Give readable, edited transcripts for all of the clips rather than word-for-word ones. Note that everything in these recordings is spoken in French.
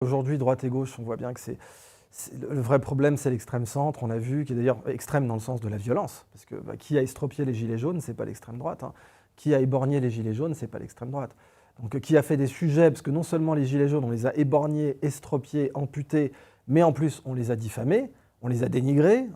Aujourd'hui, droite et gauche, on voit bien que le vrai problème, c'est l'extrême centre. On a vu, qui est d'ailleurs extrême dans le sens de la violence, parce que qui a estropié les gilets jaunes, c'est pas l'extrême droite. Hein. Qui a éborgné les gilets jaunes, c'est pas l'extrême droite. Donc qui a fait des sujets, parce que non seulement les gilets jaunes, on les a éborgnés, estropiés, amputés, mais en plus on les a diffamés, on les a dénigrés.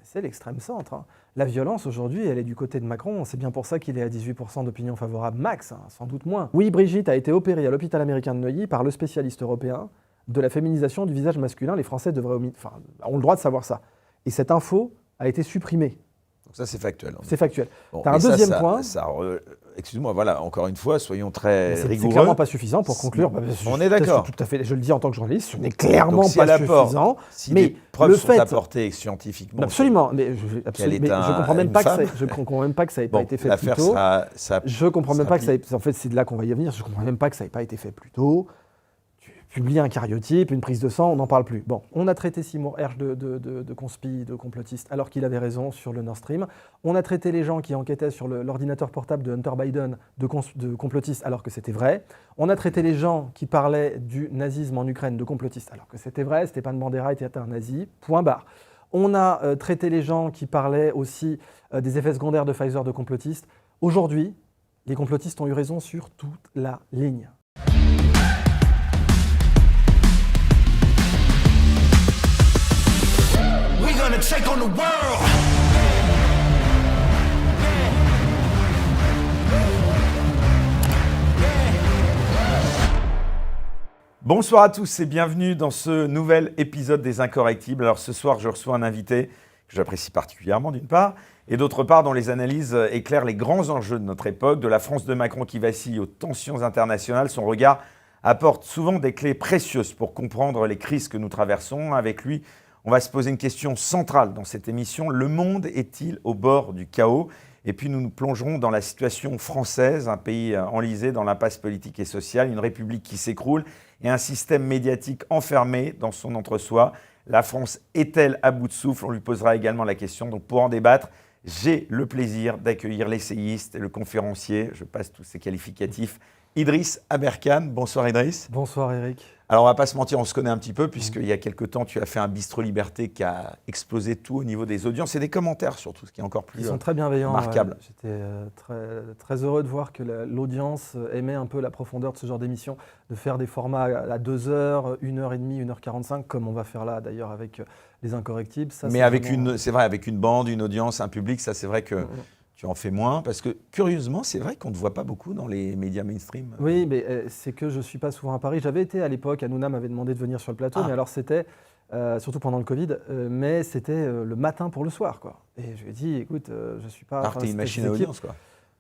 C'est l'extrême centre. Hein. La violence aujourd'hui, elle est du côté de Macron. C'est bien pour ça qu'il est à 18% d'opinion favorable max, hein, sans doute moins. Oui, Brigitte a été opérée à l'hôpital américain de Neuilly par le spécialiste européen de la féminisation du visage masculin. Les Français ont le droit de savoir ça. Et cette info a été supprimée. Donc ça, c'est factuel. C'est factuel. Bon, t'as un deuxième point. Excuse-moi, voilà, encore une fois, soyons très rigoureux. C'est clairement pas suffisant pour conclure. On est d'accord. Tout à fait, je le dis en tant que journaliste, ce n'est clairement pas suffisant. Si mais les preuves sont apportées scientifiquement. Absolument, mais je comprends même pas que ça ait pas été fait plus tôt. Je comprends même pas que ça ait, en fait, c'est de là qu'on va y venir. Je comprends même pas que ça ait pas été fait plus tôt. Publier un karyotype, une prise de sang, on n'en parle plus. Bon, on a traité Seymour Hersh de conspi, de complotiste, alors qu'il avait raison sur le Nord Stream. On a traité les gens qui enquêtaient sur l'ordinateur portable de Hunter Biden de complotistes, alors que c'était vrai. On a traité les gens qui parlaient du nazisme en Ukraine de complotistes, alors que c'était vrai. Stéphane Bandera était un nazi, point barre. On a traité les gens qui parlaient aussi des effets secondaires de Pfizer de complotistes. Aujourd'hui, les complotistes ont eu raison sur toute la ligne. Take on the world. Bonsoir à tous et bienvenue dans ce nouvel épisode des Incorrectibles. Alors ce soir, je reçois un invité que j'apprécie particulièrement d'une part, et d'autre part dont les analyses éclairent les grands enjeux de notre époque, de la France de Macron qui vacille aux tensions internationales. Son regard apporte souvent des clés précieuses pour comprendre les crises que nous traversons. Avec lui, on va se poser une question centrale dans cette émission. Le monde est-il au bord du chaos ? Et puis nous nous plongerons dans la situation française, un pays enlisé dans l'impasse politique et sociale, une république qui s'écroule et un système médiatique enfermé dans son entre-soi. La France est-elle à bout de souffle ? On lui posera également la question. Donc pour en débattre, j'ai le plaisir d'accueillir l'essayiste et le conférencier, je passe tous ces qualificatifs, Idriss Aberkane. Bonsoir Idriss. Bonsoir Eric. Alors on va pas se mentir, on se connaît un petit peu puisqu'il y a quelques temps tu as fait un Bistrot Liberté qui a explosé tout au niveau des audiences et des commentaires surtout, ce qui est encore plus Ils sont très bienveillants, remarquable. Ouais. J'étais très heureux de voir que l'audience aimait un peu la profondeur de ce genre d'émission, de faire des formats à 2 heures, 1h30, 1h45 comme on va faire là d'ailleurs avec les Incorrectibles. Ça, mais avec une bande, une audience, un public, ça c'est vrai que tu en fais moins, parce que curieusement, c'est vrai qu'on ne te voit pas beaucoup dans les médias mainstream. Oui, mais c'est que je ne suis pas souvent à Paris. J'avais été à l'époque, Hanouna m'avait demandé de venir sur le plateau, mais alors c'était, surtout pendant le Covid, mais c'était le matin pour le soir, quoi. Et je lui ai dit, écoute, je ne suis pas... Alors t'es une machine à audience, quoi.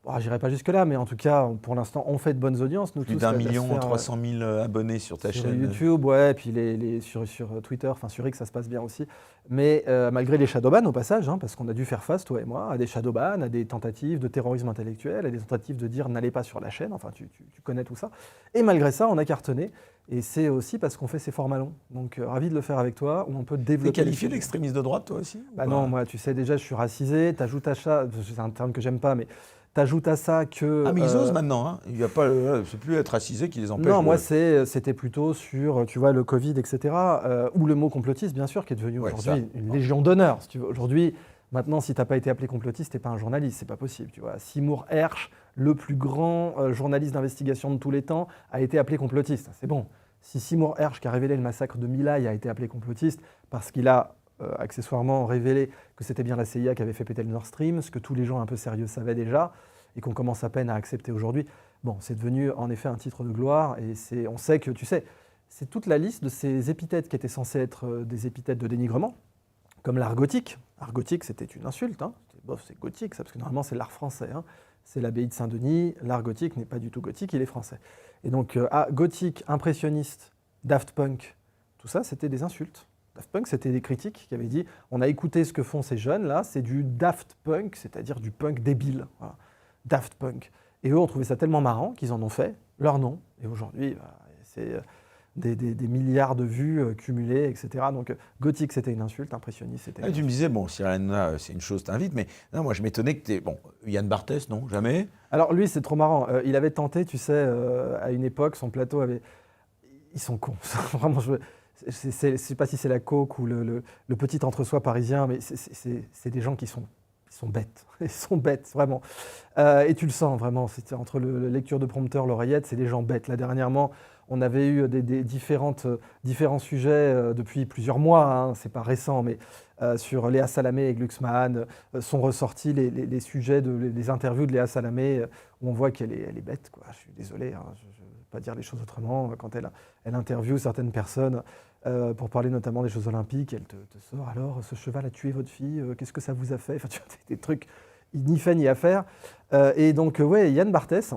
Bon, j'irai pas jusque-là, mais en tout cas, pour l'instant, on fait de bonnes audiences. Nous plus d'1 million 300 000 abonnés sur ta chaîne. Sur YouTube, ouais, et puis sur Twitter, enfin sur X, ça se passe bien aussi. Mais malgré les shadowbans au passage, hein, parce qu'on a dû faire face, toi et moi, à des shadowbans, à des tentatives de terrorisme intellectuel, à des tentatives de dire n'allez pas sur la chaîne, enfin tu connais tout ça. Et malgré ça, on a cartonné. Et c'est aussi parce qu'on fait ces formats longs. Donc ravi de le faire avec toi, où on peut développer... T'es qualifié d'extrémiste de droite, toi aussi ? Bah non, moi, tu sais déjà, je suis racisé, t'ajoutes à ça, c'est un terme que j'aime pas, mais... T'ajoutes à ça que... Ah mais ils osent maintenant, hein. Il y a pas, c'est plus être racisé qui les empêche. Non, moi c'était plutôt sur, tu vois, le Covid, etc. Ou le mot complotiste, bien sûr, qui est devenu aujourd'hui une légion d'honneur. Si tu veux. Aujourd'hui, maintenant, si t'as pas été appelé complotiste, t'es pas un journaliste, c'est pas possible. Tu vois. Seymour Hersh, le plus grand journaliste d'investigation de tous les temps, a été appelé complotiste. C'est bon. Si Seymour Hersh, qui a révélé le massacre de My Lai, a été appelé complotiste parce qu'il a accessoirement révélé que c'était bien la CIA qui avait fait péter le Nord Stream, ce que tous les gens un peu sérieux savaient déjà, et qu'on commence à peine à accepter aujourd'hui. Bon, c'est devenu en effet un titre de gloire, et on sait que, tu sais, c'est toute la liste de ces épithètes qui étaient censées être des épithètes de dénigrement, comme l'art gothique. L'art gothique, c'était une insulte, hein. C'est gothique, ça, parce que normalement c'est l'art français, hein. C'est l'abbaye de Saint-Denis, l'art gothique n'est pas du tout gothique, il est français. Et donc, gothique, impressionniste, Daft Punk, tout ça, c'était des insultes. Daft Punk, c'était des critiques qui avaient dit « on a écouté ce que font ces jeunes-là, c'est du Daft Punk, c'est-à-dire du punk débile. Voilà. Daft Punk ». Et eux ont trouvé ça tellement marrant qu'ils en ont fait leur nom. Et aujourd'hui, c'est des milliards de vues cumulées, etc. Donc gothique, c'était une insulte, impressionniste, c'était... Tu me disais, bon, Cyril Hanouna, c'est une chose, t'invites, mais non, moi je m'étonnais que t'es... Bon, Yann Barthès, non, jamais. Alors lui, c'est trop marrant. Il avait tenté, tu sais, à une époque, son plateau avait... ils sont cons. Vraiment, je ne sais pas si c'est la coke ou le petit entre-soi parisien, mais c'est des gens qui sont bêtes. Ils sont bêtes, vraiment. Et tu le sens, vraiment. Entre la lecture de prompteur, l'oreillette, c'est des gens bêtes. Là, dernièrement, on avait eu des différents sujets depuis plusieurs mois, hein, c'est pas récent, mais sur Léa Salamé et Glucksmann sont ressortis les sujets, les interviews de Léa Salamé, où on voit qu'elle est bête, quoi. Je suis désolé, hein, je ne veux pas dire les choses autrement. Quand elle interviewe certaines personnes pour parler notamment des Jeux Olympiques, elle te sort alors, ce cheval a tué votre fille, qu'est-ce que ça vous a fait? Enfin, tu vois, des trucs ni fait ni à faire. Et donc, ouais, Yann Barthès.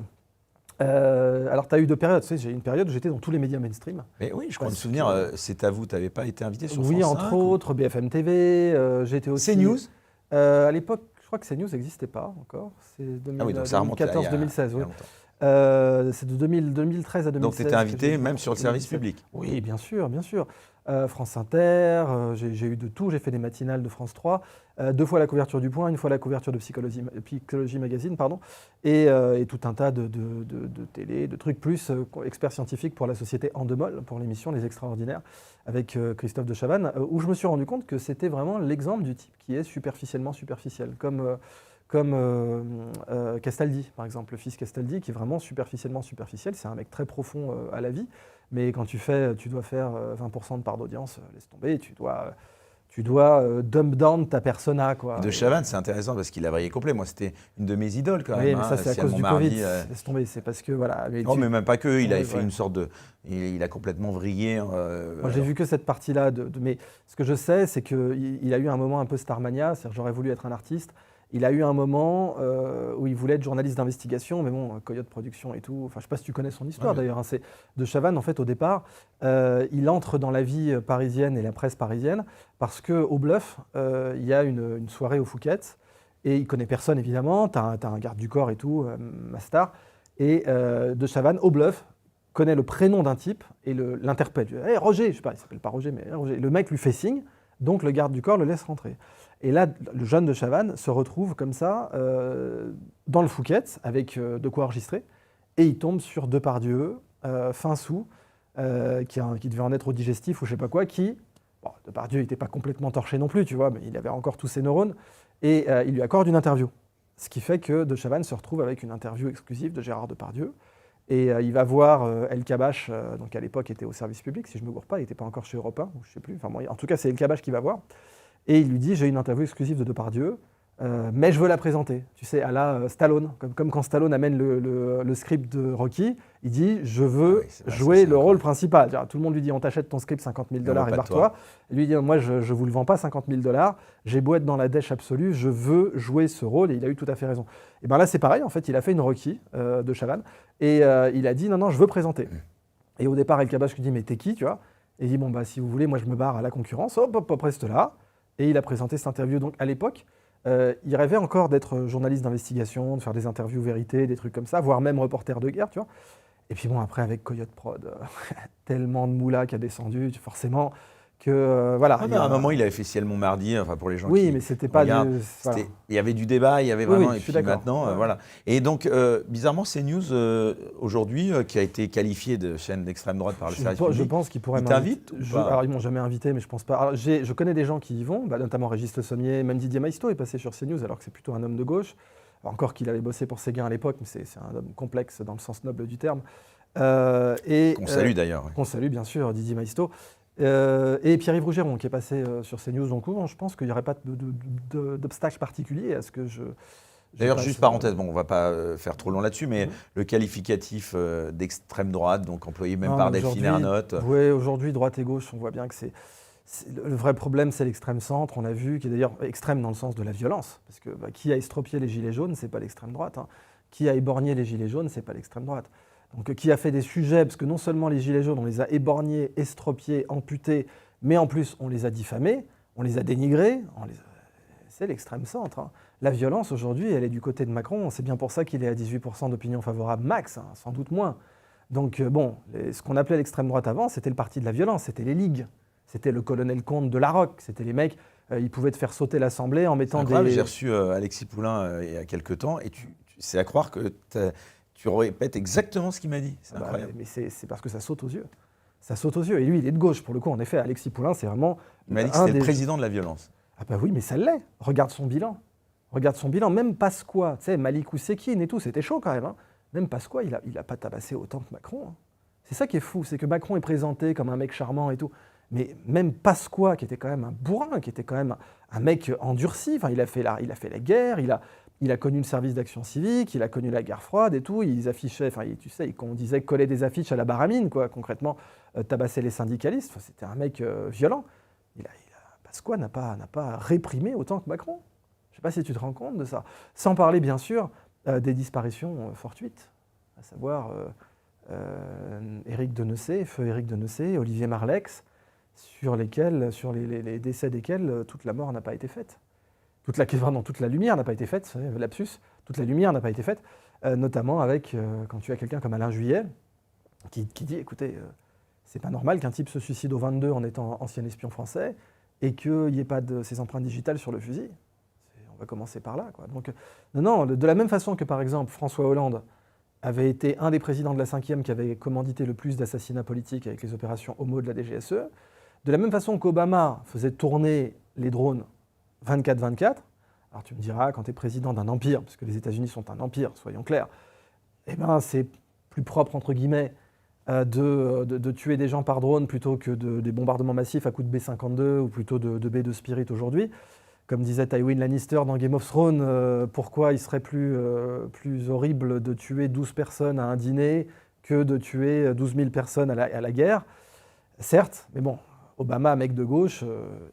Alors, tu as eu 2 périodes. Tu sais, j'ai eu une période où j'étais dans tous les médias mainstream. Mais oui, je crois me souvenir, c'est à vous, tu n'avais pas été invité sur Oui, France entre 5, autres, BFM TV. J'ai été aussi. CNews À l'époque, je crois que CNews n'existait pas encore. C'est Ah oui, donc ça remonte à 2014-2016. Oui. C'est de 2013 à 2016. Donc tu étais invité même sur le service public? Oui, bien sûr, bien sûr. France Inter, j'ai eu de tout, j'ai fait des matinales de France 3, 2 fois la couverture du Point, 1 fois la couverture de Psychologie Magazine, pardon, et tout un tas de télé, de trucs plus, expert scientifique pour la société Endemol, pour l'émission Les Extraordinaires, avec Christophe de Chavannes, où je me suis rendu compte que c'était vraiment l'exemple du type qui est superficiellement superficiel, comme Castaldi, par exemple, le fils Castaldi, qui est vraiment superficiellement superficiel. C'est un mec très profond à la vie, mais quand tu dois faire 20% de part d'audience, laisse tomber, tu dois dump down ta persona, quoi. De Chavannes, c'est intéressant parce qu'il a vrillé complet. Moi, c'était une de mes idoles quand même. Oui, mais ça, c'est à cause du Covid. Laisse tomber, c'est parce que, voilà. Non, mais même pas que. Il avait fait une sorte de... Il a complètement vrillé. Moi, j'ai vu que cette partie-là. Mais ce que je sais, c'est qu'il a eu un moment un peu Starmania. C'est-à-dire, j'aurais voulu être un artiste. Il a eu un moment où il voulait être journaliste d'investigation, mais bon, Coyote Production et tout. Enfin, je ne sais pas si tu connais son histoire d'ailleurs. Hein, c'est de Chavannes, en fait, au départ, il entre dans la vie parisienne et la presse parisienne parce qu'au Bluff, il y a une soirée au Fouquet's et il connaît personne évidemment. Tu as un garde du corps et tout, ma star. Et de Chavannes, au Bluff, connaît le prénom d'un type et l'interpelle. Hey, Roger, je ne sais pas, il ne s'appelle pas Roger, mais Roger. Le mec lui fait signe, donc le garde du corps le laisse rentrer. Et là, le jeune de Chavannes se retrouve comme ça dans le Fouquet's avec de quoi enregistrer. Et il tombe sur Depardieu, fin sous, qui devait en être au digestif ou je sais pas quoi, bon, Depardieu n'était pas complètement torché non plus, tu vois, mais il avait encore tous ses neurones. Et il lui accorde une interview. Ce qui fait que de Chavannes se retrouve avec une interview exclusive de Gérard Depardieu. Et il va voir El Kabbach, donc à l'époque était au service public, si je ne me gourre pas, il n'était pas encore chez Europe 1, ou je ne sais plus. Enfin, bon, en tout cas, c'est El Kabbach qui va voir. Et il lui dit, j'ai une interview exclusive de Depardieu, mais je veux la présenter. Tu sais, à la Stallone, comme quand Stallone amène le script de Rocky, il dit, je veux jouer le rôle principal. Tout le monde lui dit, on t'achète ton script $50 000 et barre-toi. Et lui dit, moi, je ne vous le vends pas $50 000, j'ai beau être dans la dèche absolue, je veux jouer ce rôle, et il a eu tout à fait raison. Et bien là, c'est pareil, en fait, il a fait une Rocky de Chavannes, et il a dit, non, je veux présenter. Et au départ, El Kabbach lui dit, mais t'es qui, tu vois? Et il dit, bon, bah, si vous voulez, moi, je me barre à la concurrence, hop, reste là. Et il a présenté cette interview. Donc à l'époque, il rêvait encore d'être journaliste d'investigation, de faire des interviews vérité, des trucs comme ça, voire même reporter de guerre, tu vois. Et puis bon, après, avec Coyote Prod, tellement de moula qui a descendu, forcément, que voilà. À un moment, il avait fait Ciel Montmardi, enfin pour les gens qui... Oui, mais c'était pas... Voilà. Il y avait du débat, il y avait vraiment... Oui, et puis maintenant, voilà. Et donc, bizarrement, CNews, aujourd'hui, qui a été qualifié de chaîne d'extrême droite par le service public... Je pense qu'ils pourraient m'inviter. Alors, ils ne m'ont jamais invité, mais je pense pas. Alors, je connais des gens qui y vont, notamment Régis Le Sommier, même Didier Maisto est passé sur CNews, alors que c'est plutôt un homme de gauche. Encore qu'il avait bossé pour Séguin à l'époque, mais c'est un homme complexe dans le sens noble du terme. Qu'on salue d'ailleurs. Qu'on salue, bien sûr, Didier Maisto. Et Pierre-Yves Rougeron qui est passé sur CNews. Donc, je pense qu'il n'y aurait pas d'obstacle particulier à ce que je... D'ailleurs, juste parenthèse, bon, on ne va pas faire trop long là-dessus, mais le qualificatif d'extrême droite, donc employé même par Delphine Ernotte. Oui, aujourd'hui, droite et gauche, on voit bien que le vrai problème, c'est l'extrême centre. On a vu, qui est d'ailleurs extrême dans le sens de la violence. Parce que qui a estropié les gilets jaunes, ce n'est pas l'extrême droite. Hein. Qui a éborgné les gilets jaunes, ce n'est pas l'extrême droite. Donc, qui a fait des sujets, parce que non seulement les gilets jaunes, on les a éborgnés, estropiés, amputés, mais en plus, on les a diffamés, on les a dénigrés. C'est l'extrême centre. Hein. La violence, aujourd'hui, elle est du côté de Macron. C'est bien pour ça qu'il est à 18% d'opinion favorable max, hein, sans doute moins. Donc, ce qu'on appelait l'extrême droite avant, c'était le parti de la violence, c'était les ligues. C'était le colonel Comte de Larocque, c'était les mecs, ils pouvaient te faire sauter l'Assemblée en mettant des... J'ai reçu Alexis Poulain il y a quelques temps, et c'est à croire que tu répètes exactement ce qu'il m'a dit. C'est incroyable. Mais c'est parce que ça saute aux yeux. Ça saute aux yeux. Et lui, il est de gauche, pour le coup. En effet, Alexis Poulain, c'est vraiment... Il m'a dit que c'était le président de la violence. Ah bah oui, mais ça l'est. Regarde son bilan. Même Pasqua, tu sais, Malik Oussekine et tout, c'était chaud quand même. Hein. Même Pasqua, il a pas tabassé autant que Macron. Hein. C'est ça qui est fou, c'est que Macron est présenté comme un mec charmant et tout. Mais même Pasqua, qui était quand même un bourrin, qui était quand même un mec endurci, enfin, il a fait la guerre, il a connu le service d'action civique, il a connu la guerre froide et tout, ils affichaient, enfin, tu sais, on disait coller des affiches à la Baramine, quoi, concrètement, tabasser les syndicalistes, enfin, c'était un mec violent. Pasqua n'a pas réprimé autant que Macron. Je ne sais pas si tu te rends compte de ça. Sans parler, bien sûr, des disparitions fortuites, à savoir Éric Denessé, feu Éric Denessé, Olivier Marleix, sur les décès desquels toute la mort n'a pas été faite. Toute la lumière n'a pas été faite, lapsus, toute la lumière n'a pas été faite, notamment avec, quand tu as quelqu'un comme Alain Juillet, qui dit, écoutez, c'est pas normal qu'un type se suicide au 22 en étant ancien espion français, et qu'il n'y ait pas de ses empreintes digitales sur le fusil. On va commencer par là, quoi. Donc, non, de la même façon que, par exemple, François Hollande avait été un des présidents de la 5e qui avait commandité le plus d'assassinats politiques avec les opérations Homo de la DGSE, de la même façon qu'Obama faisait tourner les drones 24-24, alors tu me diras, quand tu es président d'un empire, parce que les États-Unis sont un empire, soyons clairs, eh ben, c'est plus propre, entre guillemets, de tuer des gens par drone plutôt que des bombardements massifs à coups de B-52 ou plutôt de B-2 Spirit aujourd'hui. Comme disait Tywin Lannister dans Game of Thrones, pourquoi il serait plus horrible de tuer 12 personnes à un dîner que de tuer 12 000 personnes à la guerre. Certes, mais bon, Obama, mec de gauche,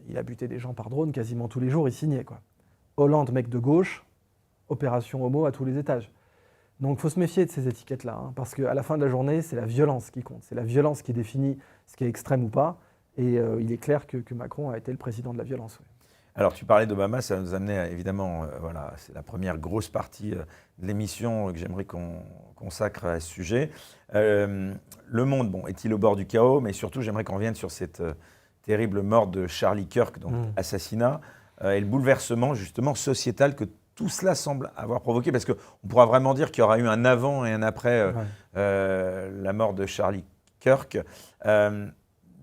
il a buté des gens par drone quasiment tous les jours, il signait, quoi. Hollande, mec de gauche, opération Homo à tous les étages. Donc il faut se méfier de ces étiquettes-là, hein, parce qu'à la fin de la journée, c'est la violence qui compte. C'est la violence qui définit ce qui est extrême ou pas. Et il est clair que Macron a été le président de la violence. Oui. Alors tu parlais d'Obama, ça nous amenait évidemment, voilà, c'est la première grosse partie de l'émission que j'aimerais qu'on consacre à ce sujet. Le monde, bon, est-il au bord du chaos? Mais surtout, j'aimerais qu'on revienne sur cette terrible mort de Charlie Kirk, donc assassinat, et le bouleversement justement sociétal que tout cela semble avoir provoqué, parce qu'on pourra vraiment dire qu'il y aura eu un avant et un après la mort de Charlie Kirk.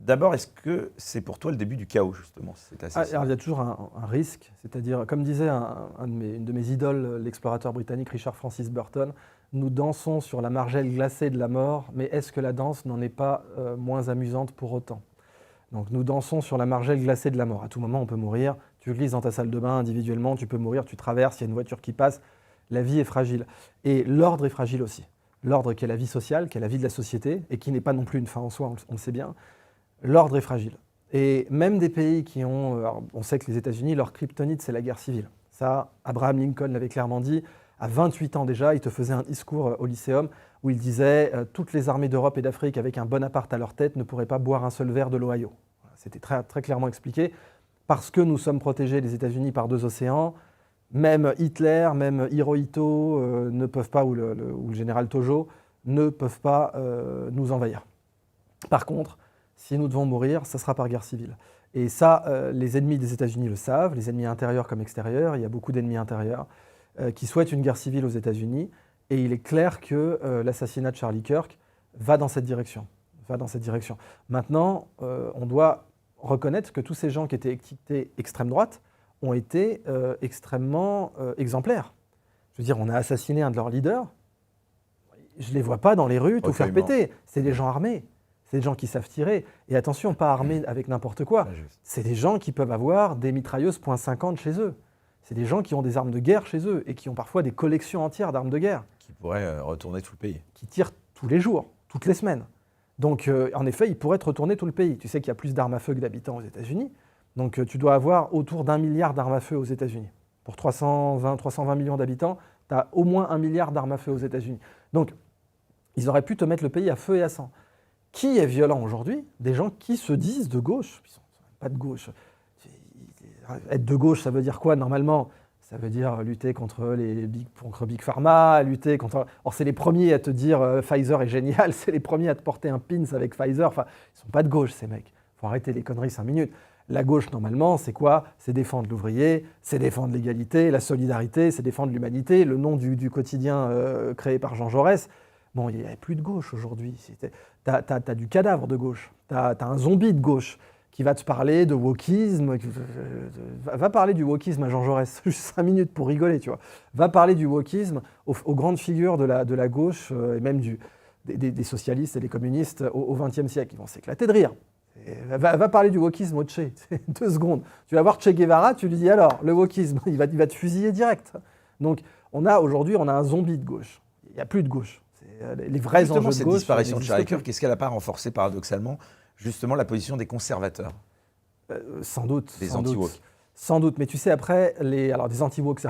D'abord, est-ce que c'est pour toi le début du chaos, justement, cet assassinat? Alors, il y a toujours un risque, c'est-à-dire, comme disait une de mes idoles, l'explorateur britannique Richard Francis Burton, nous dansons sur la margelle glacée de la mort, mais est-ce que la danse n'en est pas moins amusante pour autant? Donc nous dansons sur la margelle glacée de la mort. À tout moment, on peut mourir. Tu glisses dans ta salle de bain individuellement, tu peux mourir, tu traverses, il y a une voiture qui passe. La vie est fragile. Et l'ordre est fragile aussi. L'ordre qui est la vie sociale, qui est la vie de la société, et qui n'est pas non plus une fin en soi, on le sait bien. L'ordre est fragile. Et même des pays qui ont... Alors, on sait que les États-Unis, leur kryptonite, c'est la guerre civile. Ça, Abraham Lincoln l'avait clairement dit. À 28 ans déjà, il te faisait un discours au Lycéum où il disait toutes les armées d'Europe et d'Afrique avec un Bonaparte à leur tête ne pourraient pas boire un seul verre de l'Ohio. C'était très, très clairement expliqué. Parce que nous sommes protégés, les États-Unis, par 2 océans, même Hitler, même Hirohito ne peuvent pas, ou le général Tojo, ne peuvent pas nous envahir. Par contre, si nous devons mourir, ça sera par guerre civile. Et ça, les ennemis des États-Unis le savent, les ennemis intérieurs comme extérieurs, il y a beaucoup d'ennemis intérieurs qui souhaitent une guerre civile aux États-Unis. Et il est clair que l'assassinat de Charlie Kirk va dans cette direction. Maintenant, on doit reconnaître que tous ces gens qui étaient étiquetés extrême droite ont été extrêmement exemplaires. Je veux dire, on a assassiné un de leurs leaders. Je ne les vois pas dans les rues tout faire péter. C'est des gens armés. C'est des gens qui savent tirer. Et attention, pas armés avec n'importe quoi. C'est des gens qui peuvent avoir des mitrailleuses .50 chez eux. C'est des gens qui ont des armes de guerre chez eux et qui ont parfois des collections entières d'armes de guerre. Qui pourraient retourner tout le pays. Qui tirent tous les jours, toutes les semaines. Donc, en effet, ils pourraient retourner tout le pays. Tu sais qu'il y a plus d'armes à feu que d'habitants aux États-Unis. Donc, tu dois avoir autour d'1 milliard d'armes à feu aux États-Unis. Pour 320 millions d'habitants, tu as au moins 1 milliard d'armes à feu aux États-Unis. Donc, ils auraient pu te mettre le pays à feu et à sang. Qui est violent aujourd'hui? Des gens qui se disent de gauche. Ils ne sont pas de gauche. Être de gauche, ça veut dire quoi normalement? Ça veut dire lutter contre Big Pharma, lutter contre... Or, c'est les premiers à te dire Pfizer est génial, c'est les premiers à te porter un pins avec Pfizer. Enfin, ils ne sont pas de gauche, ces mecs. Il faut arrêter les conneries 5 minutes. La gauche, normalement, c'est quoi? C'est défendre l'ouvrier, c'est défendre l'égalité, la solidarité, c'est défendre l'humanité, le nom du quotidien créé par Jean Jaurès. Bon, il n'y a plus de gauche aujourd'hui. T'as du cadavre de gauche. T'as un zombie de gauche qui va te parler de wokisme. Va parler du wokisme à Jean Jaurès, juste 5 minutes pour rigoler, tu vois. Va parler du wokisme aux grandes figures de la gauche et même des socialistes et des communistes au XXe siècle. Ils vont s'éclater de rire. Va parler du wokisme au Che, 2 secondes. Tu vas voir Che Guevara, tu lui dis alors, le wokisme, il va te fusiller direct. Donc aujourd'hui, on a un zombie de gauche. Il n'y a plus de gauche. Les vrais justement, enjeux de cette gauche. disparition de Charlie Kirk, qu'est-ce qu'elle n'a pas renforcé paradoxalement justement la position des conservateurs? Sans doute. Des anti-woke. Sans doute. Mais tu sais, après, alors des anti-woke,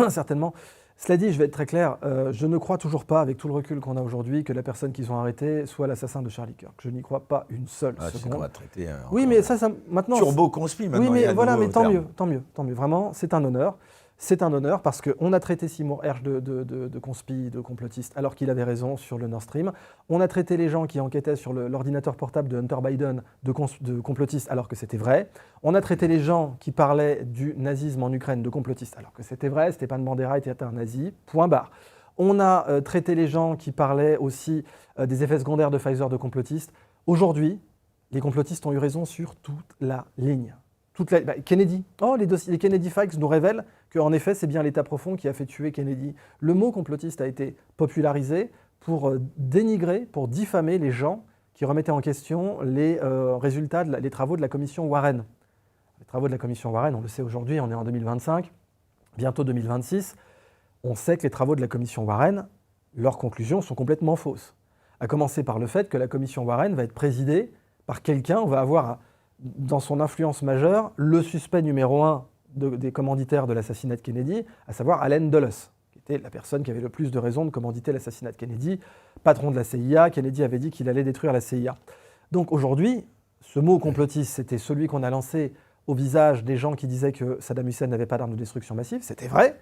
certainement. Cela dit, je vais être très clair, je ne crois toujours pas, avec tout le recul qu'on a aujourd'hui, que la personne qu'ils ont arrêtée soit l'assassin de Charlie Kirk. Je n'y crois pas une seule seconde. On va traiter oui, mais ça maintenant... Turbo-conspi, maintenant. Oui, mais voilà, mais tant mieux. Vraiment, c'est un honneur. C'est un honneur parce qu'on a traité Seymour Hersh de conspi, de complotiste, alors qu'il avait raison sur le Nord Stream. On a traité les gens qui enquêtaient sur l'ordinateur portable de Hunter Biden de complotistes, alors que c'était vrai. On a traité les gens qui parlaient du nazisme en Ukraine de complotistes, alors que c'était vrai. Stéphane Bandera était un nazi, point barre. On a traité les gens qui parlaient aussi des effets secondaires de Pfizer de complotistes. Aujourd'hui, les complotistes ont eu raison sur toute la ligne. Kennedy. Les Kennedy Files nous révèlent qu'en effet, c'est bien l'État profond qui a fait tuer Kennedy. Le mot complotiste a été popularisé pour dénigrer, pour diffamer les gens qui remettaient en question les résultats des travaux de la commission Warren. Les travaux de la commission Warren, on le sait aujourd'hui, on est en 2025, bientôt 2026. On sait que les travaux de la commission Warren, leurs conclusions sont complètement fausses. À commencer par le fait que la commission Warren va être présidée par quelqu'un, on va avoir dans son influence majeure, le suspect numéro 1 des commanditaires de l'assassinat de Kennedy, à savoir Allen Dulles, qui était la personne qui avait le plus de raisons de commanditer l'assassinat de Kennedy, patron de la CIA. Kennedy avait dit qu'il allait détruire la CIA. Donc aujourd'hui, ce mot complotiste, c'était celui qu'on a lancé au visage des gens qui disaient que Saddam Hussein n'avait pas d'armes de destruction massive. C'était vrai,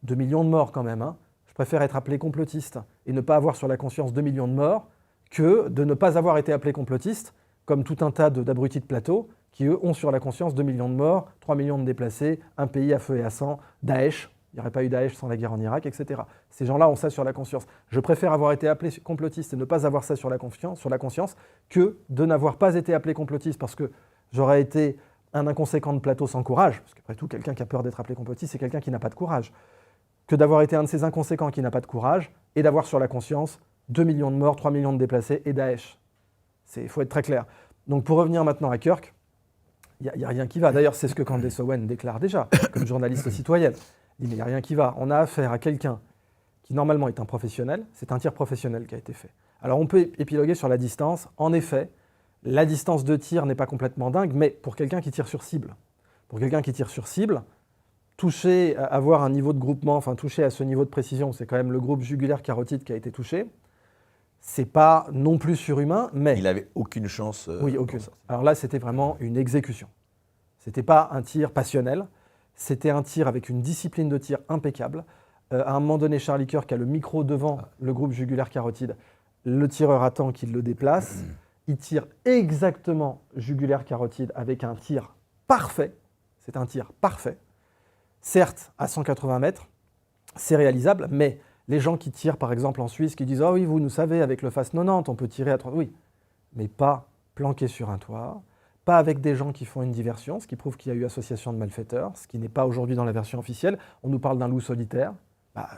2 millions de morts quand même. Hein. Je préfère être appelé complotiste et ne pas avoir sur la conscience 2 millions de morts que de ne pas avoir été appelé complotiste, comme tout un tas d'abrutis de plateau qui, eux, ont sur la conscience 2 millions de morts, 3 millions de déplacés, un pays à feu et à sang, Daesh, il n'y aurait pas eu Daesh sans la guerre en Irak, etc. Ces gens-là ont ça sur la conscience. Je préfère avoir été appelé complotiste et ne pas avoir ça sur la conscience que de n'avoir pas été appelé complotiste parce que j'aurais été un inconséquent de plateau sans courage, parce qu'après tout, quelqu'un qui a peur d'être appelé complotiste, c'est quelqu'un qui n'a pas de courage, que d'avoir été un de ces inconséquents qui n'a pas de courage et d'avoir sur la conscience 2 millions de morts, 3 millions de déplacés et Daesh. Il faut être très clair. Donc pour revenir maintenant à Kirk, il n'y a rien qui va. D'ailleurs, c'est ce que Candace Owen déclare déjà, comme journaliste citoyenne. Il dit, mais il n'y a rien qui va. On a affaire à quelqu'un qui normalement est un professionnel. C'est un tir professionnel qui a été fait. Alors on peut épiloguer sur la distance. En effet, la distance de tir n'est pas complètement dingue, mais pour quelqu'un qui tire sur cible, toucher, avoir un niveau de groupement, enfin toucher à ce niveau de précision, c'est quand même le groupe jugulaire carotide qui a été touché. C'est pas non plus surhumain, mais... Il n'avait aucune chance. Oui, aucune. Alors là, c'était vraiment une exécution. C'était pas un tir passionnel, c'était un tir avec une discipline de tir impeccable. À un moment donné, Charlie Kirk a le micro devant le groupe jugulaire carotide. Le tireur attend qu'il le déplace. Il tire exactement jugulaire carotide avec un tir parfait. C'est un tir parfait. Certes, à 180 mètres, c'est réalisable, mais... Les gens qui tirent, par exemple, en Suisse, qui disent « Ah oui, vous nous savez, avec le FAS 90, on peut tirer à 30... » Oui, mais pas planqué sur un toit, pas avec des gens qui font une diversion, ce qui prouve qu'il y a eu association de malfaiteurs, ce qui n'est pas aujourd'hui dans la version officielle. On nous parle d'un loup solitaire.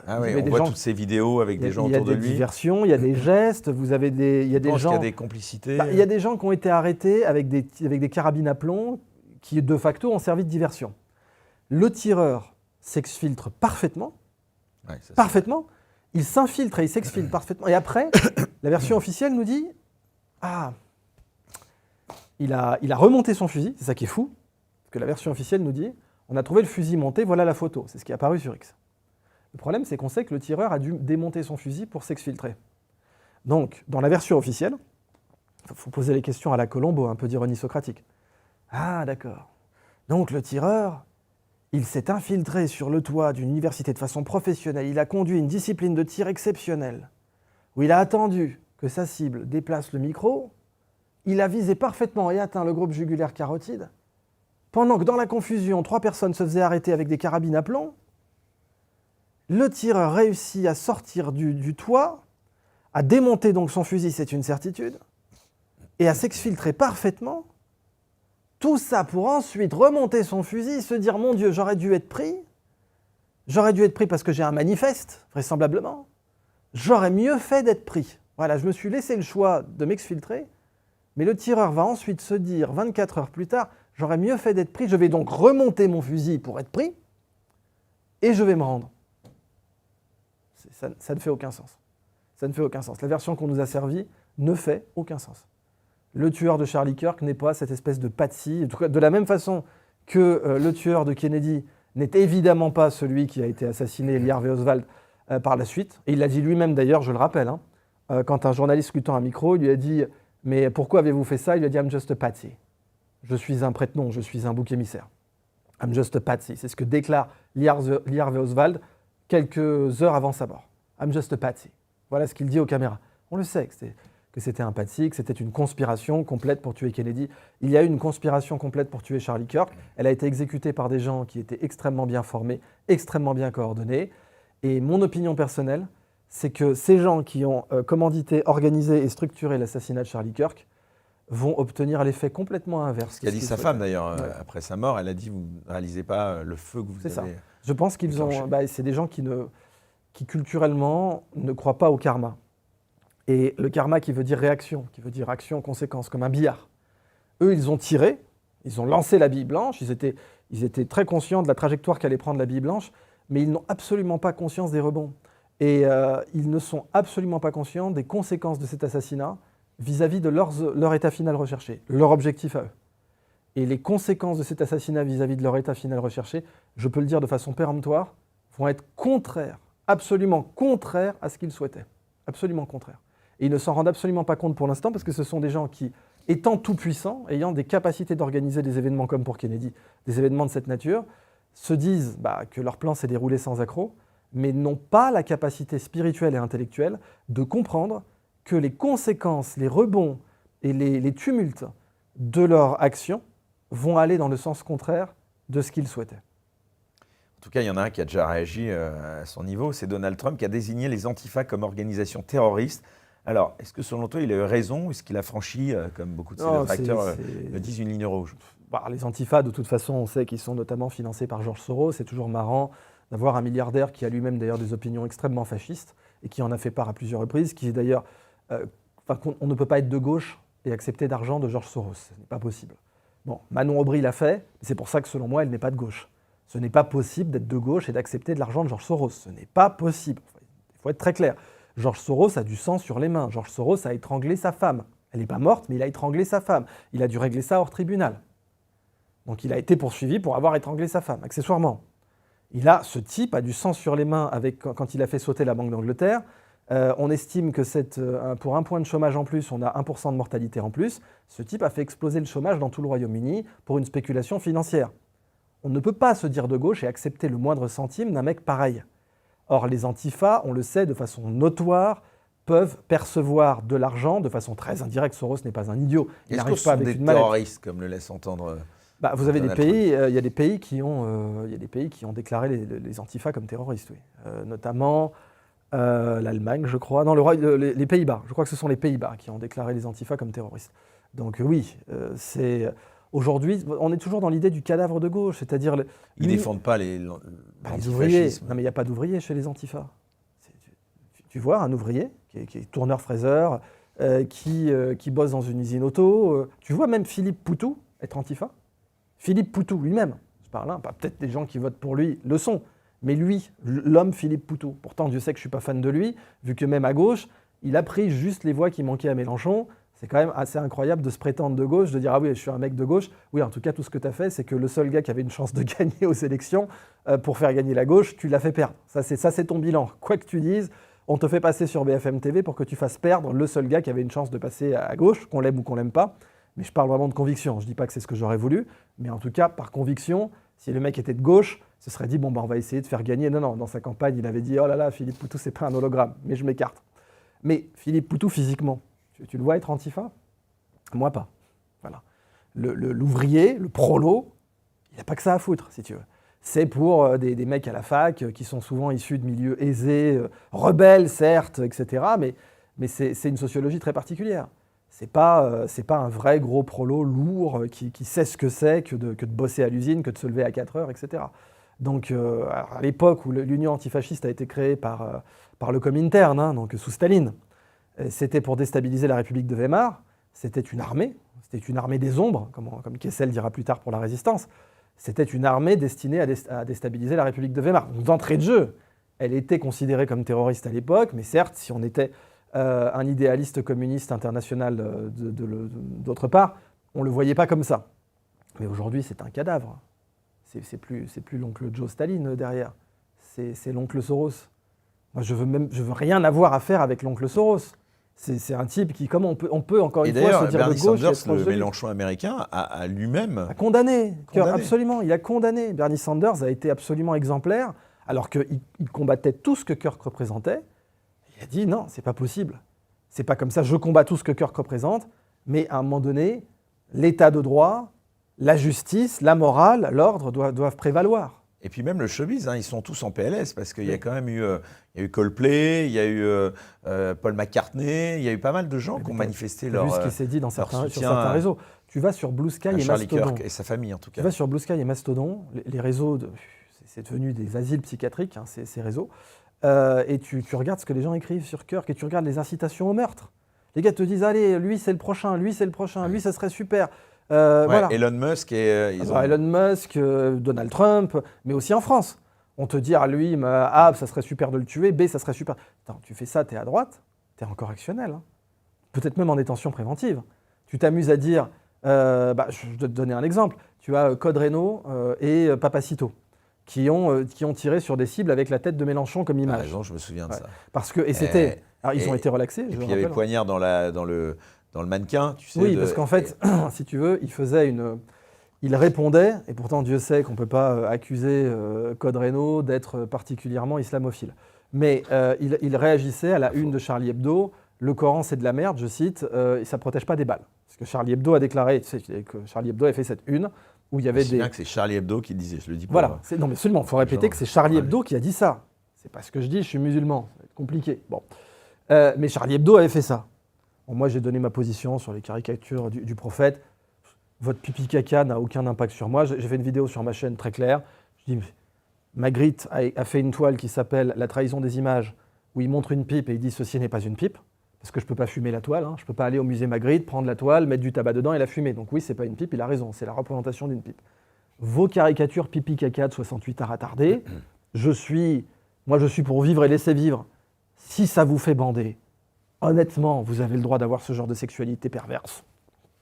On voit toutes ces vidéos avec des gens autour de lui. Il y a des diversions, il y a des gestes, il y a des gens... Il y a des complicités. Il y a des gens qui ont été arrêtés avec des carabines à plomb qui, de facto, ont servi de diversion. Le tireur s'exfiltre parfaitement, parfaitement. Il s'infiltre et il s'exfiltre parfaitement. Et après, la version officielle nous dit « Ah, il a remonté son fusil », c'est ça qui est fou, parce que la version officielle nous dit « On a trouvé le fusil monté, voilà la photo ». C'est ce qui est apparu sur X. Le problème, c'est qu'on sait que le tireur a dû démonter son fusil pour s'exfiltrer. Donc, dans la version officielle, il faut poser les questions à la Colombo, un peu d'ironie socratique. Ah, d'accord. Donc, le tireur... Il s'est infiltré sur le toit d'une université de façon professionnelle. Il a conduit une discipline de tir exceptionnelle, où il a attendu que sa cible déplace le micro. Il a visé parfaitement et atteint le groupe jugulaire carotide, pendant que dans la confusion, 3 personnes se faisaient arrêter avec des carabines à plomb. Le tireur réussit à sortir du toit, à démonter donc son fusil, c'est une certitude, et à s'exfiltrer parfaitement. Tout ça pour ensuite remonter son fusil, se dire « Mon Dieu, j'aurais dû être pris. J'aurais dû être pris parce que j'ai un manifeste, vraisemblablement. J'aurais mieux fait d'être pris. Voilà, je me suis laissé le choix de m'exfiltrer. Mais le tireur va ensuite se dire 24 heures plus tard « J'aurais mieux fait d'être pris. Je vais donc remonter mon fusil pour être pris et je vais me rendre. » Ça ne fait aucun sens. Ça ne fait aucun sens. La version qu'on nous a servie ne fait aucun sens. Le tueur de Charlie Kirk n'est pas cette espèce de patsy, en tout cas, de la même façon que le tueur de Kennedy n'est évidemment pas celui qui a été assassiné, Lee Harvey Oswald, par la suite. Et il l'a dit lui-même d'ailleurs, je le rappelle, quand un journaliste lui tend un micro, il lui a dit « Mais pourquoi avez-vous fait ça ?» Il lui a dit « I'm just a patsy. » Je suis un prête-nom, je suis un bouc émissaire. « I'm just a patsy. » C'est ce que déclare Lee Harvey Oswald quelques heures avant sa mort. « I'm just a patsy. » Voilà ce qu'il dit aux caméras. On le sait que c'était un patsy, que c'était une conspiration complète pour tuer Kennedy. Il y a eu une conspiration complète pour tuer Charlie Kirk. Elle a été exécutée par des gens qui étaient extrêmement bien formés, extrêmement bien coordonnés. Et mon opinion personnelle, c'est que ces gens qui ont commandité, organisé et structuré l'assassinat de Charlie Kirk vont obtenir l'effet complètement inverse. Ce qu'a dit sa femme d'ailleurs, après sa mort, elle a dit « Vous ne réalisez pas le feu que vous avez... » C'est ça. Je pense qu'ils ont... c'est des gens qui culturellement ne croient pas au karma. Et le karma qui veut dire réaction, qui veut dire action, conséquence, comme un billard. Eux, ils ont tiré, ils ont lancé la bille blanche, ils étaient très conscients de la trajectoire qu'allait prendre la bille blanche, mais ils n'ont absolument pas conscience des rebonds. Et ils ne sont absolument pas conscients des conséquences de cet assassinat vis-à-vis de leur état final recherché, leur objectif à eux. Et les conséquences de cet assassinat vis-à-vis de leur état final recherché, je peux le dire de façon péremptoire, vont être contraires, absolument contraires à ce qu'ils souhaitaient. Absolument contraires. Et ils ne s'en rendent absolument pas compte pour l'instant parce que ce sont des gens qui, étant tout-puissants, ayant des capacités d'organiser des événements comme pour Kennedy, des événements de cette nature, se disent que leur plan s'est déroulé sans accroc, mais n'ont pas la capacité spirituelle et intellectuelle de comprendre que les conséquences, les rebonds et les tumultes de leur action vont aller dans le sens contraire de ce qu'ils souhaitaient. En tout cas, il y en a un qui a déjà réagi à son niveau, c'est Donald Trump qui a désigné les Antifa comme organisation terroriste. Alors, est-ce que selon toi, il a eu raison ou est-ce qu'il a franchi, comme beaucoup de ses détracteurs le disent, une ligne rouge ? Les Antifa, de toute façon, on sait qu'ils sont notamment financés par George Soros. C'est toujours marrant d'avoir un milliardaire qui a lui-même d'ailleurs des opinions extrêmement fascistes et qui en a fait part à plusieurs reprises, qui est d'ailleurs... on ne peut pas être de gauche et accepter d'argent de George Soros. Ce n'est pas possible. Bon, Manon Aubry l'a fait, c'est pour ça que selon moi, elle n'est pas de gauche. Ce n'est pas possible d'être de gauche et d'accepter de l'argent de George Soros. Ce n'est pas possible. Il faut être très clair. George Soros a du sang sur les mains. George Soros a étranglé sa femme. Elle n'est pas morte, mais il a étranglé sa femme. Il a dû régler ça hors tribunal. Donc il a été poursuivi pour avoir étranglé sa femme, accessoirement. Ce type a du sang sur les mains quand il a fait sauter la Banque d'Angleterre. On estime que pour 1 point de chômage en plus, on a 1% de mortalité en plus. Ce type a fait exploser le chômage dans tout le Royaume-Uni pour une spéculation financière. On ne peut pas se dire de gauche et accepter le moindre centime d'un mec pareil. Or, les Antifa, on le sait de façon notoire, peuvent percevoir de l'argent de façon très indirecte. Soros n'est pas un idiot. Il n'arrive pas avec une mallette. Est-ce que ce sont des terroristes, comme le laisse entendre vous avez des pays, il y a des pays qui ont déclaré les Antifa comme terroristes, oui. Notamment l'Allemagne, je crois. Non, les Pays-Bas. Je crois que ce sont les Pays-Bas qui ont déclaré les Antifa comme terroristes. Donc oui, aujourd'hui, on est toujours dans l'idée du cadavre de gauche, c'est-à dire... Ils ne défendent pas les ouvriers. Non, mais il n'y a pas d'ouvriers chez les Antifa. Tu vois, un ouvrier qui est tourneur-fraiseur, qui bosse dans une usine auto. Tu vois même Philippe Poutou être Antifa. Philippe Poutou lui-même, je parle, peut-être des gens qui votent pour lui le sont, mais lui, l'homme Philippe Poutou. Pourtant, Dieu sait que je ne suis pas fan de lui, vu que même à gauche, il a pris juste les voix qui manquaient à Mélenchon. C'est quand même assez incroyable de se prétendre de gauche, de dire « Ah oui, je suis un mec de gauche ». Oui, en tout cas, tout ce que tu as fait, c'est que le seul gars qui avait une chance de gagner aux élections, pour faire gagner la gauche, tu l'as fait perdre. Ça, c'est ton bilan. Quoi que tu dises, on te fait passer sur BFM TV pour que tu fasses perdre le seul gars qui avait une chance de passer à gauche, qu'on l'aime ou qu'on l'aime pas. Mais je parle vraiment de conviction. Je ne dis pas que c'est ce que j'aurais voulu, mais en tout cas, par conviction, si le mec était de gauche, ce serait dit « Bon, on va essayer de faire gagner ». Non, dans sa campagne, il avait dit « Oh là là, Philippe Poutou, c'est pas un hologramme, mais je m'écarte ». Mais Philippe Poutou, physiquement, tu le vois être Antifa ? Moi, pas. Voilà. L'ouvrier, le prolo, il n'a pas que ça à foutre, si tu veux. C'est pour des mecs à la fac qui sont souvent issus de milieux aisés, rebelles, certes, etc., mais c'est une sociologie très particulière. C'est pas un vrai gros prolo lourd qui sait ce que c'est que de bosser à l'usine, que de se lever à 4 heures, etc. Donc, à l'époque où l'Union antifasciste a été créée par le Comintern, hein, donc sous Staline, c'était pour déstabiliser la République de Weimar. C'était une armée des ombres, comme Kessel dira plus tard pour la résistance. C'était une armée destinée à déstabiliser la République de Weimar. Donc, d'entrée de jeu, elle était considérée comme terroriste à l'époque, mais certes, si on était un idéaliste communiste international d'autre part, on ne le voyait pas comme ça. Mais aujourd'hui, c'est un cadavre. C'est plus l'oncle Joe Staline derrière. C'est l'oncle Soros. Moi, je veux rien avoir à faire avec l'oncle Soros. C'est un type qui, comment on peut encore une fois se dire Bernie de gauche. Sanders, le Mélenchon américain, a lui-même condamné. Absolument, il a condamné. Bernie Sanders a été absolument exemplaire, alors qu'il combattait tout ce que Kirk représentait. Il a dit non, c'est pas possible. C'est pas comme ça. Je combats tout ce que Kirk représente, mais à un moment donné, l'état de droit, la justice, la morale, l'ordre doivent prévaloir. Et puis même le showbiz, hein, ils sont tous en PLS parce qu'il y a quand même eu, Coldplay, il y a eu Paul McCartney, il y a eu pas mal de gens qui ont manifesté leur soutien. Vu ce qui s'est dit sur certains réseaux. Tu vas sur Blue Sky et Charlie Mastodon. Kirk et sa famille en tout cas. Tu vas sur Blue Sky et Mastodon, les réseaux, c'est devenu des asiles psychiatriques, hein, ces réseaux. Et tu regardes ce que les gens écrivent sur Kirk et tu regardes les incitations au meurtre. Les gars te disent allez, lui c'est le prochain, lui ça serait super. Voilà. Elon Musk et Elon Musk, Donald Trump, mais aussi en France. On te dit lui, ça serait super de le tuer, B, ça serait super. Attends, tu fais ça, t'es à droite, t'es en correctionnel, hein. Peut-être même en détention préventive. Tu t'amuses à dire, je vais te donner un exemple. Tu as Code Reno et Papacito qui ont tiré sur des cibles avec la tête de Mélenchon comme image. Ah, raison, je me souviens de ça. Parce que ils ont été relaxés. Et puis il y avait le poignard dans le mannequin, tu sais. Oui, parce qu'en fait, si tu veux, il répondait, et pourtant Dieu sait qu'on ne peut pas accuser Code Reno d'être particulièrement islamophile. Mais il réagissait à la une de Charlie Hebdo, le Coran c'est de la merde, je cite, ça ne protège pas des balles. Parce que Charlie Hebdo a déclaré, tu sais, que Charlie Hebdo a fait cette une, où il y avait des... bien que c'est Charlie Hebdo qui le disait, je le dis pas. Voilà, non mais absolument, il faut répéter que c'est Charlie Hebdo qui a dit ça. C'est pas ce que je dis, je suis musulman, ça va être compliqué. Bon. Mais Charlie Hebdo avait fait ça. Bon, moi, j'ai donné ma position sur les caricatures du prophète. Votre pipi caca n'a aucun impact sur moi. J'ai fait une vidéo sur ma chaîne très claire. Je dis, Magritte a fait une toile qui s'appelle « La trahison des images », où il montre une pipe et il dit « Ceci n'est pas une pipe », parce que je ne peux pas fumer la toile. Hein. Je ne peux pas aller au musée Magritte, prendre la toile, mettre du tabac dedans et la fumer. Donc oui, ce n'est pas une pipe, il a raison, c'est la représentation d'une pipe. Vos caricatures pipi caca de 68 à retardé, je suis pour vivre et laisser vivre. Si ça vous fait bander, honnêtement, vous avez le droit d'avoir ce genre de sexualité perverse.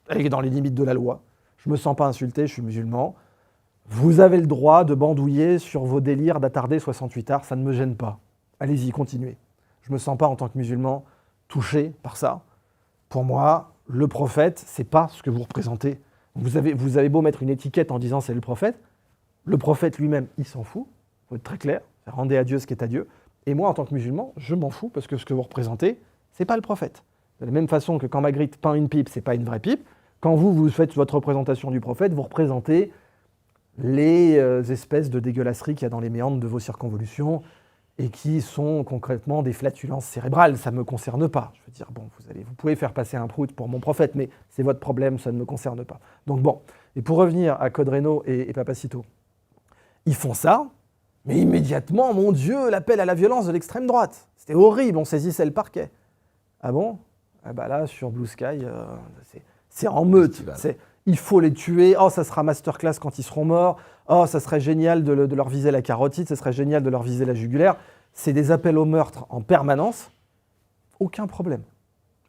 Elle est dans les limites de la loi. Je ne me sens pas insulté, je suis musulman. Vous avez le droit de bandouiller sur vos délires d'attarder 68 arts, ça ne me gêne pas. Allez-y, continuez. Je ne me sens pas en tant que musulman touché par ça. Pour moi, le prophète, ce n'est pas ce que vous représentez. Vous avez beau mettre une étiquette en disant c'est le prophète lui-même, il s'en fout. Il faut être très clair. Rendez à Dieu ce qui est à Dieu. Et moi, en tant que musulman, je m'en fous parce que ce que vous représentez, c'est pas le prophète. De la même façon que quand Magritte peint une pipe, c'est pas une vraie pipe. Quand vous faites votre représentation du prophète, vous représentez les espèces de dégueulasseries qu'il y a dans les méandres de vos circonvolutions et qui sont concrètement des flatulences cérébrales. Ça ne me concerne pas. Je veux dire, bon, vous pouvez faire passer un prout pour mon prophète, mais c'est votre problème, ça ne me concerne pas. Donc bon, et pour revenir à Code Reno et Papacito, ils font ça, mais immédiatement, mon Dieu, l'appel à la violence de l'extrême droite. C'était horrible, on saisissait le parquet. Ah bon ? Ah bah là, sur Blue Sky, c'est en meute. Il faut les tuer. Oh, ça sera masterclass quand ils seront morts. Oh, ça serait génial de leur viser la carotide. Ça serait génial de leur viser la jugulaire. C'est des appels au meurtre en permanence. Aucun problème.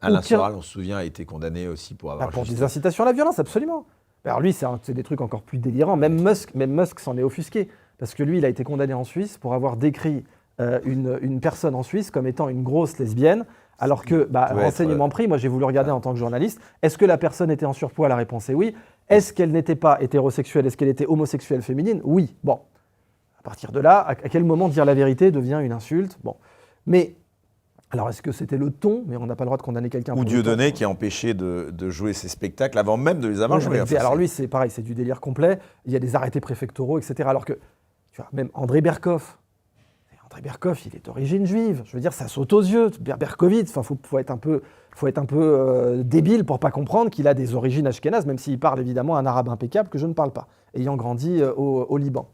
Alain Soral, on se souvient, a été condamné aussi pour avoir... pour des incitations à la violence, absolument. Alors lui, c'est des trucs encore plus délirants. Même Musk s'en est offusqué. Parce que lui, il a été condamné en Suisse pour avoir décrit une personne en Suisse comme étant une grosse lesbienne. Alors que, renseignement pris, moi j'ai voulu regarder en tant que journaliste, est-ce que la personne était en surpoids ? La réponse est oui. Est-ce qu'elle n'était pas hétérosexuelle ? Est-ce qu'elle était homosexuelle féminine ? Oui. Bon, à partir de là, à quel moment dire la vérité devient une insulte ? Bon, mais, alors est-ce que c'était le ton ? Mais on n'a pas le droit de condamner quelqu'un pour le ton. Ou Dieudonné qui a empêché de jouer ses spectacles avant même de les avoir joués. Alors lui, c'est pareil, c'est du délire complet. Il y a des arrêtés préfectoraux, etc. Alors que, tu vois, même André Berkoff Andrei Berkov, il est d'origine juive. Je veux dire, ça saute aux yeux. Berkovitz, faut être un peu débile pour pas comprendre qu'il a des origines ashkénazes, même s'il parle évidemment un arabe impeccable que je ne parle pas, ayant grandi au Liban.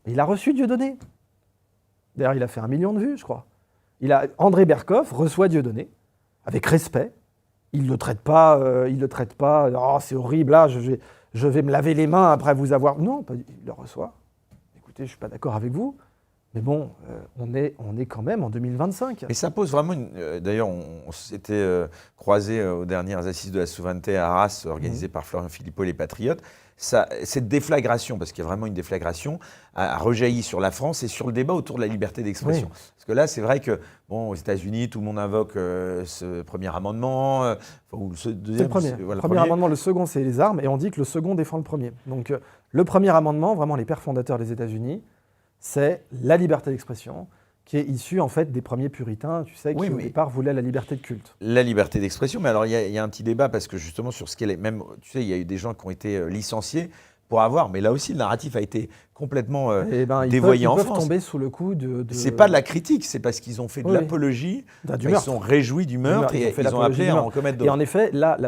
Mais il a reçu Dieudonné. D'ailleurs, il a fait 1 million de vues, je crois. Andrei Berkov reçoit Dieudonné avec respect. Il le traite pas. Oh, c'est horrible. Là, je vais me laver les mains après vous avoir. Non, il le reçoit. Écoutez, je suis pas d'accord avec vous. Mais bon, on est quand même en 2025. Et ça pose vraiment d'ailleurs, on s'était croisés aux dernières assises de la souveraineté à Arras, organisées par Florian Philippot et les Patriotes. Cette déflagration, parce qu'il y a vraiment une déflagration, a rejailli sur la France et sur le débat autour de la liberté d'expression. Oui. Parce que là, c'est vrai que, aux États-Unis, tout le monde invoque ce premier amendement. Ou ce deuxième. C'est le premier amendement, le second, c'est les armes, et on dit que le second défend le premier. Donc, le premier amendement, vraiment les pères fondateurs des États-Unis, c'est la liberté d'expression, qui est issue en fait des premiers puritains, tu sais, qui au départ voulaient la liberté de culte. La liberté d'expression, mais alors il y a un petit débat parce que justement sur ce qu'elle est, même, tu sais, il y a eu des gens qui ont été licenciés pour avoir, mais là aussi le narratif a été complètement dévoyé en France. Ils peuvent tomber sous le coup de... C'est pas de la critique, c'est parce qu'ils ont fait de l'apologie, ils sont réjouis du meurtre et ils ont appelé à en commettre d'autres. Et en effet, là,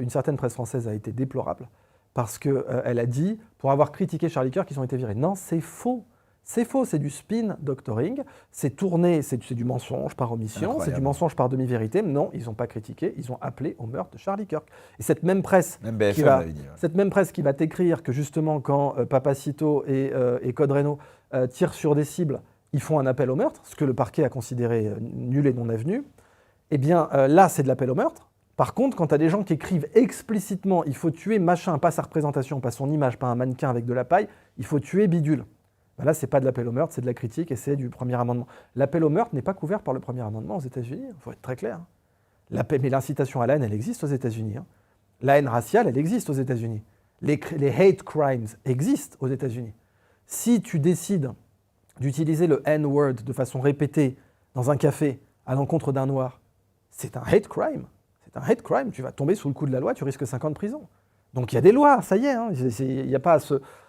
une certaine presse française a été déplorable parce qu'elle a dit, pour avoir critiqué Charlie Kirk, qu'ils ont été virés. Non, c'est faux. C'est faux, c'est du spin doctoring, c'est tourné, c'est du mensonge par omission, c'est du mensonge par demi-vérité. Non, ils n'ont pas critiqué, ils ont appelé au meurtre de Charlie Kirk. Et cette même presse, cette même presse qui va t'écrire que justement quand Papacito et Code Reno tirent sur des cibles, ils font un appel au meurtre, ce que le parquet a considéré nul et non avenu, eh bien là c'est de l'appel au meurtre. Par contre, quand tu as des gens qui écrivent explicitement « il faut tuer machin, pas sa représentation, pas son image, pas un mannequin avec de la paille, il faut tuer bidule », ben là, ce n'est pas de l'appel au meurtre, c'est de la critique et c'est du premier amendement. L'appel au meurtre n'est pas couvert par le premier amendement aux États-Unis, il faut être très clair. Mais l'incitation à la haine, elle existe aux États-Unis. La haine raciale, elle existe aux États-Unis. Les hate crimes existent aux États-Unis. Si tu décides d'utiliser le N-word de façon répétée dans un café à l'encontre d'un noir, c'est un hate crime. C'est un hate crime, tu vas tomber sous le coup de la loi, tu risques 5 ans de prison. Donc il y a des lois, ça y est, il n'y a pas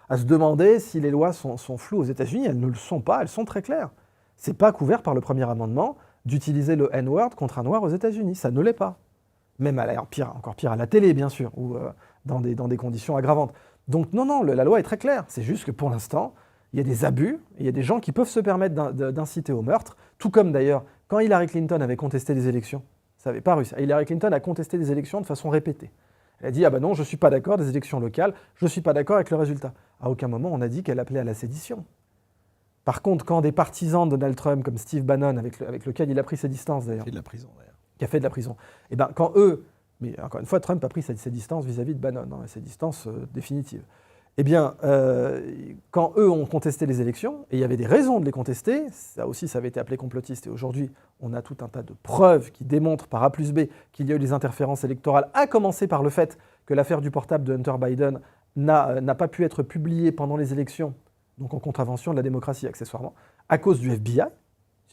à se demander si les lois sont floues aux États-Unis. Elles ne le sont pas, elles sont très claires. Ce n'est pas couvert par le premier amendement d'utiliser le N-word contre un noir aux États-Unis. Ça ne l'est pas. Même encore pire à la télé, bien sûr, ou dans des conditions aggravantes. Donc non, la loi est très claire. C'est juste que pour l'instant, il y a des abus, il y a des gens qui peuvent se permettre d'inciter au meurtre, tout comme d'ailleurs quand Hillary Clinton avait contesté les élections. Ça n'avait pas réussi. Hillary Clinton a contesté les élections de façon répétée. Elle a dit « Ah ben non, je ne suis pas d'accord des élections locales, je ne suis pas d'accord avec le résultat ». À aucun moment, on a dit qu'elle appelait à la sédition. Par contre, quand des partisans de Donald Trump, comme Steve Bannon, avec lequel il a pris ses distances d'ailleurs, qui a fait de la prison, et ben quand eux, mais encore une fois, Trump a pris ses distances vis-à-vis de Bannon, ses distances définitives. Eh bien, quand eux ont contesté les élections, et il y avait des raisons de les contester, ça aussi, ça avait été appelé complotiste, et aujourd'hui, on a tout un tas de preuves qui démontrent par A plus B qu'il y a eu des interférences électorales, à commencer par le fait que l'affaire du portable de Hunter Biden n'a pas pu être publiée pendant les élections, donc en contravention de la démocratie accessoirement, à cause du FBI.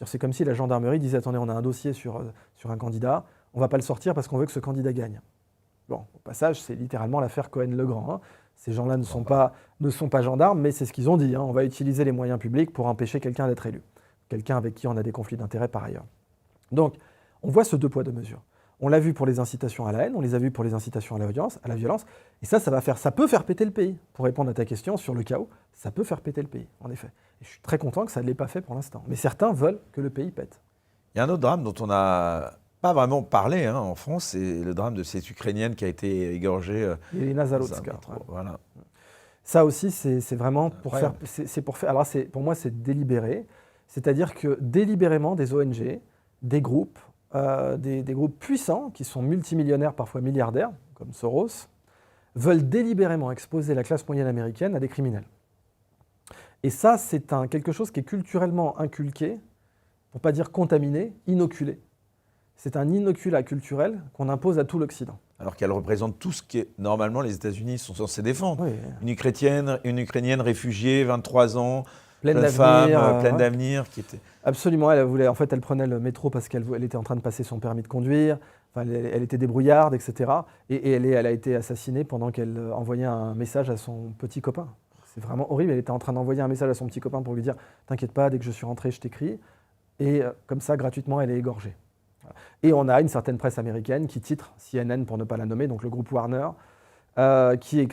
C'est comme si la gendarmerie disait « Attendez, on a un dossier sur un candidat, on ne va pas le sortir parce qu'on veut que ce candidat gagne ». Bon, au passage, c'est littéralement l'affaire Cohen-Legrand. Ces gens-là ne sont pas gendarmes, mais c'est ce qu'ils ont dit. On va utiliser les moyens publics pour empêcher quelqu'un d'être élu. Quelqu'un avec qui on a des conflits d'intérêts par ailleurs. Donc, on voit ce 2 poids 2 mesures. On l'a vu pour les incitations à la haine, on les a vus pour les incitations à la violence. Et ça peut faire péter le pays. Pour répondre à ta question sur le chaos, ça peut faire péter le pays, en effet. Et je suis très content que ça ne l'ait pas fait pour l'instant. Mais certains veulent que le pays pète. Il y a un autre drame dont on n'a pas vraiment parlé en France, c'est le drame de cette Ukrainienne qui a été égorgée. Elena Zalotska. Voilà. Ça aussi, c'est vraiment pour faire. Alors, pour moi, c'est délibéré. C'est-à-dire que délibérément, des ONG, des groupes puissants, qui sont multimillionnaires, parfois milliardaires, comme Soros, veulent délibérément exposer la classe moyenne américaine à des criminels. Et ça, c'est quelque chose qui est culturellement inculqué, pour ne pas dire contaminé, inoculé. C'est un inoculat culturel qu'on impose à tout l'Occident. Alors qu'elle représente tout ce que normalement les États-Unis sont censés défendre. Oui. Une Ukrainienne réfugiée, 23 ans, pleine d'avenir, qui était... Absolument, elle prenait le métro parce qu'elle était en train de passer son permis de conduire, elle était débrouillarde, etc. Et elle a été assassinée pendant qu'elle envoyait un message à son petit copain. C'est vraiment horrible, elle était en train d'envoyer un message à son petit copain pour lui dire « T'inquiète pas, dès que je suis rentré, je t'écris ». et comme ça, gratuitement, elle est égorgée. Voilà. Et on a une certaine presse américaine qui titre, CNN pour ne pas la nommer, donc le groupe Warner, qui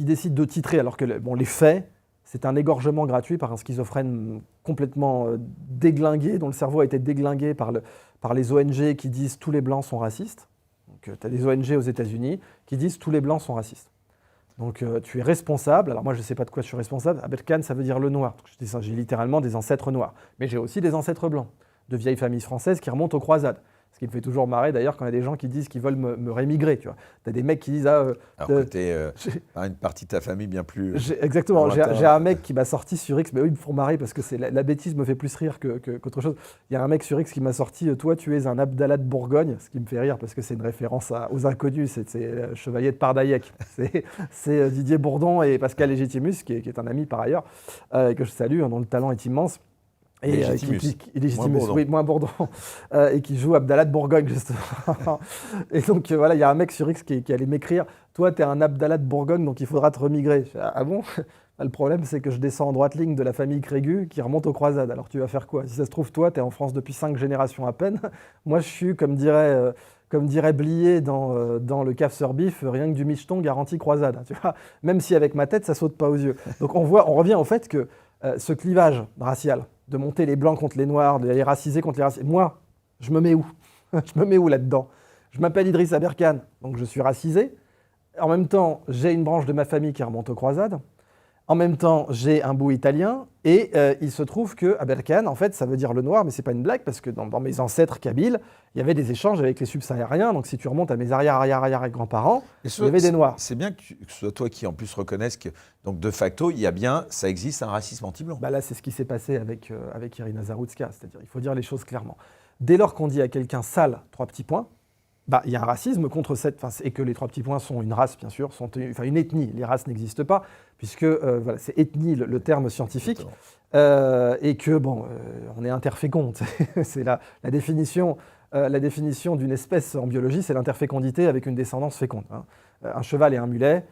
décide de titrer, alors que les faits, c'est un égorgement gratuit par un schizophrène complètement déglingué, dont le cerveau a été déglingué par les ONG qui disent tous les blancs sont racistes. Donc tu as des ONG aux États-Unis qui disent tous les blancs sont racistes. Donc tu es responsable, alors moi je ne sais pas de quoi je suis responsable, Abel Khan ça veut dire le noir, donc, j'ai littéralement des ancêtres noirs, mais j'ai aussi des ancêtres blancs, de vieilles familles françaises qui remontent aux croisades. Ce qui me fait toujours marrer d'ailleurs quand il y a des gens qui disent qu'ils veulent me rémigrer. Tu as des mecs qui disent alors que t'es une partie de ta famille bien plus. Exactement, j'ai un mec qui m'a sorti sur X, mais eux ils me font marrer parce que la bêtise me fait plus rire qu'autre chose. Il y a un mec sur X qui m'a sorti toi tu es un Abdallah de Bourgogne, ce qui me fait rire parce que c'est une référence aux inconnus, c'est le chevalier de Pardaillec. C'est Didier Bourdon et Pascal Légitimus qui est un ami par ailleurs, que je salue, dont le talent est immense. Et moins Bourdon, et qui joue Abdallah de Bourgogne justement. Et donc voilà, il y a un mec sur X qui allait m'écrire « Toi, t'es un Abdallah de Bourgogne, donc il faudra te remigrer. » Ah bon? Le problème, c'est que je descends en droite ligne de la famille Crégu qui remonte aux croisades. Alors tu vas faire quoi? Si ça se trouve, toi, t'es en France depuis 5 générations à peine. Moi, je suis, comme dirait Blier dans le CAF sur Bif, rien que du micheton garanti croisade. Tu vois, même si avec ma tête, ça saute pas aux yeux. Donc on revient au fait que ce clivage racial, de monter les blancs contre les noirs, de les raciser contre les racisés. Moi, je me mets où? Je me mets où là-dedans? Je m'appelle Idriss Aberkane, donc je suis racisé. En même temps, j'ai une branche de ma famille qui remonte aux croisades. En même temps, j'ai un bout italien. Et il se trouve que Aberkane, en fait, ça veut dire le noir, mais c'est pas une blague, parce que dans mes ancêtres kabyles, il y avait des échanges avec les subsahariens. Donc si tu remontes à mes arrière-arrière-arrière-grands-parents, il y avait des noirs. C'est bien que ce soit toi qui en plus reconnaisse que, donc de facto, ça existe un racisme anti-blanc. Bah là, c'est ce qui s'est passé avec Irina Zaroutska. C'est-à-dire, il faut dire les choses clairement. Dès lors qu'on dit à quelqu'un sale, 3 petits points, bah, il y a un racisme contre et que les 3 petits points sont une race, bien sûr, une ethnie. Les races n'existent pas, puisque voilà, c'est ethnie le terme scientifique, et que, on est interfécond. C'est la définition d'une espèce en biologie, c'est l'interfécondité avec une descendance féconde. Hein. Un cheval et un mulet,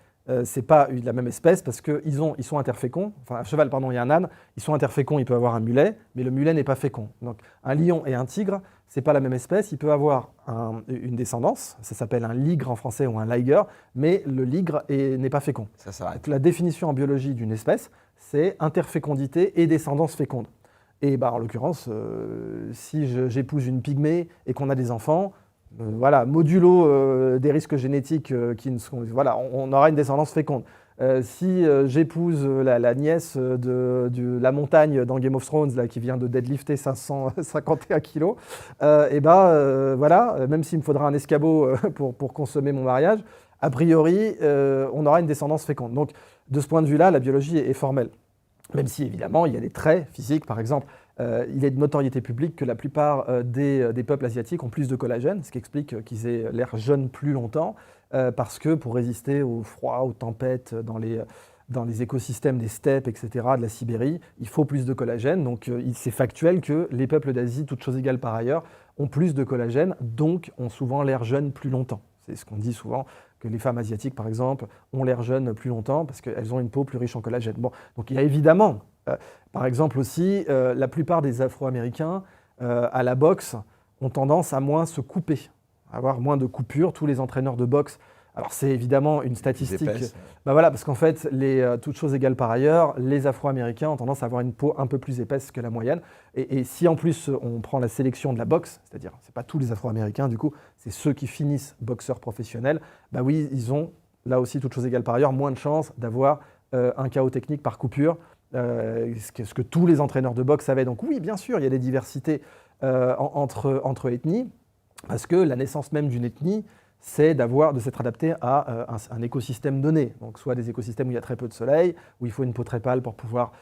c'est pas la même espèce parce qu'ils sont interféconds. Enfin, un cheval, pardon, et un âne, ils sont interféconds, il peut avoir un mulet, mais le mulet n'est pas fécond. Donc, un lion et un tigre, c'est pas la même espèce, il peut avoir une descendance, ça s'appelle un ligre en français ou un liger, mais le ligre n'est pas fécond. Ça s'arrête. Donc, la définition en biologie d'une espèce, c'est interfécondité et descendance féconde. Et en l'occurrence, si j'épouse une pygmée et qu'on a des enfants, voilà, modulo des risques génétiques on aura une descendance féconde. Si j'épouse la nièce de la montagne dans Game of Thrones là, qui vient de deadlifter 551 kilos, voilà, même s'il me faudra un escabeau pour consommer mon mariage, a priori, on aura une descendance féconde. Donc, de ce point de vue-là, la biologie est formelle. Même si, évidemment, il y a des traits physiques, par exemple, il est de notoriété publique que la plupart des peuples asiatiques ont plus de collagène, ce qui explique qu'ils aient l'air jeunes plus longtemps, parce que pour résister au froid, aux tempêtes, dans les écosystèmes des steppes, etc., de la Sibérie, il faut plus de collagène. Donc c'est factuel que les peuples d'Asie, toutes choses égales par ailleurs, ont plus de collagène, donc ont souvent l'air jeunes plus longtemps. C'est ce qu'on dit souvent, que les femmes asiatiques, par exemple, ont l'air jeunes plus longtemps parce qu'elles ont une peau plus riche en collagène. Bon, donc il y a évidemment, par exemple aussi, la plupart des Afro-Américains à la boxe ont tendance à moins se couper, à avoir moins de coupures. Tous les entraîneurs de boxe, alors c'est évidemment une statistique, voilà, parce qu'en fait, toutes choses égales par ailleurs, les Afro-Américains ont tendance à avoir une peau un peu plus épaisse que la moyenne. Et si en plus on prend la sélection de la boxe, c'est-à-dire c'est pas tous les Afro-Américains du coup, c'est ceux qui finissent boxeurs professionnels, oui, ils ont là aussi toutes choses égales par ailleurs moins de chances d'avoir un chaos technique par coupure, ce que tous les entraîneurs de boxe savaient. Donc oui, bien sûr, il y a des diversités entre ethnies, parce que la naissance même d'une ethnie, c'est de s'être adapté à un écosystème donné. Donc soit des écosystèmes où il y a très peu de soleil, où il faut une peau très pâle pour pouvoir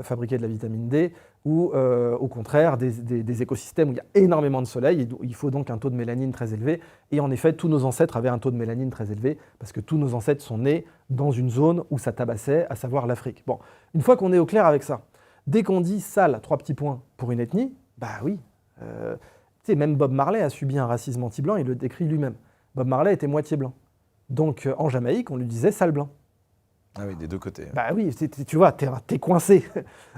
fabriquer de la vitamine D, ou au contraire des écosystèmes où il y a énormément de soleil, et il faut donc un taux de mélanine très élevé. Et en effet, tous nos ancêtres avaient un taux de mélanine très élevé, parce que tous nos ancêtres sont nés dans une zone où ça tabassait, à savoir l'Afrique. Bon, une fois qu'on est au clair avec ça, dès qu'on dit sale, 3 petits points pour une ethnie, oui, même Bob Marley a subi un racisme anti-blanc, il le décrit lui-même. Bob Marley était moitié blanc. Donc en Jamaïque, on lui disait sale blanc. Ah oui, des deux côtés. Bah oui, tu vois, t'es coincé.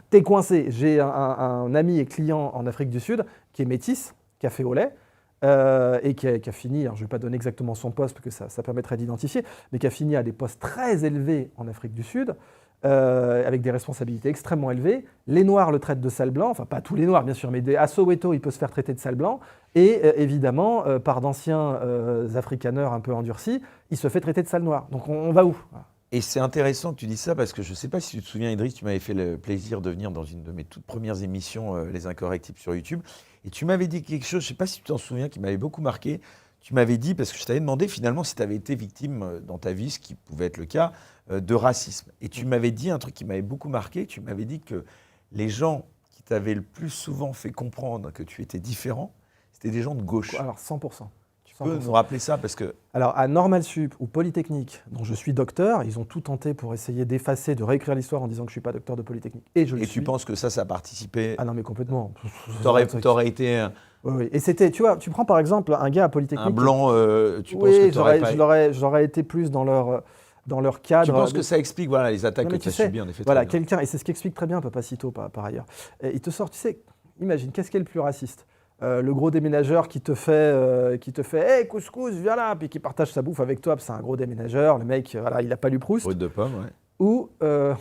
T'es coincé. J'ai un ami et client en Afrique du Sud qui est métis, café au lait, et qui a fini, alors je ne vais pas donner exactement son poste parce que ça permettrait d'identifier, mais qui a fini à des postes très élevés en Afrique du Sud, avec des responsabilités extrêmement élevées. Les Noirs le traitent de sale blanc, enfin pas tous les Noirs bien sûr, mais à Soweto, il peut se faire traiter de sale blanc, et évidemment, par d'anciens africaneurs un peu endurcis, il se fait traiter de sale noir. Donc on va où ? Et c'est intéressant que tu dises ça parce que je ne sais pas si tu te souviens, Idriss, tu m'avais fait le plaisir de venir dans une de mes toutes premières émissions, Les Incorrectibles sur YouTube. Et tu m'avais dit quelque chose, je ne sais pas si tu t'en souviens, qui m'avait beaucoup marqué. Tu m'avais dit, parce que je t'avais demandé finalement si tu avais été victime dans ta vie, ce qui pouvait être le cas, de racisme. Et tu m'avais dit un truc qui m'avait beaucoup marqué. Tu m'avais dit que les gens qui t'avaient le plus souvent fait comprendre que tu étais différent, c'était des gens de gauche. Alors 100%. Tu peux nous rappeler ça parce que... Alors, à Normal Sup ou Polytechnique, dont je suis docteur, ils ont tout tenté pour essayer d'effacer, de réécrire l'histoire en disant que je ne suis pas docteur de Polytechnique. Et je le suis. Et tu penses que ça a participé? Ah non, mais complètement. T'aurais été... Oui. Et c'était, tu vois, tu prends par exemple un gars à Polytechnique... Un blanc, tu penses que t'aurais pas... j'aurais été plus dans leur cadre. Tu penses que ça explique voilà, les attaques que tu as subies, en effet? Voilà, quelqu'un, et c'est ce qu'explique très bien Papacito par ailleurs. Et il te sort, tu sais, imagine, qu'est-ce qui est le plus raciste? Le gros déménageur qui te fait hey, couscous, viens là, puis qui partage sa bouffe avec toi, c'est un gros déménageur, le mec, voilà, il n'a pas lu Proust. Brut de pomme, ouais. Ou le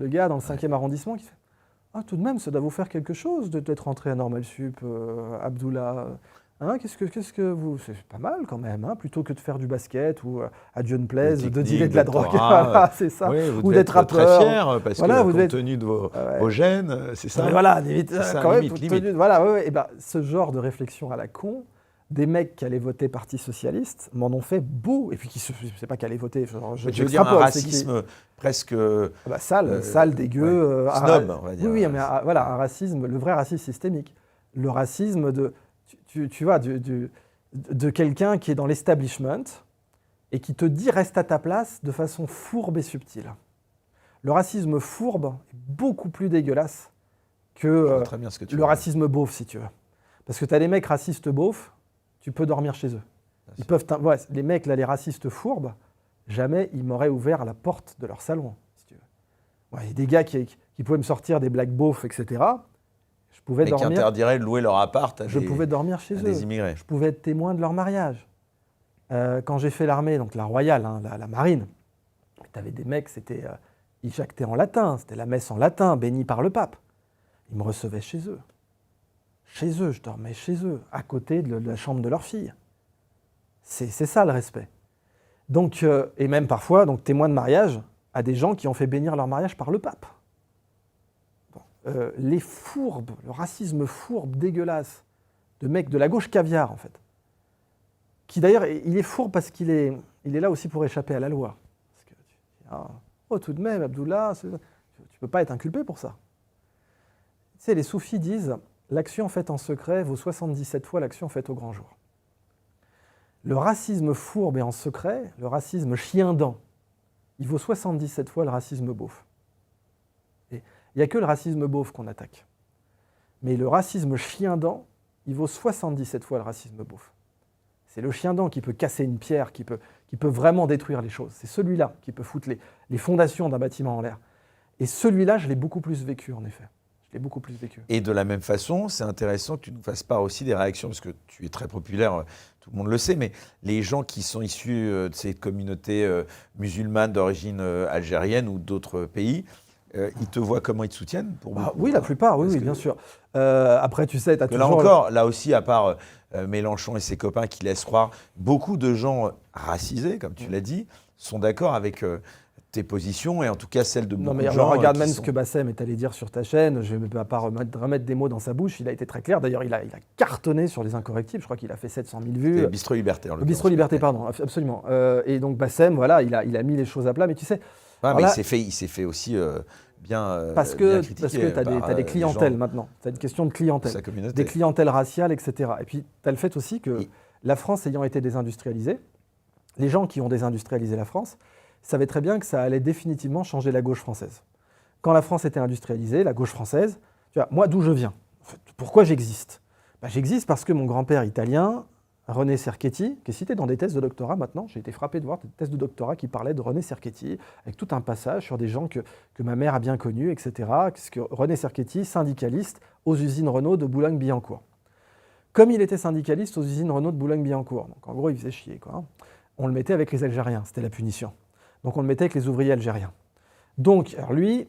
gars dans le 5e arrondissement qui fait ah, tout de même, ça doit vous faire quelque chose d'être rentré à Normal Sup, Abdullah. Hein, qu'est-ce que vous... C'est pas mal quand même, hein, plutôt que de faire du basket ou à Dieu ne plaise, de dealer de la drogue. Voilà, c'est ça. Oui, ou d'être rappeur. Très fier parce voilà, que compte tenu de vos gènes, c'est ça. Mais voilà, limite, ça, quand limite, même, limite. Voilà, et ben, ce genre de réflexion à la con, des mecs qui allaient voter Parti Socialiste m'en ont fait beau. Et puis qui ne sais pas qui allaient voter. Tu veux dire un racisme presque... sale, dégueu. Snob, on va dire. Oui, mais voilà, un racisme, le vrai racisme systémique. Le racisme de... Tu vois, de quelqu'un qui est dans l'establishment et qui te dit reste à ta place de façon fourbe et subtile. Le racisme fourbe est beaucoup plus dégueulasse que le racisme beauf, si tu veux. Parce que tu as des mecs racistes beaufs, tu peux dormir chez eux. Les mecs, là, les racistes fourbes, jamais ils m'auraient ouvert la porte de leur salon, si tu veux. Il y a des gars qui pouvaient me sortir des blagues beaufs, etc. Mais qui interdiraient de louer leur appart à je pouvais dormir chez eux. Des immigrés. Je pouvais être témoin de leur mariage. Quand j'ai fait l'armée, donc la royale, hein, la marine, tu avais des mecs, ils jactaient en latin, c'était la messe en latin, bénie par le pape. Ils me recevaient chez eux. Chez eux, je dormais chez eux, à côté de la chambre de leur fille. C'est ça le respect. Donc, et même parfois, donc, témoin de mariage à des gens qui ont fait bénir leur mariage par le pape. Les fourbes, le racisme fourbe, dégueulasse, de mecs de la gauche caviar, en fait. Qui d'ailleurs, il est fourbe parce qu'il est là aussi pour échapper à la loi. Parce que, tout de même, Abdullah, tu ne peux pas être inculpé pour ça. Tu sais, les soufis disent, l'action faite en secret vaut 77 fois l'action faite au grand jour. Le racisme fourbe et en secret, le racisme chien-dent, il vaut 77 fois le racisme beauf. Il n'y a que le racisme beauf qu'on attaque. Mais le racisme chien-dent, il vaut 77 fois le racisme beauf. C'est le chien-dent qui peut casser une pierre, qui peut vraiment détruire les choses. C'est celui-là qui peut foutre les fondations d'un bâtiment en l'air. Et celui-là, je l'ai beaucoup plus vécu, en effet. Je l'ai beaucoup plus vécu. Et de la même façon, c'est intéressant que tu nous fasses part aussi des réactions, parce que tu es très populaire, tout le monde le sait, mais les gens qui sont issus de ces communautés musulmanes d'origine algérienne ou d'autres pays, ils te voient comment ils te soutiennent pour oui, la plupart, oui, bien sûr. Après, tu sais, tu as toujours... Là encore, là aussi, à part Mélenchon et ses copains qui laissent croire, beaucoup de gens racisés, comme tu l'as dit, sont d'accord avec tes positions et en tout cas celles de beaucoup de gens. Non, mais regarde même ce que Bassem est allé dire sur ta chaîne. Je ne vais pas remettre des mots dans sa bouche. Il a été très clair. D'ailleurs, il a cartonné sur Les Incorrectibles. Je crois qu'il a fait 700 000 vues. Le Bistrot Liberté. Le Bistrot Liberté, pardon, absolument. Et donc Bassem, voilà, il a mis les choses à plat. Mais tu sais... Ouais, mais il s'est fait aussi bien parce que tu as des clientèles maintenant. Tu as une question de clientèle. Des clientèles raciales, etc. Et puis, tu as le fait aussi que la France ayant été désindustrialisée, les gens qui ont désindustrialisé la France savaient très bien que ça allait définitivement changer la gauche française. Quand la France était industrialisée, la gauche française, tu vois, moi d'où je viens, pourquoi j'existe ? J'existe parce que mon grand-père italien René Serketti, qui est cité dans des thèses de doctorat maintenant. J'ai été frappé de voir des thèses de doctorat qui parlaient de René Serketti, avec tout un passage sur des gens que ma mère a bien connus, etc. René Serketti, syndicaliste aux usines Renault de Boulogne-Billancourt. Comme il était syndicaliste aux usines Renault de Boulogne-Billancourt, donc en gros il faisait chier, quoi, on le mettait avec les Algériens, c'était la punition. Donc on le mettait avec les ouvriers algériens. Donc, alors lui,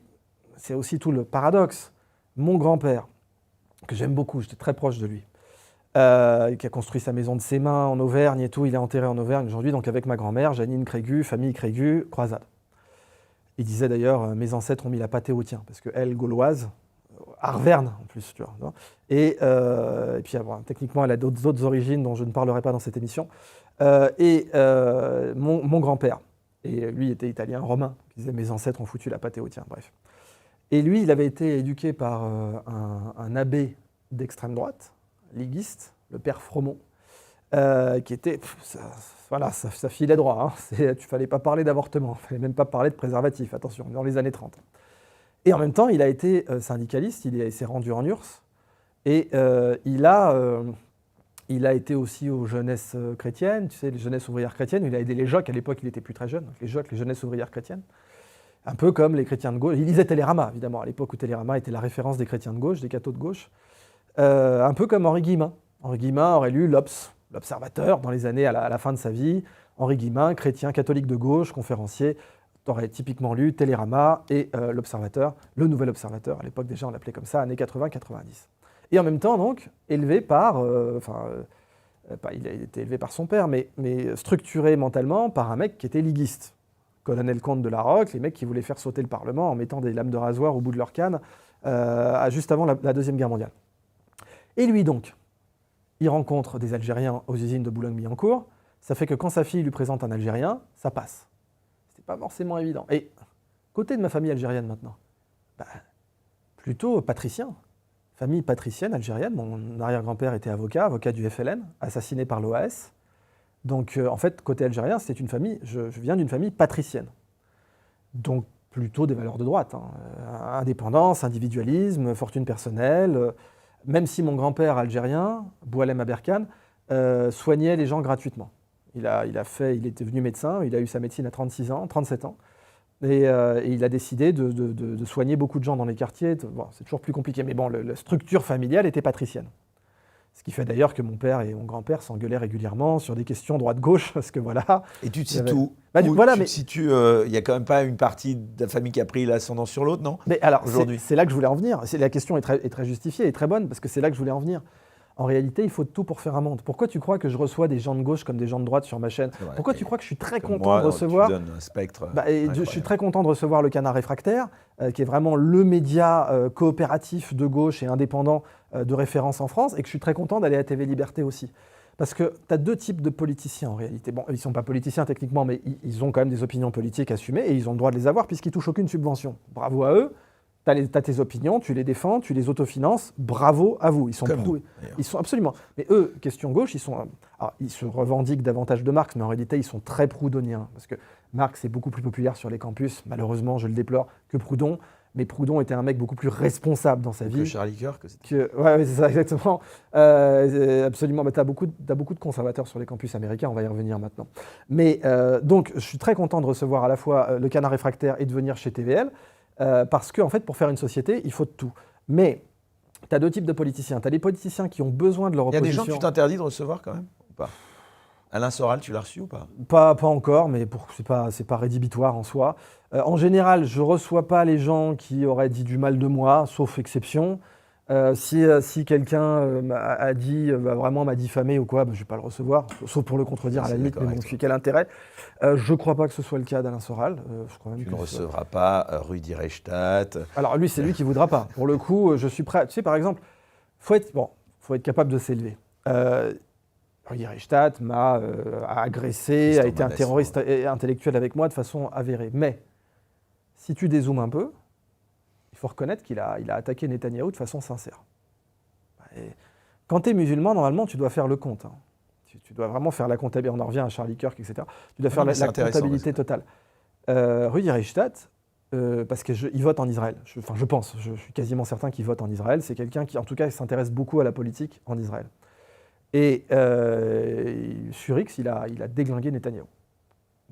c'est aussi tout le paradoxe. Mon grand-père, que j'aime beaucoup, j'étais très proche de lui, qui a construit sa maison de ses mains en Auvergne et tout, il est enterré en Auvergne aujourd'hui, donc avec ma grand-mère, Janine Crégu, famille Crégu, croisade. Il disait d'ailleurs, mes ancêtres ont mis la pâtée au tien, parce qu'elle, gauloise, Arverne en plus, tu vois. Et puis, bon, techniquement, elle a d'autres origines dont je ne parlerai pas dans cette émission. Mon grand-père, et lui était italien, romain, qui disait mes ancêtres ont foutu la pâtée au tien, bref. Et lui, il avait été éduqué par un abbé d'extrême droite, liguiste, le père Fromont, qui était, ça filait droit. Hein. Il ne fallait pas parler d'avortement, il ne fallait même pas parler de préservatif, attention, dans les années 30. Et en même temps, il a été syndicaliste, il s'est rendu en URSS, et il a été aussi aux jeunesses chrétiennes, tu sais, les jeunesses ouvrières chrétiennes, il a aidé les JOC, à l'époque il était plus très jeune, les JOC, les jeunesses ouvrières chrétiennes, un peu comme les chrétiens de gauche. Il lisait Télérama, évidemment, à l'époque où Télérama était la référence des chrétiens de gauche, des cathos de gauche, un peu comme Henri Guillemin. Henri Guillemin aurait lu l'Observateur dans les années à la fin de sa vie. Henri Guillemin, chrétien catholique de gauche, conférencier, aurait typiquement lu Télérama et l'Observateur, le Nouvel Observateur, à l'époque déjà on l'appelait comme ça, années 80-90. Et en même temps donc, élevé par, il a été élevé par son père, mais structuré mentalement par un mec qui était liguiste. Colonel Comte de la Roque, les mecs qui voulaient faire sauter le Parlement en mettant des lames de rasoir au bout de leur canne, juste avant la Deuxième Guerre mondiale. Et lui donc, il rencontre des Algériens aux usines de Boulogne-Billancourt, ça fait que quand sa fille lui présente un Algérien, ça passe. C'était pas forcément évident. Et côté de ma famille algérienne maintenant, plutôt patricien. Famille patricienne algérienne, mon arrière-grand-père était avocat du FLN, assassiné par l'OAS. Donc en fait, côté algérien, c'est une famille, je viens d'une famille patricienne. Donc plutôt des valeurs de droite. Hein. Indépendance, individualisme, fortune personnelle. Même si mon grand-père algérien, Boualem Aberkane, soignait les gens gratuitement. Il était devenu médecin, il a eu sa médecine à 37 ans. Et il a décidé de soigner beaucoup de gens dans les quartiers. Bon, c'est toujours plus compliqué, mais bon, la structure familiale était patricienne. Ce qui fait d'ailleurs que mon père et mon grand-père s'engueulaient régulièrement sur des questions droite-gauche, parce que voilà. Et tu te situes où te situes, il n'y a quand même pas une partie de la famille qui a pris l'ascendant sur l'autre, non? Mais alors, c'est là que je voulais en venir. La question est très justifiée et très bonne, parce que c'est là que je voulais en venir. En réalité, il faut de tout pour faire un monde. Pourquoi tu crois que je reçois des gens de gauche comme des gens de droite sur ma chaîne? Pourquoi tu crois que je suis très content de recevoir... Tu donnes un spectre je suis très content de recevoir le Canard Réfractaire, qui est vraiment le média coopératif de gauche et indépendant de référence en France, et que je suis très content d'aller à TV Liberté aussi. Parce que tu as deux types de politiciens en réalité. Bon, ils ne sont pas politiciens techniquement, mais ils ont quand même des opinions politiques assumées, et ils ont le droit de les avoir puisqu'ils ne touchent aucune subvention. Bravo à eux. T'as tes opinions, tu les défends, tu les autofinances, bravo à vous. Ils sont absolument. Mais eux, question gauche, ils se revendiquent davantage de Marx, mais en réalité, ils sont très proudhoniens. Parce que Marx est beaucoup plus populaire sur les campus, malheureusement, je le déplore, que Proudhon. Mais Proudhon était un mec beaucoup plus responsable dans sa vie. Que Charlie Kirk. Ouais, c'est ça, exactement. Absolument. Mais t'as beaucoup de conservateurs sur les campus américains, on va y revenir maintenant. Mais donc, je suis très content de recevoir à la fois le Canard Réfractaire et de venir chez TVL. Parce qu'en fait, pour faire une société, il faut de tout. Mais tu as deux types de politiciens. Tu as des politiciens qui ont besoin de leur opposition. Il y a des gens que tu t'interdis de recevoir quand même ou pas? Alain Soral, tu l'as reçu ou pas? Pas encore, mais c'est pas rédhibitoire en soi. En général, je ne reçois pas les gens qui auraient dit du mal de moi, sauf exception. Si quelqu'un m'a diffamé ou quoi, je ne vais pas le recevoir, sauf pour le contredire à la limite, mais bon, quel intérêt? Je ne crois pas que ce soit le cas d'Alain Soral. Tu ne recevras pas Rudi Reichstadt. Alors lui, c'est lui qui ne voudra pas. Pour le coup, je suis prêt. Tu sais, par exemple, faut être capable de s'élever. Rudi Reichstadt m'a agressé, a été un terroriste intellectuel avec moi de façon avérée. Mais si tu dézoomes un peu, il faut reconnaître qu'il a attaqué Netanyahou de façon sincère. Et quand tu es musulman, normalement, tu dois faire le compte. Hein. Tu dois vraiment faire la comptabilité. On en revient à Charlie Kirk, etc. Tu dois faire la comptabilité totale. Rudi Reichstadt, parce qu'il vote en Israël. Je suis quasiment certain qu'il vote en Israël. C'est quelqu'un qui, en tout cas, s'intéresse beaucoup à la politique en Israël. Et sur X, il a déglingué Netanyahou.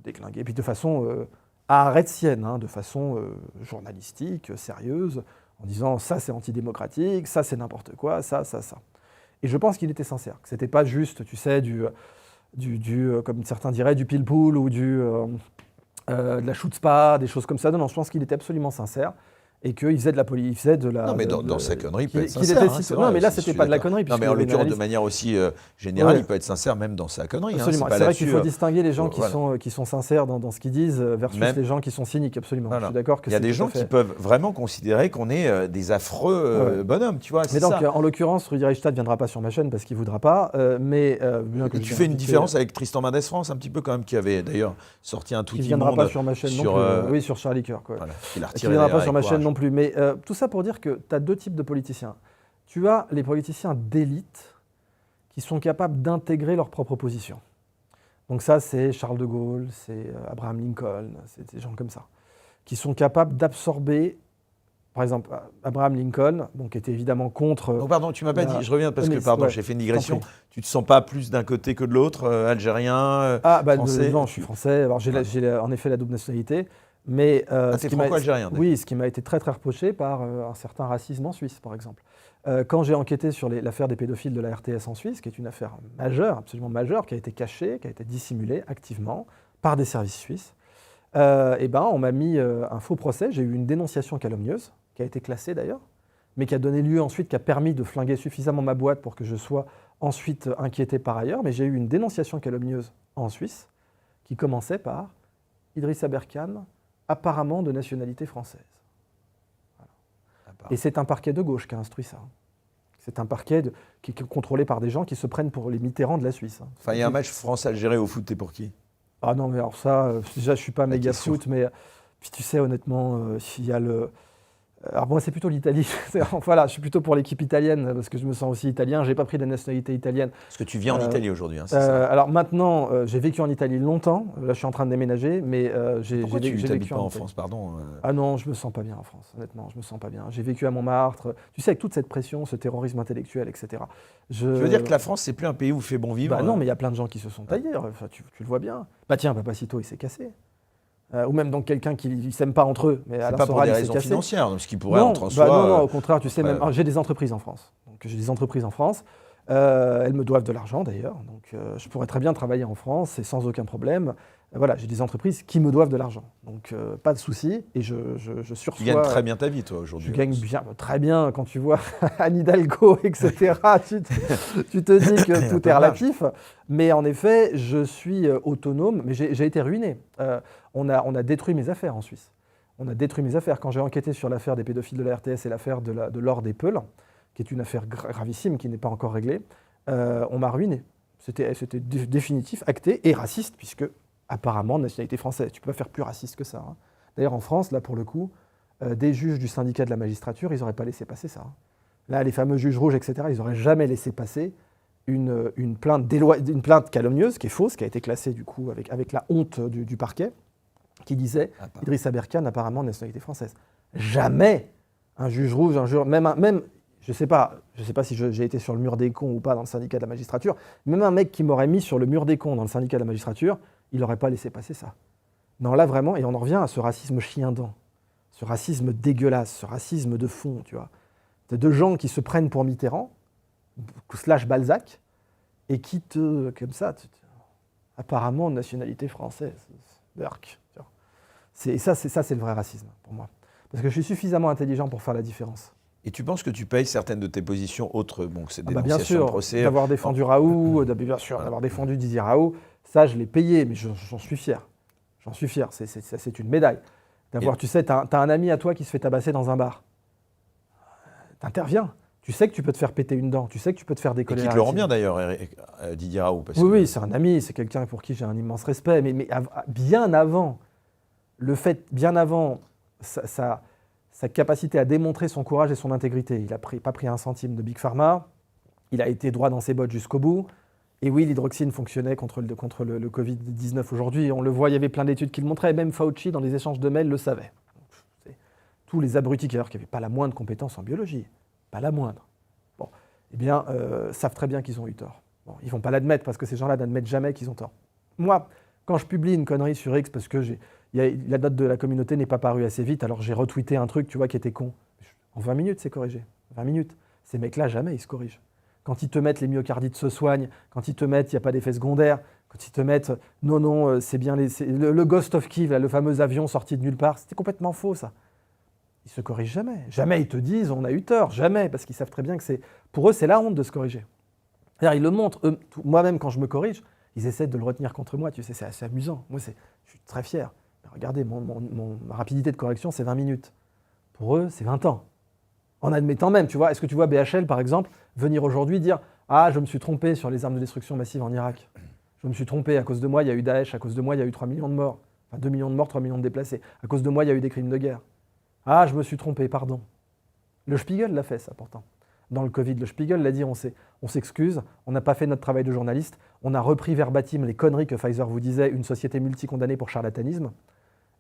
Déglingué, et puis de façon haaretzienne, hein, de façon journalistique, sérieuse, en disant ça c'est antidémocratique, ça c'est n'importe quoi, ça. Et je pense qu'il était sincère, que c'était pas juste, tu sais, du comme certains diraient, du pile-poule ou de la chutzpah, des choses comme ça. Non, je pense qu'il était absolument sincère. Et qu'il faisait de la politique, il faisait de la... Non, mais dans sa connerie, il peut être sincère. Non, mais là, c'était pas de la connerie. Non, mais en l'occurrence, de manière aussi générale, il peut être sincère même dans sa connerie. Absolument. C'est vrai qu'il faut distinguer les gens qui sont sincères dans ce qu'ils disent versus les gens qui sont cyniques, absolument. Voilà. Je suis d'accord que il y a des gens qui peuvent vraiment considérer qu'on est des affreux bonhommes, tu vois. Mais donc, en l'occurrence, Rudi Reichstadt ne viendra pas sur ma chaîne parce qu'il ne voudra pas, mais... bien que tu fais une différence avec Tristan Mendès France, un petit peu quand même, qui avait d'ailleurs sorti un tweet immonde. Il ne viendra pas sur ma chaîne non plus. Oui, sur Charlie Kirk. Il ne viendra pas sur ma chaîne non plus, mais... Tout ça pour dire que tu as deux types de politiciens. Tu as les politiciens d'élite qui sont capables d'intégrer leur propre position. Donc ça, c'est Charles de Gaulle, c'est Abraham Lincoln, c'est des gens comme ça, qui sont capables d'absorber, par exemple, Abraham Lincoln, donc était évidemment contre... Donc pardon, tu m'as pas dit, je reviens parce que, pardon, j'ai fait une digression. Tu te sens pas plus d'un côté que de l'autre, algérien, français? Non, je suis français, alors j'ai en effet la double nationalité. Mais t'es franco-algérien. Oui, ce qui m'a été très très reproché par un certain racisme en Suisse, par exemple. Quand j'ai enquêté sur l'affaire des pédophiles de la RTS en Suisse, qui est une affaire majeure, absolument majeure, qui a été cachée, qui a été dissimulée activement par des services suisses, on m'a mis un faux procès. J'ai eu une dénonciation calomnieuse, qui a été classée d'ailleurs, mais qui a donné lieu ensuite, qui a permis de flinguer suffisamment ma boîte pour que je sois ensuite inquiété par ailleurs. Mais j'ai eu une dénonciation calomnieuse en Suisse, qui commençait par Idrissa Berkane, apparemment de nationalité française. Voilà. Et c'est un parquet de gauche qui a instruit ça. C'est un parquet qui est contrôlé par des gens qui se prennent pour les Mitterrand de la Suisse. Enfin, il y a un match France-Algérie au foot, t'es pour qui? Ah non, mais alors ça, déjà, je ne suis pas méga foot, mais puis tu sais, honnêtement, s'il y a le... Alors moi, c'est plutôt l'Italie. Voilà, je suis plutôt pour l'équipe italienne parce que je me sens aussi italien. Je n'ai pas pris de nationalité italienne. Parce que tu vis en Italie aujourd'hui, hein, c'est ça? Alors maintenant, j'ai vécu en Italie longtemps. Là, je suis en train de déménager, mais j'ai vécu pas en France, pardon. Ah non, je me sens pas bien en France. Honnêtement, je me sens pas bien. J'ai vécu à Montmartre. Tu sais, avec toute cette pression, ce terrorisme intellectuel, etc. Tu veux dire que la France, c'est plus un pays où il fait bon vivre? Bah non, mais il y a plein de gens qui se sont taillés. Enfin, tu le vois bien. Bah tiens, Papacito, il s'est cassé. Ou même donc quelqu'un qui ne s'aime pas entre eux. Mais c'est pas pour des raisons financières, ce qui pourrait entre soi... Non, au contraire, tu sais, même j'ai des entreprises en France. Donc j'ai des entreprises en France. Elles me doivent de l'argent d'ailleurs. Donc je pourrais très bien travailler en France et sans aucun problème. Voilà, j'ai des entreprises qui me doivent de l'argent. Donc pas de souci. Et je sursois... Tu gagnes très bien ta vie, toi, aujourd'hui. Je gagne bien, très bien. Quand tu vois Anne Hidalgo, etc., tu te dis que tout est relatif. Mais en effet, je suis autonome, mais j'ai été ruiné. On a détruit mes affaires en Suisse. On a détruit mes affaires. Quand j'ai enquêté sur l'affaire des pédophiles de la RTS et l'affaire de l'or des Peuls, qui est une affaire gravissime qui n'est pas encore réglée, on m'a ruiné. C'était définitif, acté et raciste, puisque apparemment, nationalité française. Tu peux pas faire plus raciste que ça. Hein. D'ailleurs, en France, là, pour le coup, des juges du syndicat de la magistrature, ils n'auraient pas laissé passer ça. Hein. Là, les fameux juges rouges, etc., ils n'auraient jamais laissé passer une plainte calomnieuse, qui est fausse, qui a été classée, du coup, avec la honte du parquet, qui disait Idrissa Berkane, apparemment, nationalité française. Jamais un juge rouge, même je sais pas si j'ai été sur le mur des cons ou pas dans le syndicat de la magistrature, même un mec qui m'aurait mis sur le mur des cons dans le syndicat de la magistrature, il n'aurait pas laissé passer ça. Non, là vraiment, et on en revient à ce racisme chien-dent, ce racisme dégueulasse, ce racisme de fond, tu vois. C'est deux gens qui se prennent pour Mitterrand, / Balzac, et qui comme ça, apparemment, nationalité française, Burke. C'est le vrai racisme, pour moi. Parce que je suis suffisamment intelligent pour faire la différence. Et tu penses que tu payes certaines de tes positions autres, bon, que c'est des bien sûr, procès, d'avoir défendu Raoult, bien sûr, d'avoir défendu Didier Raoult, ça je l'ai payé, mais j'en suis fier. J'en suis fier, c'est une médaille. Tu sais, t'as un ami à toi qui se fait tabasser dans un bar. T'interviens. Tu sais que tu peux te faire péter une dent, tu sais que tu peux te faire décoller. Et qui te le rend bien d'ailleurs, Didier Raoult. Oui, c'est un ami, c'est quelqu'un pour qui j'ai un immense respect, mais bien avant, sa capacité à démontrer son courage et son intégrité. Il n'a pas pris un centime de Big Pharma, il a été droit dans ses bottes jusqu'au bout. Et oui, l'hydroxyne fonctionnait contre le Covid-19 aujourd'hui. On le voit, il y avait plein d'études qui le montraient. Même Fauci, dans les échanges de mails, le savait. Tous les abrutis qui n'avaient pas la moindre compétence en biologie, pas la moindre, savent très bien qu'ils ont eu tort. Bon, ils ne vont pas l'admettre parce que ces gens-là n'admettent jamais qu'ils ont tort. Moi, quand je publie une connerie sur X parce que la note de la communauté n'est pas parue assez vite, alors j'ai retweeté un truc, tu vois, qui était con. En 20 minutes, c'est corrigé. 20 minutes. Ces mecs-là, jamais ils se corrigent. Quand ils te mettent les myocardites se soignent, quand ils te mettent il n'y a pas d'effet secondaire, quand ils te mettent non, c'est bien le Ghost of Kiev, là, le fameux avion sorti de nulle part, c'était complètement faux ça. Ils se corrigent jamais. Jamais ils te disent on a eu tort, jamais, parce qu'ils savent très bien que pour eux c'est la honte de se corriger. C'est-à-dire, ils le montrent, moi-même quand je me corrige, ils essaient de le retenir contre moi, tu sais, c'est assez amusant. Moi, je suis très fier. Regardez, ma rapidité de correction, c'est 20 minutes. Pour eux, c'est 20 ans. En admettant même, tu vois, est-ce que tu vois BHL, par exemple, venir aujourd'hui dire « Ah, je me suis trompé sur les armes de destruction massive en Irak. Je me suis trompé, à cause de moi, il y a eu Daesh, à cause de moi, il y a eu 3 millions de morts. Enfin, 2 millions de morts, 3 millions de déplacés. À cause de moi, il y a eu des crimes de guerre. Ah, je me suis trompé, pardon. » Le Spiegel l'a fait, ça, pourtant. Dans le Covid, le Spiegel l'a dit, on s'excuse, on n'a pas fait notre travail de journaliste, on a repris verbatim les conneries que Pfizer vous disait, une société multicondamnée pour charlatanisme,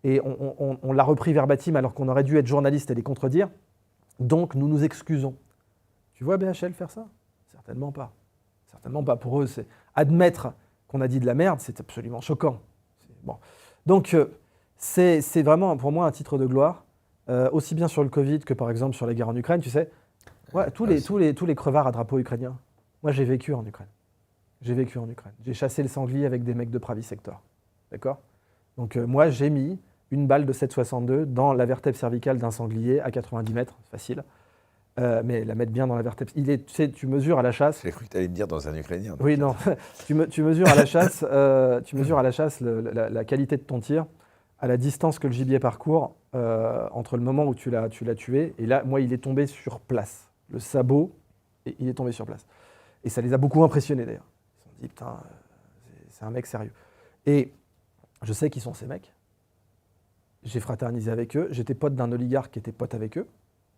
et on l'a repris verbatim alors qu'on aurait dû être journaliste et les contredire, donc nous nous excusons. Tu vois BHL faire ça ? Certainement pas. Certainement pas. Pour eux, c'est admettre qu'on a dit de la merde, c'est absolument choquant. Bon. Donc, c'est vraiment pour moi un titre de gloire, aussi bien sur le Covid que par exemple sur la guerre en Ukraine, tu sais. Ouais, tous les crevards à drapeau ukrainien. Moi, j'ai vécu en Ukraine. J'ai chassé le sanglier avec des mecs de Pravi Sector. D'accord ? Donc, moi, j'ai mis une balle de 7,62 dans la vertèbre cervicale d'un sanglier à 90 mètres. Facile. Mais la mettre bien dans la vertèbre. Tu sais, tu mesures à la chasse. J'ai cru que tu allais me dire dans un Ukrainien. Donc. Oui, non. tu mesures à la chasse, la qualité de ton tir à la distance que le gibier parcourt entre le moment où tu l'as tué. Et là, moi, il est tombé sur place. Le sabot, et il est tombé sur place. Et ça les a beaucoup impressionnés d'ailleurs. Ils se sont dit, putain, c'est un mec sérieux. Et je sais qui sont ces mecs. J'ai fraternisé avec eux. J'étais pote d'un oligarque qui était pote avec eux,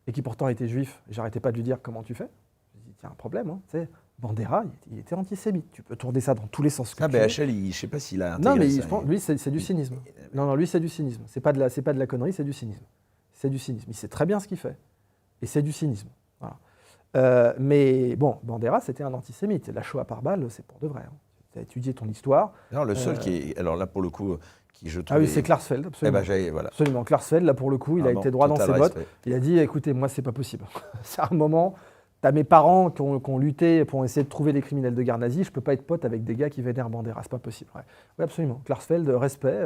et qui pourtant était juif. Et j'arrêtais pas de lui dire, comment tu fais ? Je lui ai dit, tiens, un problème, hein. Tu sais, Bandera, il était antisémite. Tu peux tourner ça dans tous les sens. BHL, je ne sais pas s'il a intégré non, mais ça. je pense, lui, c'est du cynisme. Non, lui, c'est du cynisme. C'est pas de la connerie, c'est du cynisme. C'est du cynisme. Il sait très bien ce qu'il fait. Et c'est du cynisme. Voilà. Mais bon, Bandera, c'était un antisémite. La Shoah par balle, c'est pour de vrai. Hein. Tu as étudié ton histoire. Non, le seul qui est, alors là pour le coup, qui je trouve. Ah oui, c'est Klarsfeld, absolument. Voilà. Absolument. Klarsfeld, là pour le coup, il a été droit dans ses bottes. Il a dit, écoutez, moi, c'est pas possible. C'est un moment, t'as mes parents qui ont lutté pour essayer de trouver les criminels de guerre nazis, je peux pas être pote avec des gars qui vénèrent Bandera, c'est pas possible. Ouais. Oui, absolument. Klarsfeld, respect,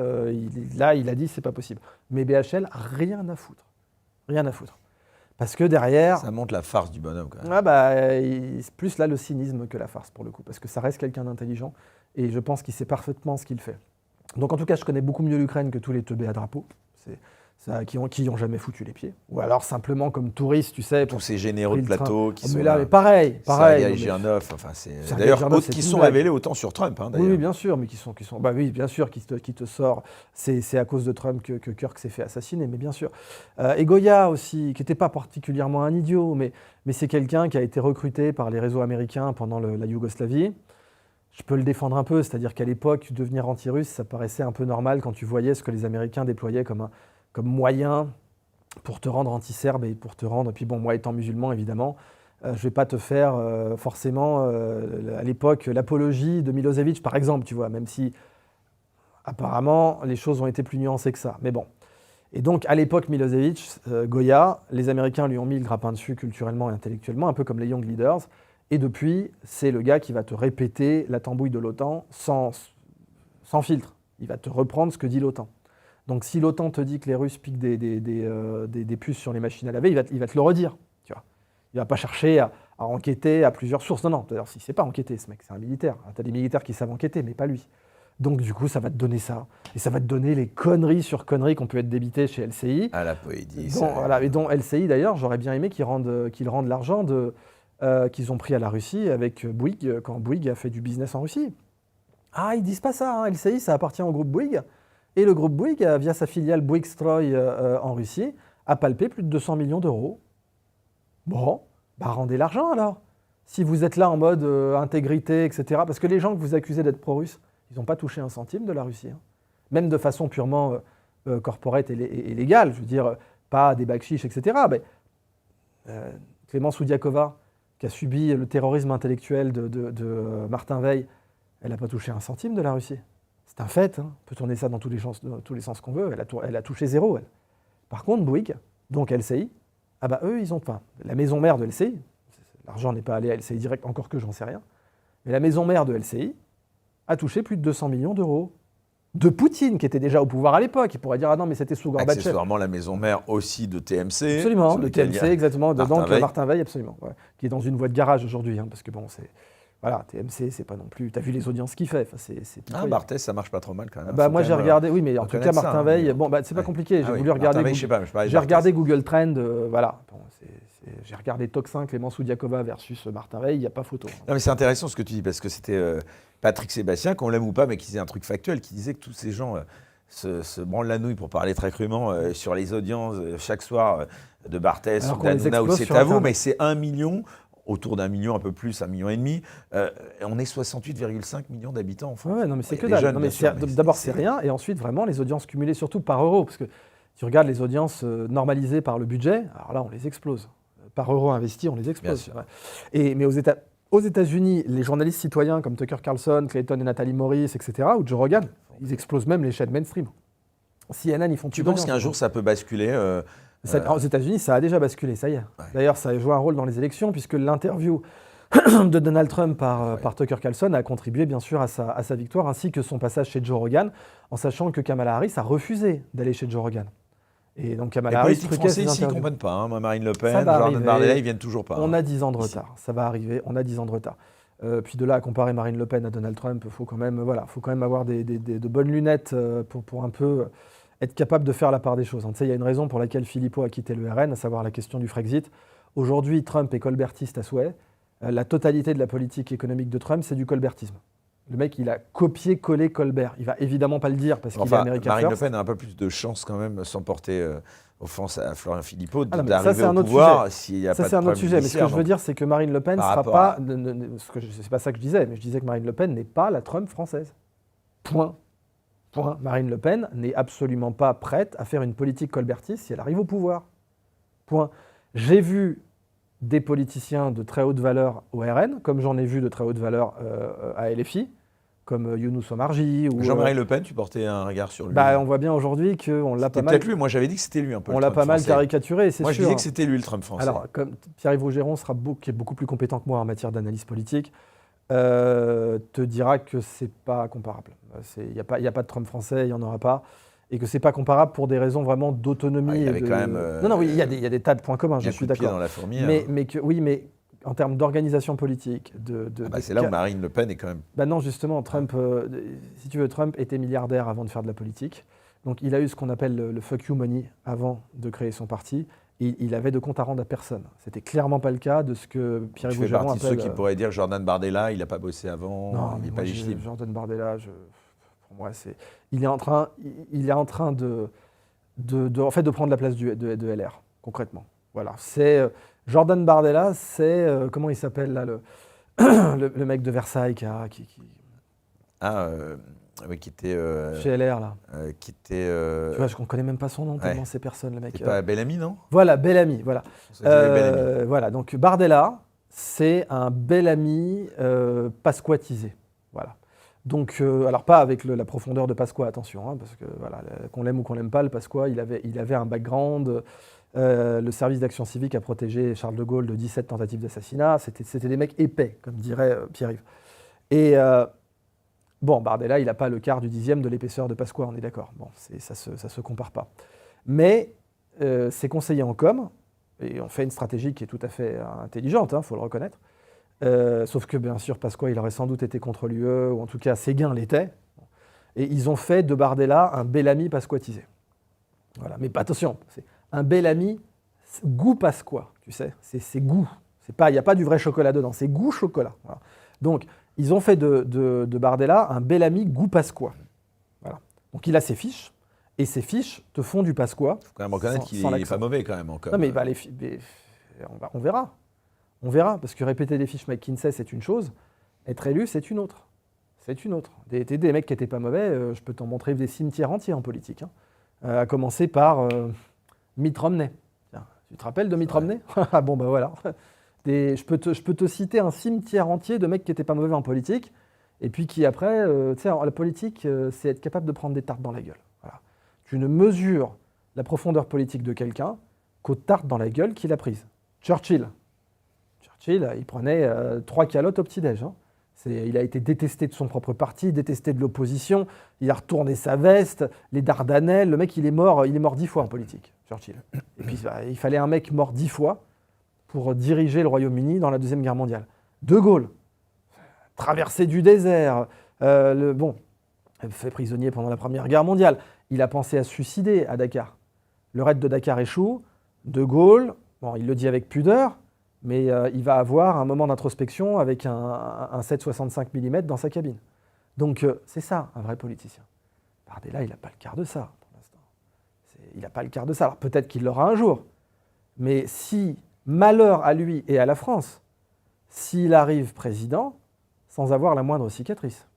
là, il a dit, c'est pas possible. Mais BHL, rien à foutre. Rien à foutre. Parce que derrière... Ça montre la farce du bonhomme, quand même. Ah c'est plus là le cynisme que la farce, pour le coup. Parce que ça reste quelqu'un d'intelligent. Et je pense qu'il sait parfaitement ce qu'il fait. Donc en tout cas, je connais beaucoup mieux l'Ukraine que tous les teubés à drapeau. Qui ont jamais foutu les pieds. Ou alors simplement comme touristes, tu sais. Tous ces généraux de plateau qui sont là. Mais pareil. Sergueï enfin, c'est d'ailleurs d'autres qui sont révélés autant sur Trump. Hein, oui, bien sûr, mais qui sont oui, bien sûr, qui te sort. C'est à cause de Trump que Kirk s'est fait assassiner, mais bien sûr. Et Goya aussi, qui n'était pas particulièrement un idiot, mais c'est quelqu'un qui a été recruté par les réseaux américains pendant la Yougoslavie. Je peux le défendre un peu, c'est-à-dire qu'à l'époque, devenir anti-russe, ça paraissait un peu normal quand tu voyais ce que les Américains déployaient comme moyen pour te rendre anti-serbe et pour te rendre... Puis bon, moi étant musulman, évidemment, je ne vais pas te faire forcément, à l'époque, l'apologie de Milosevic, par exemple, tu vois, même si apparemment les choses ont été plus nuancées que ça. Mais bon. Et donc, à l'époque, Milosevic, Goya, les Américains lui ont mis le grappin dessus culturellement et intellectuellement, un peu comme les Young Leaders. Et depuis, c'est le gars qui va te répéter la tambouille de l'OTAN sans filtre. Il va te reprendre ce que dit l'OTAN. Donc si l'OTAN te dit que les Russes piquent des puces sur les machines à laver, il va te le redire. Tu vois. Il ne va pas chercher à enquêter à plusieurs sources. Non, d'ailleurs, il ne sait pas enquêter, ce mec, c'est un militaire. Tu as des militaires qui savent enquêter, mais pas lui. Donc du coup, ça va te donner ça. Et ça va te donner les conneries sur conneries qu'on peut être débité chez LCI. Ah, la poésie. Et dont LCI, d'ailleurs, j'aurais bien aimé qu'ils rendent l'argent qu'ils ont pris à la Russie avec Bouygues, quand Bouygues a fait du business en Russie. Ah, ils disent pas ça, hein. LCI, ça appartient au groupe Bouygues. Et le groupe Bouygues, via sa filiale Bouygues-Stroy en Russie, a palpé plus de 200 millions d'euros. Bon, rendez l'argent alors. Si vous êtes là en mode intégrité, etc. Parce que les gens que vous accusez d'être pro-russes, ils n'ont pas touché un centime de la Russie. Hein. Même de façon purement corporate et légale. Je veux dire, pas des bacs chiches, etc. Mais, Clémence Oudiakova, qui a subi le terrorisme intellectuel de Martin Veil, elle n'a pas touché un centime de la Russie. C'est un fait, hein. On peut tourner ça dans tous les sens qu'on veut, elle a touché zéro, elle. Par contre, Bouygues, donc LCI, eux, ils ont pas. La maison mère de LCI, l'argent n'est pas allé à LCI direct, encore que j'en sais rien, mais la maison mère de LCI a touché plus de 200 millions d'euros. De Poutine, qui était déjà au pouvoir à l'époque. Il pourrait dire, ah non, mais c'était sous Gorbatchev. Accessoirement, la maison mère aussi de TMC. Absolument, de TMC, exactement. Donc Martin Veil, absolument. Ouais, qui est dans une voie de garage aujourd'hui, hein, parce que bon, c'est... Voilà, TMC, c'est pas non plus... T'as vu les audiences qu'il fait, Barthès, ça marche pas trop mal quand même. Moi, j'ai regardé... Oui, mais en tout cas, Martin Veil... Bon, c'est pas compliqué. J'ai voulu regarder... J'ai regardé Google Trend, voilà. Bon, j'ai regardé Top 5, Clément Soudiakova versus Martin Veil, il n'y a pas photo. Non, mais c'est intéressant ce que tu dis, parce que c'était Patrick Sébastien, qu'on l'aime ou pas, mais qui disait un truc factuel, qui disait que tous ces gens se branlent la nouille, pour parler très crûment, sur les audiences chaque soir de Barthès ou d'Hanouna, ou c'est à vous, mais c'est 1 million, autour d'1 million, un peu plus, 1,5 million. On est 68,5 millions d'habitants en France. Ouais, non, mais c'est que dalle. D'abord, c'est rien, et ensuite, vraiment, les audiences cumulées, surtout par euro, parce que tu regardes les audiences normalisées par le budget, alors là, on les explose. Par euro investi, on les explose. Ouais. Mais aux États-Unis, les journalistes citoyens comme Tucker Carlson, Clayton et Nathalie Morris, etc., ou Joe Rogan, ils explosent même les chaînes mainstream. CNN, ils font plus. Tu penses qu'un jour ça peut basculer Aux États-Unis, ça a déjà basculé, ça y est. Ouais. D'ailleurs, ça a joué un rôle dans les élections, puisque l'interview de Donald Trump par Tucker Carlson a contribué bien sûr à sa victoire, ainsi que son passage chez Joe Rogan, en sachant que Kamala Harris a refusé d'aller chez Joe Rogan. Et donc Kamala Harris truquait ses interviews. Les politiques français, ils ne comprennent pas. Hein. Marine Le Pen, Jordan Bardella, ils ne viennent toujours pas. On a 10 ans de retard. Ça va arriver, on a 10 ans de retard. Puis de là à comparer Marine Le Pen à Donald Trump, il faut quand même avoir de bonnes lunettes pour un peu être capable de faire la part des choses. Il y a une raison pour laquelle Philippot a quitté le RN, à savoir la question du Frexit. Aujourd'hui, Trump est colbertiste à souhait. La totalité de la politique économique de Trump, c'est du colbertisme. Le mec, il a copié-collé Colbert. Il va évidemment pas le dire parce qu'il est américain. Marine first. Le Pen a un peu plus de chance quand même, sans porter offense à Florian Philippot, d'arriver au pouvoir s'il n'y a pas de problème. Ça, c'est un autre sujet. Mais ce que je veux dire, c'est que Marine Le Pen ne sera pas... C'est pas ça que je disais, mais je disais que Marine Le Pen n'est pas la Trump française. Point. Marine Le Pen n'est absolument pas prête à faire une politique colbertiste si elle arrive au pouvoir. Point. J'ai vu des politiciens de très haute valeur au RN, comme j'en ai vu de très haute valeur à LFI, comme Younous Omarjee. Jean-Marie Le Pen, tu portais un regard sur lui. On voit bien aujourd'hui qu'on l'a pas mal... C'était peut-être lui, moi j'avais dit que c'était lui un peu. On l'a pas mal caricaturé, c'est sûr. Moi je disais que c'était lui le Trump français. Alors, comme Pierre-Yves Augeron qui est beaucoup plus compétent que moi en matière d'analyse politique, te dira que c'est pas comparable. Il n'y a pas de Trump français, il n'y en aura pas. Et que c'est pas comparable pour des raisons vraiment d'autonomie. Il y avait quand même. Oui, il y a des tas de points communs, je suis d'accord. Dans la fourmilière. Mais en termes d'organisation politique, c'est là où Marine Le Pen est quand même. Non, justement, Trump, si tu veux, Trump était milliardaire avant de faire de la politique. Donc il a eu ce qu'on appelle le fuck you money avant de créer son parti. Et il avait de compte à rendre à personne. C'était clairement pas le cas de ce que Pierre-Yves Augeron appelle... Tu fais partie de ceux qui pourraient dire Jordan Bardella, il n'a pas bossé avant, non, il n'est pas légitime. Jordan Bardella, pour moi, il est en train de prendre la place de LR, concrètement. Voilà. Jordan Bardella, c'est comment il s'appelle là, le mec de Versailles qui était chez LR là. Qui était. Tu vois, je ne connais même pas son nom tellement ces personnes, le mec. C'est pas Bellamy, non ? Voilà, Bellamy, voilà. Bellamy. Voilà, donc Bardella, c'est un Bellamy pasquatisé, voilà. Donc, alors pas avec la profondeur de Pasqua, attention, hein, parce que voilà, qu'on l'aime ou qu'on l'aime pas, le Pasqua, il avait un background. Le service d'action civique a protégé Charles de Gaulle de 17 tentatives d'assassinat. C'était des mecs épais, comme dirait Pierre-Yves. Et Bardella, il n'a pas le quart du dixième de l'épaisseur de Pasqua, on est d'accord. Bon, ça se compare pas. Mais ses conseillers en com, et on fait une stratégie qui est tout à fait intelligente, faut le reconnaître. Sauf que bien sûr, Pasqua, il aurait sans doute été contre l'UE, ou en tout cas Séguin l'était. Et ils ont fait de Bardella un Bellamy pasquatisé. Voilà. Mais attention, c'est un Bellamy goût Pasqua, tu sais, c'est goût. Il n'y a pas du vrai chocolat dedans, c'est goût chocolat. Voilà. Donc, ils ont fait de Bardella un Bellamy goût Pasqua. Voilà. Donc, il a ses fiches, et ses fiches te font du Pasqua. Il faut quand même reconnaître qu'il n'est pas mauvais quand même. Non, mais on verra. On verra, parce que répéter des fiches McKinsey, c'est une chose. Être élu, c'est une autre. C'est une autre. Des mecs qui n'étaient pas mauvais, je peux t'en montrer des cimetières entiers en politique. Hein. À commencer par Mitt Romney. Tiens, tu te rappelles de Mitt Romney ? Ah bon, voilà. Je peux te citer un cimetière entier de mecs qui n'étaient pas mauvais en politique, et puis qui après, la politique, c'est être capable de prendre des tartes dans la gueule. Voilà. Tu ne mesures la profondeur politique de quelqu'un qu'aux tartes dans la gueule qu'il a prises. Churchill, il prenait 3 calottes au petit-déj. Hein. Il a été détesté de son propre parti, détesté de l'opposition, il a retourné sa veste, les Dardanelles, le mec il est mort 10 fois en politique, Churchill. Et puis il fallait un mec mort 10 fois pour diriger le Royaume-Uni dans la Deuxième Guerre mondiale. De Gaulle, traversée du désert, fait prisonnier pendant la Première Guerre mondiale, il a pensé à se suicider à Dakar. Le raid de Dakar échoue, De Gaulle, il le dit avec pudeur, mais il va avoir un moment d'introspection avec un 7,65 mm dans sa cabine. Donc c'est ça, un vrai politicien. Bardella, il n'a pas le quart de ça, pour l'instant. Il n'a pas le quart de ça. Alors peut-être qu'il l'aura un jour. Mais si, malheur à lui et à la France, s'il arrive président sans avoir la moindre cicatrice.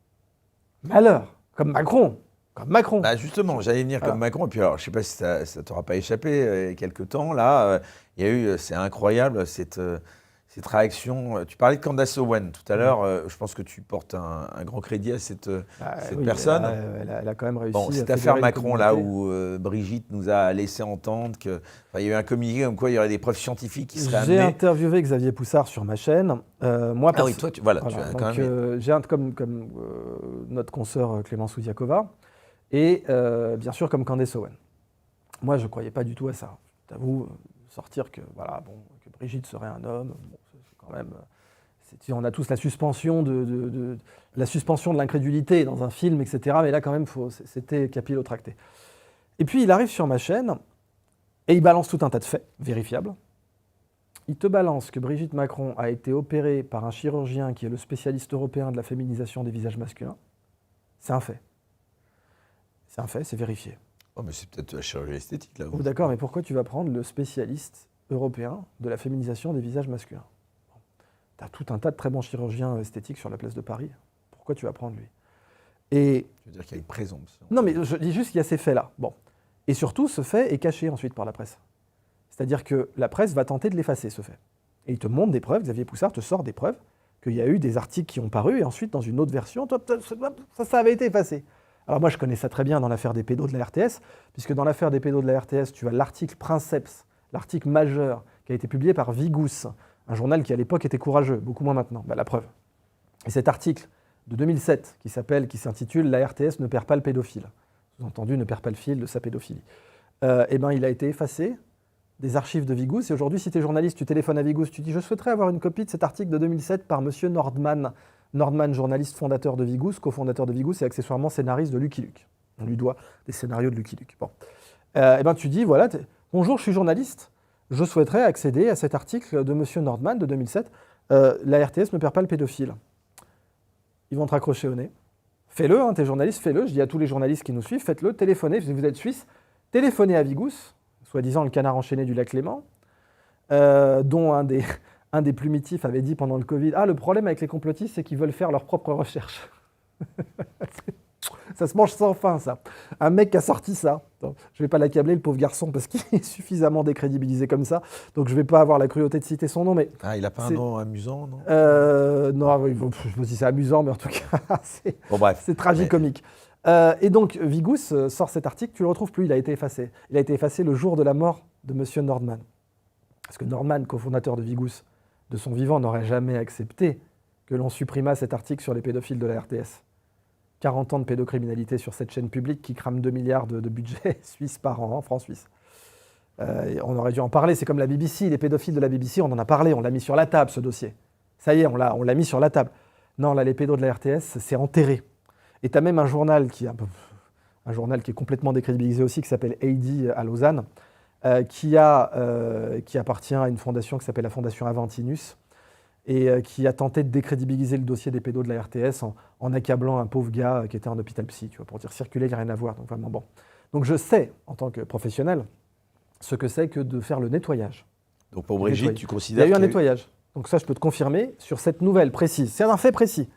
Malheur, comme Macron. Bah justement, j'allais venir comme Macron. Et puis alors, je ne sais pas si ça t'aura pas échappé, il y a quelques temps, là, il y a eu, c'est incroyable, cette réaction. Tu parlais de Candace Owen tout à l'heure. Je pense que tu portes un grand crédit à cette personne. Elle a quand même réussi. Bon, cette affaire Macron, là, où Brigitte nous a laissé entendre qu'il y a eu un communiqué comme quoi il y aurait des preuves scientifiques qui seraient amenées. J'ai interviewé Xavier Poussard sur ma chaîne. Moi, oui, toi, tu as quand même... J'ai comme notre consoeur Clémence Oudiakova. Et bien sûr comme Candace Owen. Moi, je ne croyais pas du tout à ça. Je t'avoue, sortir que Brigitte serait un homme, c'est quand même... on a tous la suspension de l'incrédulité dans un film, etc. Mais là, quand même, c'était capillotracté. Et puis, il arrive sur ma chaîne et il balance tout un tas de faits vérifiables. Il te balance que Brigitte Macron a été opérée par un chirurgien qui est le spécialiste européen de la féminisation des visages masculins. C'est un fait. C'est un fait, c'est vérifié. Oh, mais c'est peut-être la chirurgie esthétique, là. Oh, d'accord, mais pourquoi tu vas prendre le spécialiste européen de la féminisation des visages masculins? Tu as tout un tas de très bons chirurgiens esthétiques sur la place de Paris. Pourquoi tu vas prendre lui? Et... Tu veux dire qu'il y a une présomption? Non, mais je dis juste qu'il y a ces faits-là. Bon. Et surtout, ce fait est caché ensuite par la presse. C'est-à-dire que la presse va tenter de l'effacer, ce fait. Et il te montre des preuves, Xavier Poussard te sort des preuves qu'il y a eu des articles qui ont paru, et ensuite, dans une autre version, ça avait été effacé. Alors moi, je connais ça très bien dans l'affaire des pédos de la RTS, puisque dans l'affaire des pédos de la RTS, tu as l'article Princeps, l'article majeur, qui a été publié par Vigous, un journal qui à l'époque était courageux, beaucoup moins maintenant, la preuve. Et cet article de 2007, qui s'intitule « La RTS ne perd pas le pédophile », sous-entendu, ne perd pas le fil de sa pédophilie, il a été effacé des archives de Vigous, et aujourd'hui, si tu es journaliste, tu téléphones à Vigous, tu dis « Je souhaiterais avoir une copie de cet article de 2007 par monsieur Nordman ». Nordman, journaliste fondateur de Vigous, cofondateur de Vigous et accessoirement scénariste de Lucky Luke. On lui doit des scénarios de Lucky Luke. Bon. Tu dis, voilà, bonjour, je suis journaliste, je souhaiterais accéder à cet article de monsieur Nordman de 2007. La RTS ne perd pas le pédophile. Ils vont te raccrocher au nez. Fais-le, hein, t'es journaliste, fais-le. Je dis à tous les journalistes qui nous suivent, faites-le, téléphonez, si vous êtes suisse, téléphonez à Vigous, soi-disant le canard enchaîné du lac Léman, dont un des plumitifs avait dit pendant le Covid, le problème avec les complotistes, c'est qu'ils veulent faire leurs propres recherches. Ça se mange sans fin, ça. Un mec qui a sorti ça. Je ne vais pas l'accabler, le pauvre garçon, parce qu'il est suffisamment décrédibilisé comme ça, donc je ne vais pas avoir la cruauté de citer son nom. Mais il n'a pas un nom amusant, non? Non, je ne sais pas si c'est amusant, mais en tout cas, c'est tragicomique. Et donc, Vigous sort cet article, tu ne le retrouves plus, il a été effacé. Il a été effacé le jour de la mort de monsieur Nordman. Parce que Nordman, cofondateur de Vigous, de son vivant, n'aurait jamais accepté que l'on supprimât cet article sur les pédophiles de la RTS. 40 ans de pédocriminalité sur cette chaîne publique qui crame 2 milliards de budget suisse par an, franc-suisse. On aurait dû en parler, c'est comme la BBC, les pédophiles de la BBC, on en a parlé, on l'a mis sur la table ce dossier. Ça y est, on l'a mis sur la table. Non, là, les pédos de la RTS, c'est enterré. Et tu as même un journal qui est complètement décrédibilisé aussi, qui s'appelle AD à Lausanne, qui appartient à une fondation qui s'appelle la Fondation Aventinus, et qui a tenté de décrédibiliser le dossier des pédos de la RTS en accablant un pauvre gars qui était en hôpital psy, tu vois, pour dire circuler, il n'y a rien à voir. Donc vraiment bon. Donc je sais, en tant que professionnel, ce que c'est que de faire le nettoyage. Donc pour Brigitte, tu considères qu'il y a eu un nettoyage. Donc ça, je peux te confirmer sur cette nouvelle précise. C'est un fait précis.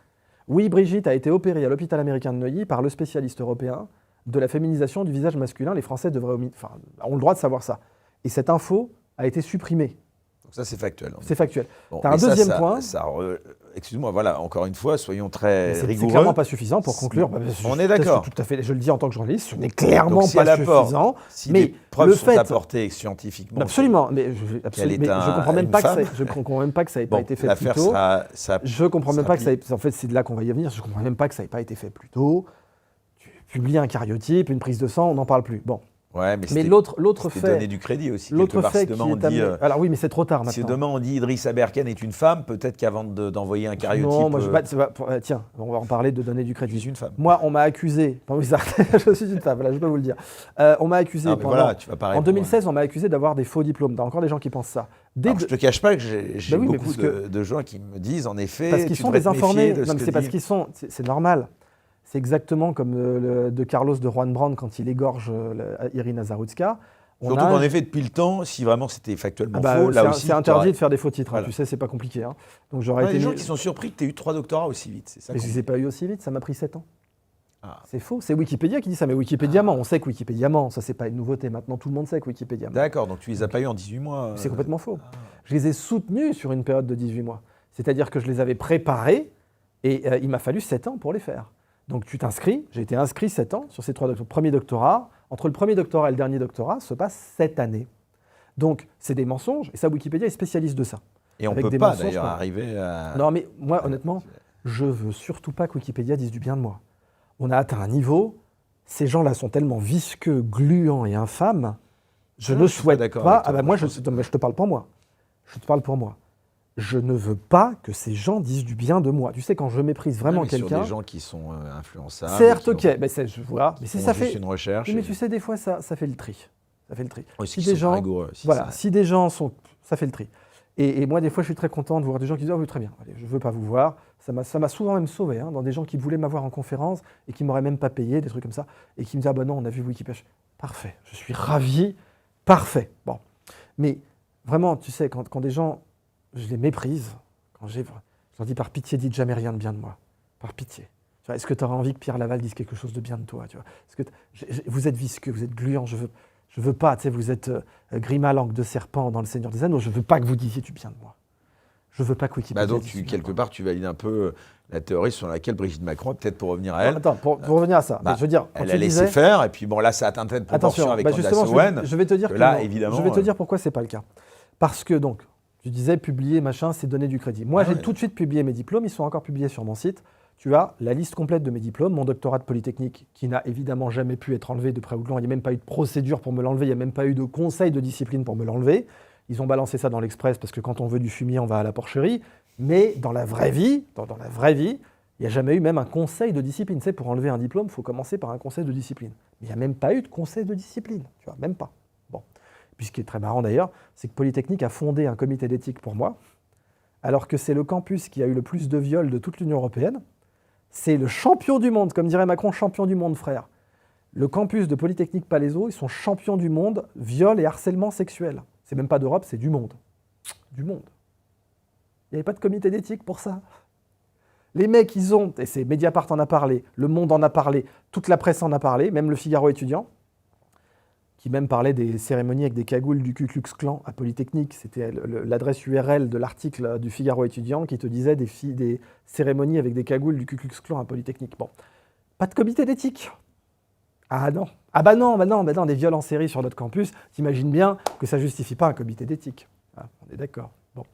Oui, Brigitte a été opérée à l'hôpital américain de Neuilly par le spécialiste européen de la féminisation du visage masculin. Les Français ont le droit de savoir ça. Et cette info a été supprimée. Donc ça, c'est factuel. C'est factuel. Bon, tu as un deuxième point. Excuse-moi, voilà, encore une fois, soyons très rigoureux. C'est clairement pas suffisant pour conclure. On est d'accord. Tout à fait, je le dis en tant que journaliste, ce n'est clairement donc, pas suffisant. Si mais des preuves sont apportées scientifiquement. Absolument, mais je comprends même pas que ça ait pas été fait plus tôt. Je comprends même pas que ça ait, en fait, c'est de là qu'on va y venir. Je comprends même pas que ça ait pas été fait plus tôt. Tu publies un karyotype, une prise de sang, on n'en parle plus. Bon. Ouais, mais l'autre fait, donner du crédit aussi. L'autre fait si demain on dit, alors oui, mais c'est trop tard maintenant. Si demain on dit Idriss Aberkan est une femme, peut-être qu'avant d'envoyer un karyotype. Non, moi tiens, on va en parler de donner du crédit. Je suis une femme. Moi, on m'a accusé. Je suis une femme. Voilà, je peux vous le dire. On m'a accusé. En 2016, on m'a accusé d'avoir des faux diplômes. T'as encore des gens qui pensent ça. Je te cache pas que j'ai beaucoup de gens qui me disent en effet. Parce qu'ils sont désinformés. Non, mais c'est parce qu'ils sont. C'est normal. C'est exactement comme de Carlos de Juan Brand quand il égorge Irina Zarutska. Surtout qu'en effet, depuis le temps, si vraiment c'était factuellement faux, là aussi... C'est interdit de faire des faux titres, voilà. Tu sais, c'est pas compliqué. Hein. Donc j'aurais été... des gens qui sont surpris que tu aies eu 3 doctorats aussi vite, c'est ça. Mais je les ai pas eu aussi vite, ça m'a pris 7 ans. Ah. C'est faux, c'est Wikipédia qui dit ça, mais Wikipédia, on sait que Wikipédia ment, ça c'est pas une nouveauté, maintenant tout le monde sait que Wikipédia ment. D'accord, donc tu les as pas eu en 18 mois. C'est complètement faux. Je les ai soutenus sur une période de 18 mois. C'est-à-dire que je les avais préparés et il m'a fallu 7 ans pour les faire. Donc tu t'inscris, j'ai été inscrit 7 ans sur ces 3 premiers doctorats. Entre le premier doctorat et le dernier doctorat se passe 7 années. Donc c'est des mensonges, et ça Wikipédia est spécialiste de ça. Et on ne peut pas d'ailleurs arriver à... Non mais moi honnêtement, je veux surtout pas que Wikipédia dise du bien de moi. On a atteint un niveau, ces gens-là sont tellement visqueux, gluants et infâmes, je ne souhaite pas... Ah bah moi je te parle pour moi. Je te parle pour moi. Je ne veux pas que ces gens disent du bien de moi. Tu sais, quand je méprise vraiment quelqu'un... Sur des gens qui sont influençables... Certes, ok, je vois, mais ça fait... une recherche. Mais tu sais, des fois, ça fait le tri. Ça fait le tri. Si des gens... Rigoureux, si des gens sont... Ça fait le tri. Et moi, des fois, je suis très content de voir des gens qui disent « Oh oui, très bien, allez, je ne veux pas vous voir ». Ça m'a souvent même sauvé, dans des gens qui voulaient m'avoir en conférence et qui ne m'auraient même pas payé, des trucs comme ça, et qui me disaient « Ah ben non, on a vu Wikipédia ». Parfait, je suis ravi, parfait. Bon. Mais vraiment, tu sais, quand des gens... Je les méprise. Je leur dis par pitié, dites jamais rien de bien de moi. Par pitié. Est-ce que tu auras envie que Pierre Laval dise quelque chose de bien de toi, tu vois? Vous êtes visqueux, vous êtes gluant, je veux pas, tu sais, vous êtes Grima, langue de serpent dans Le Seigneur des Anneaux, je veux pas que vous disiez du bien de moi. Je veux pas que Wikipédia donc quelque part, tu valides un peu la théorie sur laquelle Brigitte Macron, peut-être pour revenir à elle... Attends, pour revenir à ça, je veux dire... Elle a laissé faire, et puis bon, là, ça a atteint une proportion avec Candace Owen. Je vais te dire là, évidemment... Je vais te dire pourquoi c'est pas le cas. Parce que donc... Tu disais publier, machin, c'est donner du crédit. Moi, j'ai tout de suite publié mes diplômes. Ils sont encore publiés sur mon site. Tu as la liste complète de mes diplômes. Mon doctorat de Polytechnique, qui n'a évidemment jamais pu être enlevé de près ou de loin. Il n'y a même pas eu de procédure pour me l'enlever. Il n'y a même pas eu de conseil de discipline pour me l'enlever. Ils ont balancé ça dans l'Express parce que quand on veut du fumier, on va à la porcherie. Mais dans la vraie vie, il n'y a jamais eu même un conseil de discipline. Tu sais, pour enlever un diplôme, il faut commencer par un conseil de discipline. Mais il n'y a même pas eu de conseil de discipline. Tu vois, même pas. Bon. Puis ce qui est très marrant d'ailleurs, c'est que Polytechnique a fondé un comité d'éthique pour moi, alors que c'est le campus qui a eu le plus de viols de toute l'Union européenne. C'est le champion du monde, comme dirait Macron, champion du monde, frère. Le campus de Polytechnique Palaiseau, ils sont champions du monde, viol et harcèlement sexuel. C'est même pas d'Europe, c'est du monde. Du monde. Il n'y avait pas de comité d'éthique pour ça. Les mecs, ils ont, et c'est Mediapart en a parlé, Le Monde en a parlé, toute la presse en a parlé, même le Figaro étudiant, qui même parlait des cérémonies avec des cagoules du Ku Klux Klan à Polytechnique. C'était l'adresse URL de l'article du Figaro étudiant qui te disait des cérémonies avec des cagoules du Ku Klux Klan à Polytechnique. Bon, pas de comité d'éthique. Ah non. Ah bah non, des viols en série sur notre campus, t'imagines bien que ça justifie pas un comité d'éthique. Ah, on est d'accord. Bon.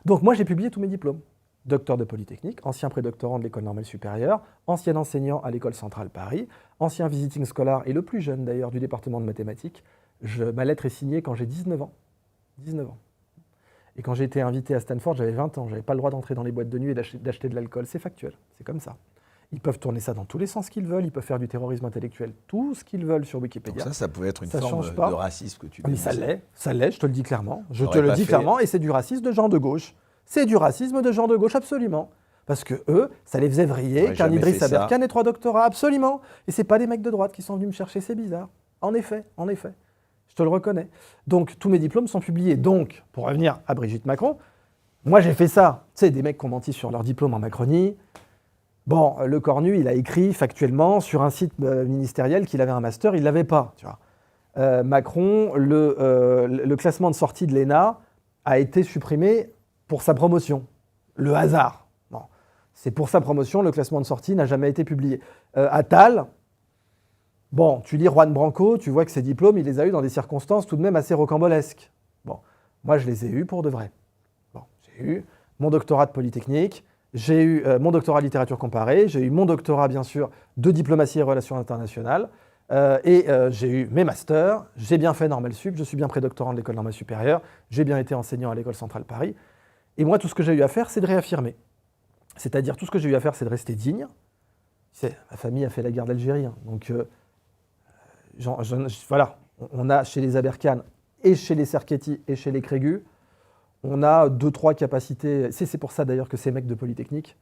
Donc moi, j'ai publié tous mes diplômes. Docteur de Polytechnique, ancien prédoctorant de l'École normale supérieure, ancien enseignant à l'École centrale Paris, ancien visiting scholar et le plus jeune d'ailleurs du département de mathématiques. Ma lettre est signée quand j'ai 19 ans. 19 ans. Et quand j'ai été invité à Stanford, j'avais 20 ans. Je n'avais pas le droit d'entrer dans les boîtes de nuit et d'acheter de l'alcool. C'est factuel, c'est comme ça. Ils peuvent tourner ça dans tous les sens qu'ils veulent, ils peuvent faire du terrorisme intellectuel, tout ce qu'ils veulent sur Wikipédia. Donc ça pouvait être une forme de racisme que tu dis. Mais ça l'est, je te le dis clairement. Je te le dis clairement, et c'est du racisme de gens de gauche. C'est du racisme de gens de gauche, absolument. Parce que eux, ça les faisait vriller qu'un Idriss Aberkan ait 3 doctorats, absolument. Et c'est pas des mecs de droite qui sont venus me chercher, c'est bizarre. En effet, je te le reconnais. Donc tous mes diplômes sont publiés. Donc, pour revenir à Brigitte Macron, moi j'ai fait ça. Tu sais, des mecs qui ont menti sur leur diplôme en Macronie. Bon, le cornu, il a écrit factuellement sur un site ministériel qu'il avait un master, il ne l'avait pas. Tu vois. Macron, le classement de sortie de l'ENA a été supprimé pour sa promotion. Le hasard. Non. C'est pour sa promotion, le classement de sortie n'a jamais été publié. Attal, bon, tu lis Juan Branco, tu vois que ses diplômes, il les a eus dans des circonstances tout de même assez rocambolesques. Bon, moi, je les ai eus pour de vrai. Bon, j'ai eu mon doctorat de Polytechnique, j'ai eu mon doctorat de littérature comparée, j'ai eu mon doctorat, bien sûr, de diplomatie et relations internationales, j'ai eu mes masters, j'ai bien fait Normal Sup, je suis bien prédoctorant de l'école normale supérieure, j'ai bien été enseignant à l'école centrale Paris. Et moi, tout ce que j'ai eu à faire, c'est de réaffirmer. C'est-à-dire, tout ce que j'ai eu à faire, c'est de rester digne. Ma famille a fait la guerre d'Algérie, hein, donc voilà, on a chez les Aberkan et chez les Serketti et chez les Crégu, on a 2-3 capacités. C'est pour ça d'ailleurs que ces mecs de Polytechnique,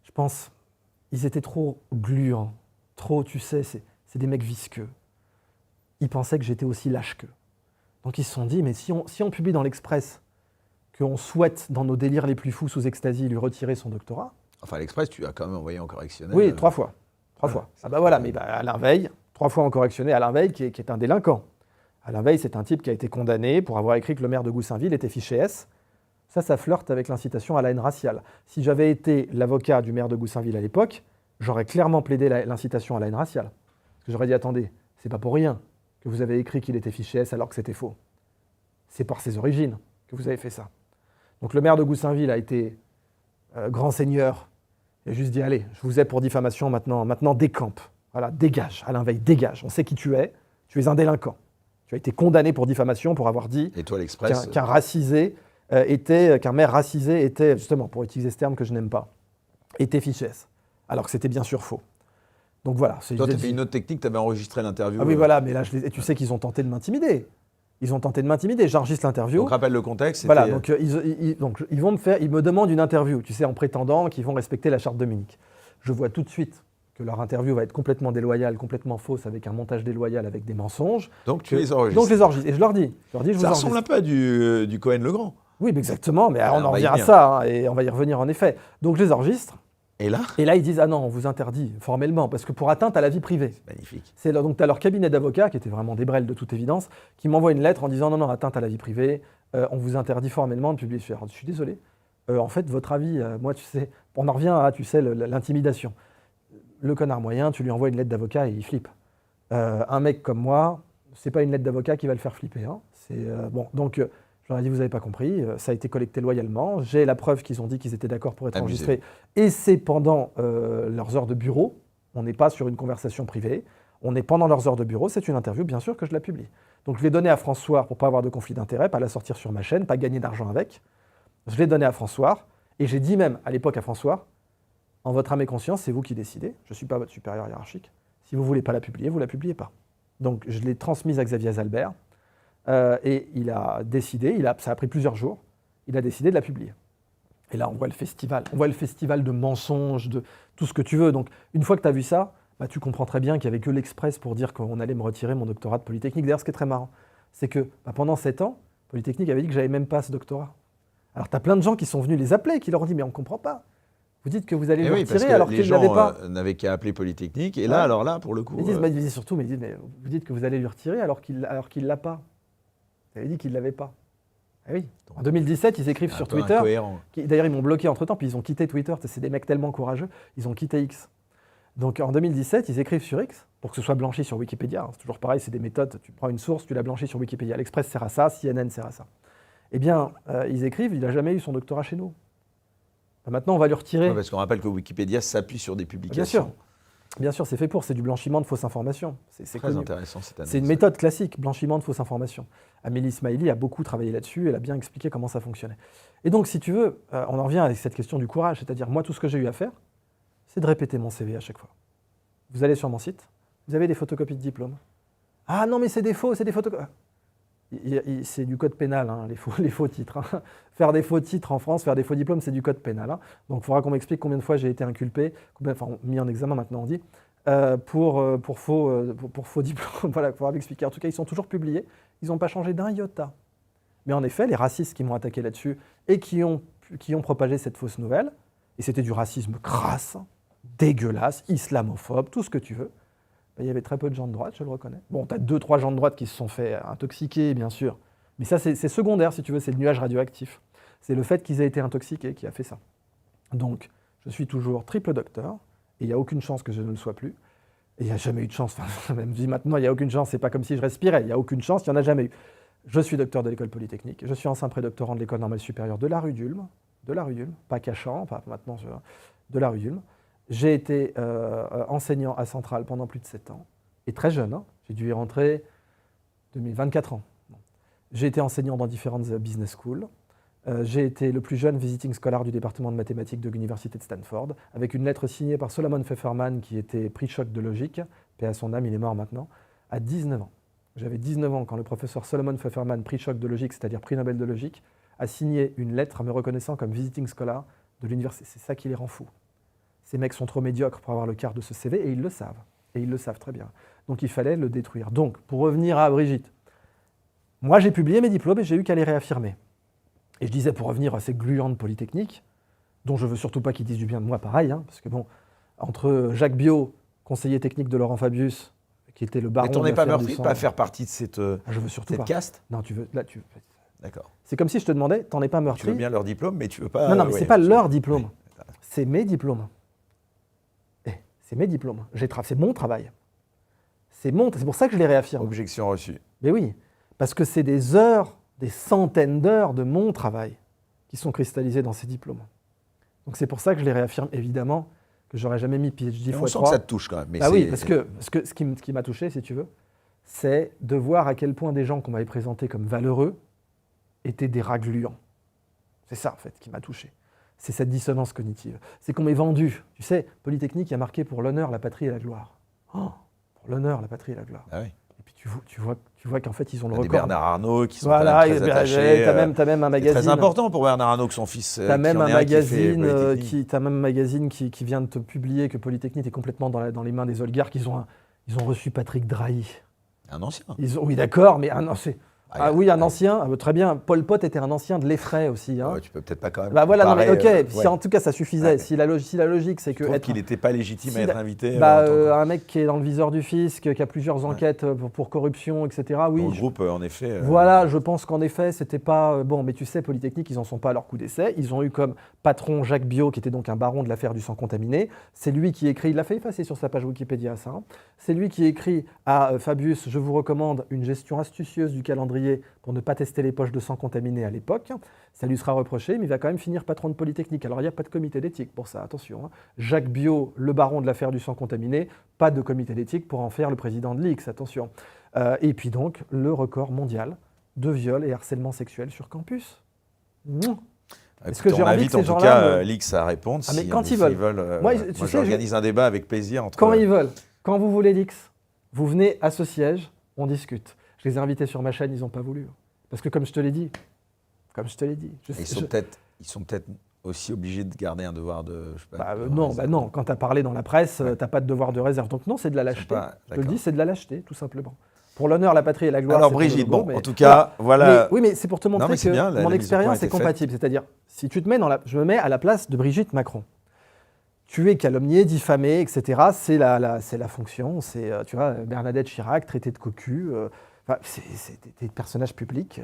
je pense, ils étaient trop gluants, trop, tu sais, c'est des mecs visqueux. Ils pensaient que j'étais aussi lâche qu'eux. Donc ils se sont dit, mais si on publie dans l'Express qu'on souhaite, dans nos délires les plus fous sous ecstasy, lui retirer son doctorat. Enfin, l'Express, tu as quand même envoyé en correctionnel. Oui, 3 fois. 3 fois. Ah bah voilà, mais Alain Veil, 3 fois en correctionnel, Alain Veil qui est un délinquant. Alain Veil, c'est un type qui a été condamné pour avoir écrit que le maire de Goussainville était fiché S. Ça flirte avec l'incitation à la haine raciale. Si j'avais été l'avocat du maire de Goussainville à l'époque, j'aurais clairement plaidé l'incitation à la haine raciale. Parce que j'aurais dit, attendez, c'est pas pour rien que vous avez écrit qu'il était fiché S alors que c'était faux. C'est par ses origines que vous avez fait ça. Donc le maire de Goussainville a été grand seigneur. Il a juste dit, allez, je vous ai pour diffamation, maintenant décampe. Voilà, dégage, Alain Veil, dégage. On sait qui tu es un délinquant. Tu as été condamné pour diffamation pour avoir dit qu'un maire racisé était, justement, pour utiliser ce terme que je n'aime pas, était fiché S. Alors que c'était bien sûr faux. Donc voilà. Toi, tu as fait une autre technique, tu avais enregistré l'interview. Ah oui, voilà, mais là, et tu sais qu'ils ont tenté de m'intimider. J'enregistre l'interview. Donc rappelle le contexte. Voilà, donc ils me demandent une interview, tu sais, en prétendant qu'ils vont respecter la charte de Munich. Je vois tout de suite que leur interview va être complètement déloyale, complètement fausse, avec un montage déloyal, avec des mensonges. Donc tu les enregistres. Donc je les enregistre. Et je leur dis, ça ressemble un peu à du Cohen-Legrand. Oui, mais exactement, mais on en revient à ça, hein, et on va y revenir en effet. Donc je les enregistre. Et là, ils disent, ah non, on vous interdit formellement, parce que pour atteinte à la vie privée. Magnifique. Donc tu as leur cabinet d'avocats, qui était vraiment des brels de toute évidence, qui m'envoie une lettre en disant, non, atteinte à la vie privée, on vous interdit formellement de publier. Je suis désolé. En fait, votre avis, moi, tu sais, on en revient à, tu sais, l'intimidation. Le connard moyen, tu lui envoies une lettre d'avocat et il flippe. Un mec comme moi, c'est pas une lettre d'avocat qui va le faire flipper. Hein. Donc je leur ai dit, vous n'avez pas compris, ça a été collecté loyalement. J'ai la preuve qu'ils ont dit qu'ils étaient d'accord pour être enregistrés. Et c'est pendant leurs heures de bureau. On n'est pas sur une conversation privée. On est pendant leurs heures de bureau. C'est une interview, bien sûr, que je la publie. Donc je l'ai donnée à François pour ne pas avoir de conflit d'intérêt, pas la sortir sur ma chaîne, pas gagner d'argent avec. Je l'ai donnée à François. Et j'ai dit même à l'époque à François, en votre âme et conscience, c'est vous qui décidez. Je ne suis pas votre supérieur hiérarchique. Si vous ne voulez pas la publier, vous ne la publiez pas. Donc je l'ai transmise à Xavier Zalbert. Et il a décidé, ça a pris plusieurs jours, il a décidé de la publier. Et là, on voit le festival de mensonges, de tout ce que tu veux. Donc, une fois que tu as vu ça, tu comprends très bien qu'il n'y avait que l'Express pour dire qu'on allait me retirer mon doctorat de Polytechnique. D'ailleurs, ce qui est très marrant, c'est que pendant 7 ans, Polytechnique avait dit que j'avais même pas ce doctorat. Alors, tu as plein de gens qui sont venus les appeler, qui leur ont dit, mais on ne comprend pas. Vous dites que vous allez le retirer alors qu'ils ne l'avaient pas. Les gens n'avaient qu'à appeler Polytechnique. Et là, alors là, pour le coup... Ils disent surtout, mais vous dites que vous allez lui retirer alors qu'il ne l'a pas. Ils avaient dit qu'ils ne l'avaient pas. Ah oui. En 2017, ils écrivent sur Twitter. D'ailleurs, ils m'ont bloqué entre-temps, puis ils ont quitté Twitter. C'est des mecs tellement courageux, ils ont quitté X. Donc en 2017, ils écrivent sur X, pour que ce soit blanchi sur Wikipédia. C'est toujours pareil, c'est des méthodes. Tu prends une source, tu la blanchis sur Wikipédia. L'Express sert à ça, CNN sert à ça. Eh bien, ils écrivent, il n'a jamais eu son doctorat chez nous. Maintenant, on va lui retirer. Parce qu'on rappelle que Wikipédia s'appuie sur des publications. Bien sûr, c'est fait pour, c'est du blanchiment de fausses informations. C'est très intéressant cette analyse. C'est une méthode classique, blanchiment de fausses informations. Amélie Ismaili a beaucoup travaillé là-dessus, elle a bien expliqué comment ça fonctionnait. Et donc, si tu veux, on en revient à cette question du courage, c'est-à-dire, moi, tout ce que j'ai eu à faire, c'est de répéter mon CV à chaque fois. Vous allez sur mon site, vous avez des photocopies de diplôme. Ah non, mais c'est des faux, c'est des photocopies. C'est du code pénal, hein, les faux titres. Hein. Faire des faux titres en France, faire des faux diplômes, c'est du code pénal. Hein. Donc il faudra qu'on m'explique combien de fois j'ai été inculpé, mis en examen maintenant on dit, pour faux diplômes. Voilà, il faudra m'expliquer. En tout cas, ils sont toujours publiés, ils n'ont pas changé d'un iota. Mais en effet, les racistes qui m'ont attaqué là-dessus et qui ont propagé cette fausse nouvelle, et c'était du racisme crasse, dégueulasse, islamophobe, tout ce que tu veux, il y avait très peu de gens de droite, je le reconnais. Bon, tu as 2-3 gens de droite qui se sont fait intoxiquer, bien sûr, Mais ça, c'est secondaire, si tu veux, c'est le nuage radioactif. C'est le fait qu'ils aient été intoxiqués qui a fait ça. Donc, je suis toujours triple docteur, et il n'y a aucune chance que je ne le sois plus. Et il n'y a jamais eu de chance, enfin, même dit maintenant, il n'y a aucune chance, c'est pas comme si je respirais, il n'y a aucune chance, il n'y en a jamais eu. Je suis docteur de l'école polytechnique, je suis ancien prédoctorant de l'école normale supérieure de la rue d'Ulm, pas Cachan, pas maintenant, de la rue d'Ulm. J'ai été enseignant à Centrale pendant plus de 7 ans, et très jeune, hein, j'ai dû y rentrer 24 ans. J'ai été enseignant dans différentes business schools. J'ai été le plus jeune visiting scholar du département de mathématiques de l'université de Stanford, avec une lettre signée par Solomon Pfefferman, qui était prix choc de logique, paix à son âme, il est mort maintenant, à 19 ans. J'avais 19 ans quand le professeur Solomon Pfefferman, prix choc de logique, c'est-à-dire prix Nobel de logique, a signé une lettre me reconnaissant comme visiting scholar de l'université. C'est ça qui les rend fous. Ces mecs sont trop médiocres pour avoir le quart de ce CV, et ils le savent. Et ils le savent très bien. Donc il fallait le détruire. Donc, pour revenir à Brigitte, moi j'ai publié mes diplômes et j'ai eu qu'à les réaffirmer. Et je disais, pour revenir à ces gluantes polytechniques, dont je veux surtout pas qu'ils disent du bien de moi, pareil, hein, parce que bon, entre Jacques Biot, conseiller technique de Laurent Fabius, qui était le baron Mais t'en es pas meurtri de pas faire partie de cette, je veux surtout cette pas. caste? Non, tu veux, là, tu. D'accord. C'est comme si je te demandais, t'en es pas meurtri? Tu veux bien leur diplôme, mais tu veux pas. Non, non, mais ouais, c'est pas tu- leur diplôme, Oui. c'est mes diplômes. C'est mes diplômes. C'est mon travail. C'est pour ça que je les réaffirme. Objection reçue. Mais oui, parce que c'est des heures, des centaines d'heures de mon travail qui sont cristallisées dans ces diplômes. Donc c'est pour ça que je les réaffirme, évidemment, que j'aurais jamais mis PhD Mais on x3. sent que ça te touche quand même. Mais Ah oui, c'est- parce que ce qui m'a touché, si tu veux, c'est de voir à quel point des gens qu'on m'avait présentés comme valeureux étaient des rats gluants. C'est ça, en fait, qui m'a touché. C'est cette dissonance cognitive. C'est qu'on m'est vendu. Tu sais, Polytechnique a marqué pour l'honneur, la patrie et la gloire. Oh, pour l'honneur, la patrie et la gloire. Ah oui. Et puis tu vois qu'en fait, ils ont le Des record. Bernard Arnault qui sont Voilà, quand même très attachés. t'as même un C'est magazine. très important pour Bernard Arnault que son fils. T'as même qui en un ait qui fait magazine Polytechnique. qui vient de te publier que Polytechnique est complètement dans les mains des oligarques. Ils ont reçu Patrick Drahi. Un ancien. Oui, d'accord, mais un Ah, ancien. Très bien. Pol Pot était un ancien de l'Effray aussi. Hein. ouais, tu peux peut-être pas quand même. Bah voilà, non, mais comparer, ok. Si en tout cas ça suffisait. Ouais. Si la logique, c'est Je que trouve être qu'il n'était pas légitime à être invité. un mec qui est dans le viseur du fisc, qui a plusieurs enquêtes pour corruption, etc. Oui. Dans le groupe, en effet. Voilà, je pense qu'en effet, c'était pas bon. Mais tu sais, Polytechnique, ils en sont pas à leur coup d'essai. Ils ont eu comme patron Jacques Biot, qui était donc un baron de l'affaire du sang contaminé. C'est lui qui écrit. Il l'a fait effacer sur sa page Wikipédia, ça. Hein. C'est lui qui écrit à Fabius: je vous recommande une gestion astucieuse du calendrier pour ne pas tester les poches de sang contaminées à l'époque. Ça lui sera reproché, mais il va quand même finir patron de Polytechnique. Alors il n'y a pas de comité d'éthique pour ça, attention. Hein. Jacques Biot, le baron de l'affaire du sang contaminé, pas de comité d'éthique pour en faire le président de l'IX, attention. Et puis donc, le record mondial de viol et harcèlement sexuel sur campus. Est-ce que j'ai envie que ces en tout gens-là cas, l'X à répondre. Ah, mais si, quand ils s'ils veulent. moi, tu sais, j'organise un débat avec plaisir. Quand ils veulent. Quand vous voulez l'X, vous venez à ce siège, on discute. Je les ai invités sur ma chaîne, ils n'ont pas voulu. Parce que comme je te l'ai dit, ils sont peut-être aussi obligés de garder un devoir de. Je sais pas, non, quand tu as parlé dans la presse, tu n'as pas de devoir de réserve. Donc non, c'est de la lâcheté. Je te le dis, c'est de la lâcheté, tout simplement. Pour l'honneur, la patrie et la gloire. Alors Brigitte, en tout cas, voilà. Oui, mais c'est pour te montrer que mon expérience est compatible. C'est-à-dire, si tu te mets je me mets à la place de Brigitte Macron. Tu es calomnié, diffamé, etc. C'est la fonction. C'est, tu vois, Bernadette Chirac, traité de cocu. C'est des personnages publics.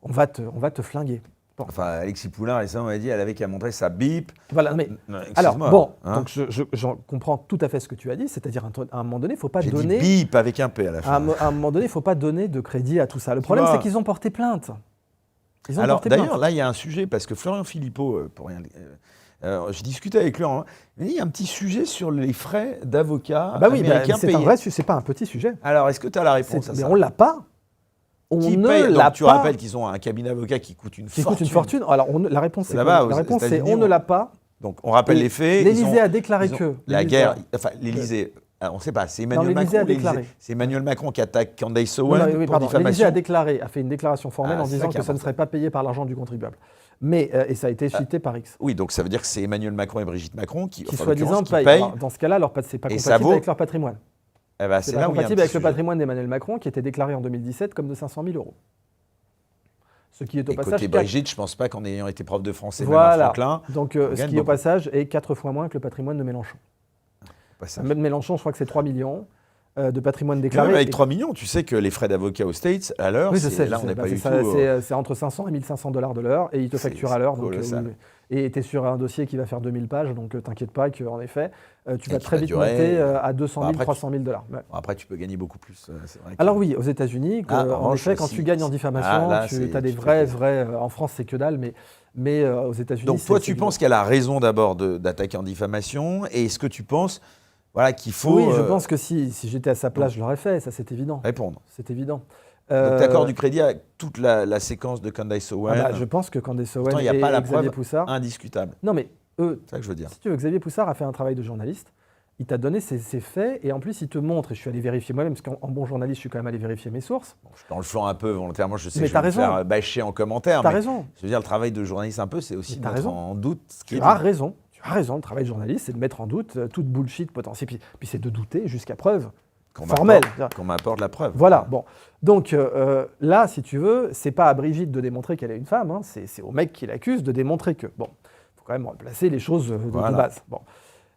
On va te flinguer. Bon. Enfin, Alexis Poulain, récemment, m'a dit qu'elle avait qu'à montrer sa bip. Voilà, mais alors, donc je comprends tout à fait ce que tu as dit, c'est-à-dire à un moment donné, il ne faut pas donner. Dit bip avec un P à la fin. À un moment donné, il ne faut pas donner de crédit à tout ça. Le problème, c'est qu'ils ont porté plainte. Alors, d'ailleurs, là, il y a un sujet, parce que Florian Philippot, pour rien. Je discutais avec lui, il y a un petit sujet sur les frais d'avocat américains c'est un vrai sujet, c'est pas un petit sujet. Alors, est-ce que tu as la réponse à ça? Mais on l'a pas. Qui paye? Donc, tu rappelles qu'ils ont un cabinet d'avocats qui coûte une fortune. Alors, la réponse, c'est on ne l'a pas. Donc, on rappelle les faits. L'Élysée a déclaré que la guerre. Enfin, l'Élysée. On ne sait pas. C'est Emmanuel Macron. C'est Emmanuel Macron qui attaque Candace Owens pour diffamation. L'Élysée a fait une déclaration formelle en disant que ça ne serait pas payé par l'argent du contribuable. Mais et ça a été cité par X. Oui, donc ça veut dire que c'est Emmanuel Macron et Brigitte Macron qui soi-disant payent. Dans ce cas-là, c'est pas compatible avec leur patrimoine. C'est pas compatible avec le patrimoine d'Emmanuel Macron qui était déclaré en 2017 comme de 500 000 €. Ce qui est au passage. Côté Brigitte, je ne pense pas qu'en ayant été prof de français, voilà. même à Franklin. Donc ce qui au passage est 4 fois moins que le patrimoine de Mélenchon. Même Mélenchon, je crois que c'est 3 millions. de patrimoine Même déclaré. avec 3 millions, tu sais que les frais d'avocat aux States, à l'heure, Oui, je sais. là, on n'est pas du tout... C'est entre 500 et 1500 $ de l'heure et ils te facturent à l'heure. Et tu es sur un dossier qui va faire 2000 pages, donc t'inquiète pas qu'en effet, tu vas très vite monter à 200 000, 300 000 $. Ouais. Après, tu peux gagner beaucoup plus. C'est vrai Alors oui, aux États-Unis, en effet, quand tu gagnes en diffamation, tu as des vrais... En France, c'est que dalle, mais aux États-Unis... Donc toi, tu penses qu'elle a raison d'abord d'attaquer en diffamation, et est-ce que tu penses qu'il faut... Oui, je pense que si j'étais à sa place, je l'aurais fait, ça c'est évident. Répondre. C'est évident. Donc tu accordes du crédit à toute la séquence de Candace Owen. Je pense que Candace Owen pourtant, il n'y a pas la Xavier preuve Poussard... indiscutable. Non mais eux, c'est ça que je veux dire. Si tu veux, Xavier Poussard a fait un travail de journaliste, il t'a donné ses faits, et en plus il te montre, et je suis allé vérifier moi-même, parce qu'en bon journaliste, je suis quand même allé vérifier mes sources. Bon, je suis dans le flanc un peu volontairement, je sais mais que je vais me faire bâcher en commentaire. T'as raison. Je veux dire, le travail de journaliste un peu, c'est aussi de mettre en doute ce qui est dit. Tu as raison, le travail de journaliste, c'est de mettre en doute toute bullshit potentielle, puis c'est de douter jusqu'à preuve. Formelle. Qu'on m'apporte la preuve. Voilà, bon. Donc là, si tu veux, c'est pas à Brigitte de démontrer qu'elle est une femme, hein, c'est au mec qui l'accuse de démontrer que. Bon, il faut quand même placer les choses de base. Bon.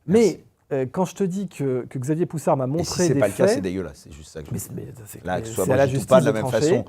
Mais quand je te dis que Xavier Poussard m'a montré des faits... si c'est pas le cas, c'est dégueulasse, c'est juste ça que je veux dire. Là, c'est à la justice pas de la même façon.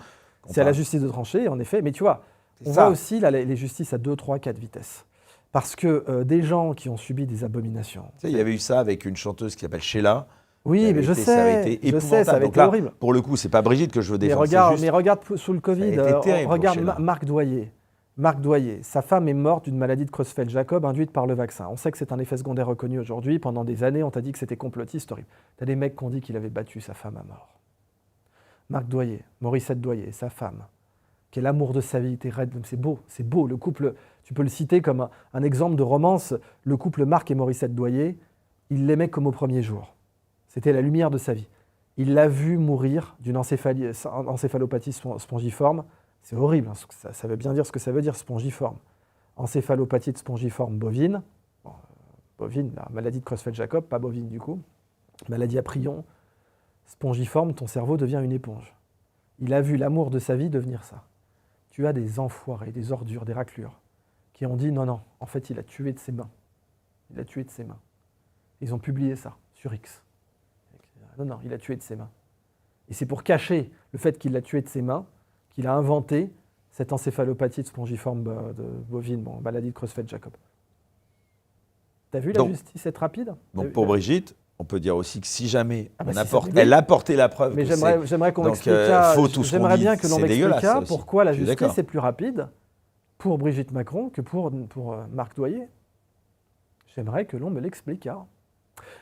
C'est à la justice de trancher, en effet. Mais tu vois, on voit aussi là, les justices à 2, 3, 4 vitesses. Parce que des gens qui ont subi des abominations... Tu sais, il y avait eu ça avec une chanteuse qui s'appelle Sheila. Oui, mais je sais, ça avait été horrible. Pour le coup, c'est pas Brigitte que je veux défendre. Mais regarde sous le Covid, regarde Marc Doyer. Marc Doyer, sa femme est morte d'une maladie de Creutzfeldt-Jakob induite par le vaccin. On sait que c'est un effet secondaire reconnu aujourd'hui. Pendant des années, on t'a dit que c'était complotiste, horrible. T'as des mecs qui ont dit qu'il avait battu sa femme à mort. Marc Doyer, Morissette Doyer, sa femme, qui est l'amour de sa vie, c'est beau, le couple, tu peux le citer comme un exemple de romance, le couple Marc et Morissette Doyer, il l'aimait comme au premier jour. C'était la lumière de sa vie. Il l'a vu mourir d'une encéphalopathie spongiforme. C'est horrible, hein, ça veut bien dire ce que ça veut dire, spongiforme. Encéphalopathie spongiforme bovine, bovine, la maladie de Creutzfeldt-Jakob, pas bovine du coup, maladie à prion, spongiforme, ton cerveau devient une éponge. Il a vu l'amour de sa vie devenir ça. Tu as des enfoirés, des ordures, des raclures, qui ont dit non, en fait il a tué de ses mains. Il a tué de ses mains. Ils ont publié ça sur X. Non, il a tué de ses mains. Et c'est pour cacher le fait qu'il l'a tué de ses mains qu'il a inventé cette encéphalopathie spongiforme de bovine, maladie de Creutzfeldt-Jakob. T'as vu la justice être rapide? Donc pour Brigitte, on peut dire aussi que si jamais elle a apporté la preuve mais que j'aimerais qu'on m'explique j'aimerais bien que l'on m'explique pourquoi la justice est plus rapide pour Brigitte Macron que pour Marc Doyer. J'aimerais que l'on me l'explique.